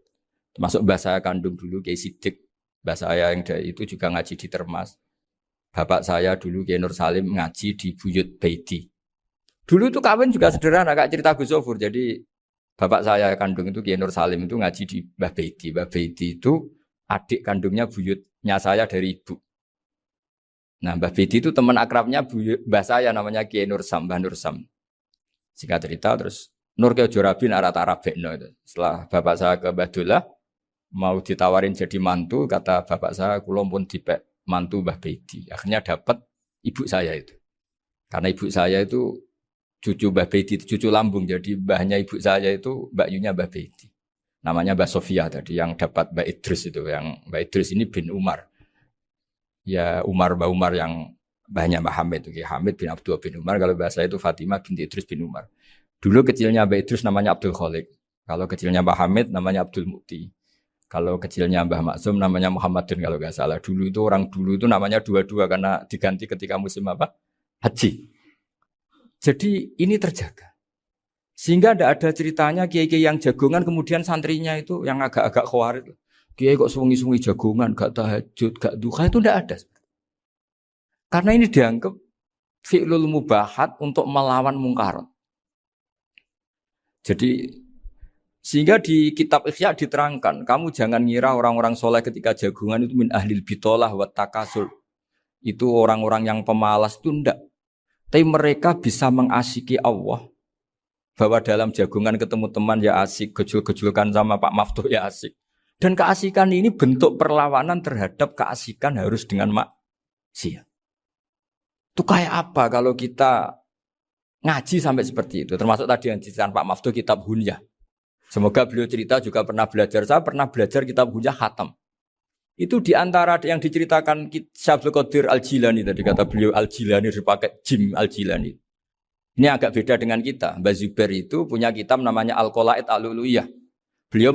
Termasuk mbah saya kandung dulu Kiai Sidik. Mbah saya yang dari itu juga ngaji di Termas. Bapak saya dulu Kiai Nur Salim ngaji di Buyut Baiti. Dulu itu kawin juga sederhana, kayak cerita Gus Zofur. Jadi bapak saya kandung itu Kiai Nur Salim itu ngaji di Mbah Baiti. Mbah Baiti itu adik kandungnya buyutnya saya dari ibu. Nah Mbah Baiti itu teman akrabnya mbah saya namanya Kiai Nur Sam, Mbah Nur Sam. Singkat cerita terus Nur ke Jorabin arah-arah Bekno itu. Setelah bapak saya ke Badullah mau ditawarin jadi mantu, kata bapak saya kulon pun dipek mantu Mbah Baiti. Akhirnya dapat ibu saya itu. Karena ibu saya itu cucu Mbah Baiti, cucu lambung. Jadi mbahnya ibu saya itu Mbak Yunya Mbah Baiti. Namanya Mbah Sofia tadi yang dapat Mbak Idris itu. Yang Mbak Idris ini bin Umar. Ya Mbah Umar yang banyak Mbah Hamid, Hamid bin Abdul bin Umar. Kalau bahasa itu Fatimah binti Idris bin Umar. Dulu kecilnya Mbah Idris namanya Abdul Khalik. Kalau kecilnya Mbah Hamid namanya Abdul Mukti. Kalau kecilnya Mbah Maksum namanya Muhammadin kalau nggak salah. Dulu itu orang dulu itu namanya dua-dua karena diganti ketika musim apa? Haji. Jadi ini terjaga. Sehingga tidak ada ceritanya kiai-kiai yang jagongan kemudian santrinya itu yang agak-agak khawatir. Kiai kok sungi-sungi jagongan, gak tahajud, gak duha, itu tidak ada. Karena ini dianggap fi'lul mubahat untuk melawan mungkarat. Jadi sehingga di kitab Ihya diterangkan, kamu jangan ngira orang-orang soleh ketika jagungan itu min ahlil bitolah wa takasur. Itu orang-orang yang pemalas itu enggak. Tapi mereka bisa mengasyiki Allah. Bahwa dalam jagungan ketemu teman ya asik, gejul-gejulkan sama Pak Maftuh ya asik. Dan keasikan ini bentuk perlawanan terhadap keasikan harus dengan maksiat. Itu kayak apa kalau kita ngaji sampai seperti itu. Termasuk tadi yang diceritakan Pak Maftuh kitab Hunyah. Semoga beliau cerita juga pernah belajar. Saya pernah belajar kitab Hunyah khatam. Itu diantara yang diceritakan Syabul Qadir Al-Jilani tadi kata beliau Al-Jilani dipakai Jim Al-Jilani. Ini agak beda dengan kita. Mbah Zubair itu punya kitab namanya Al-Qolaid Al-Uluyah. Beliau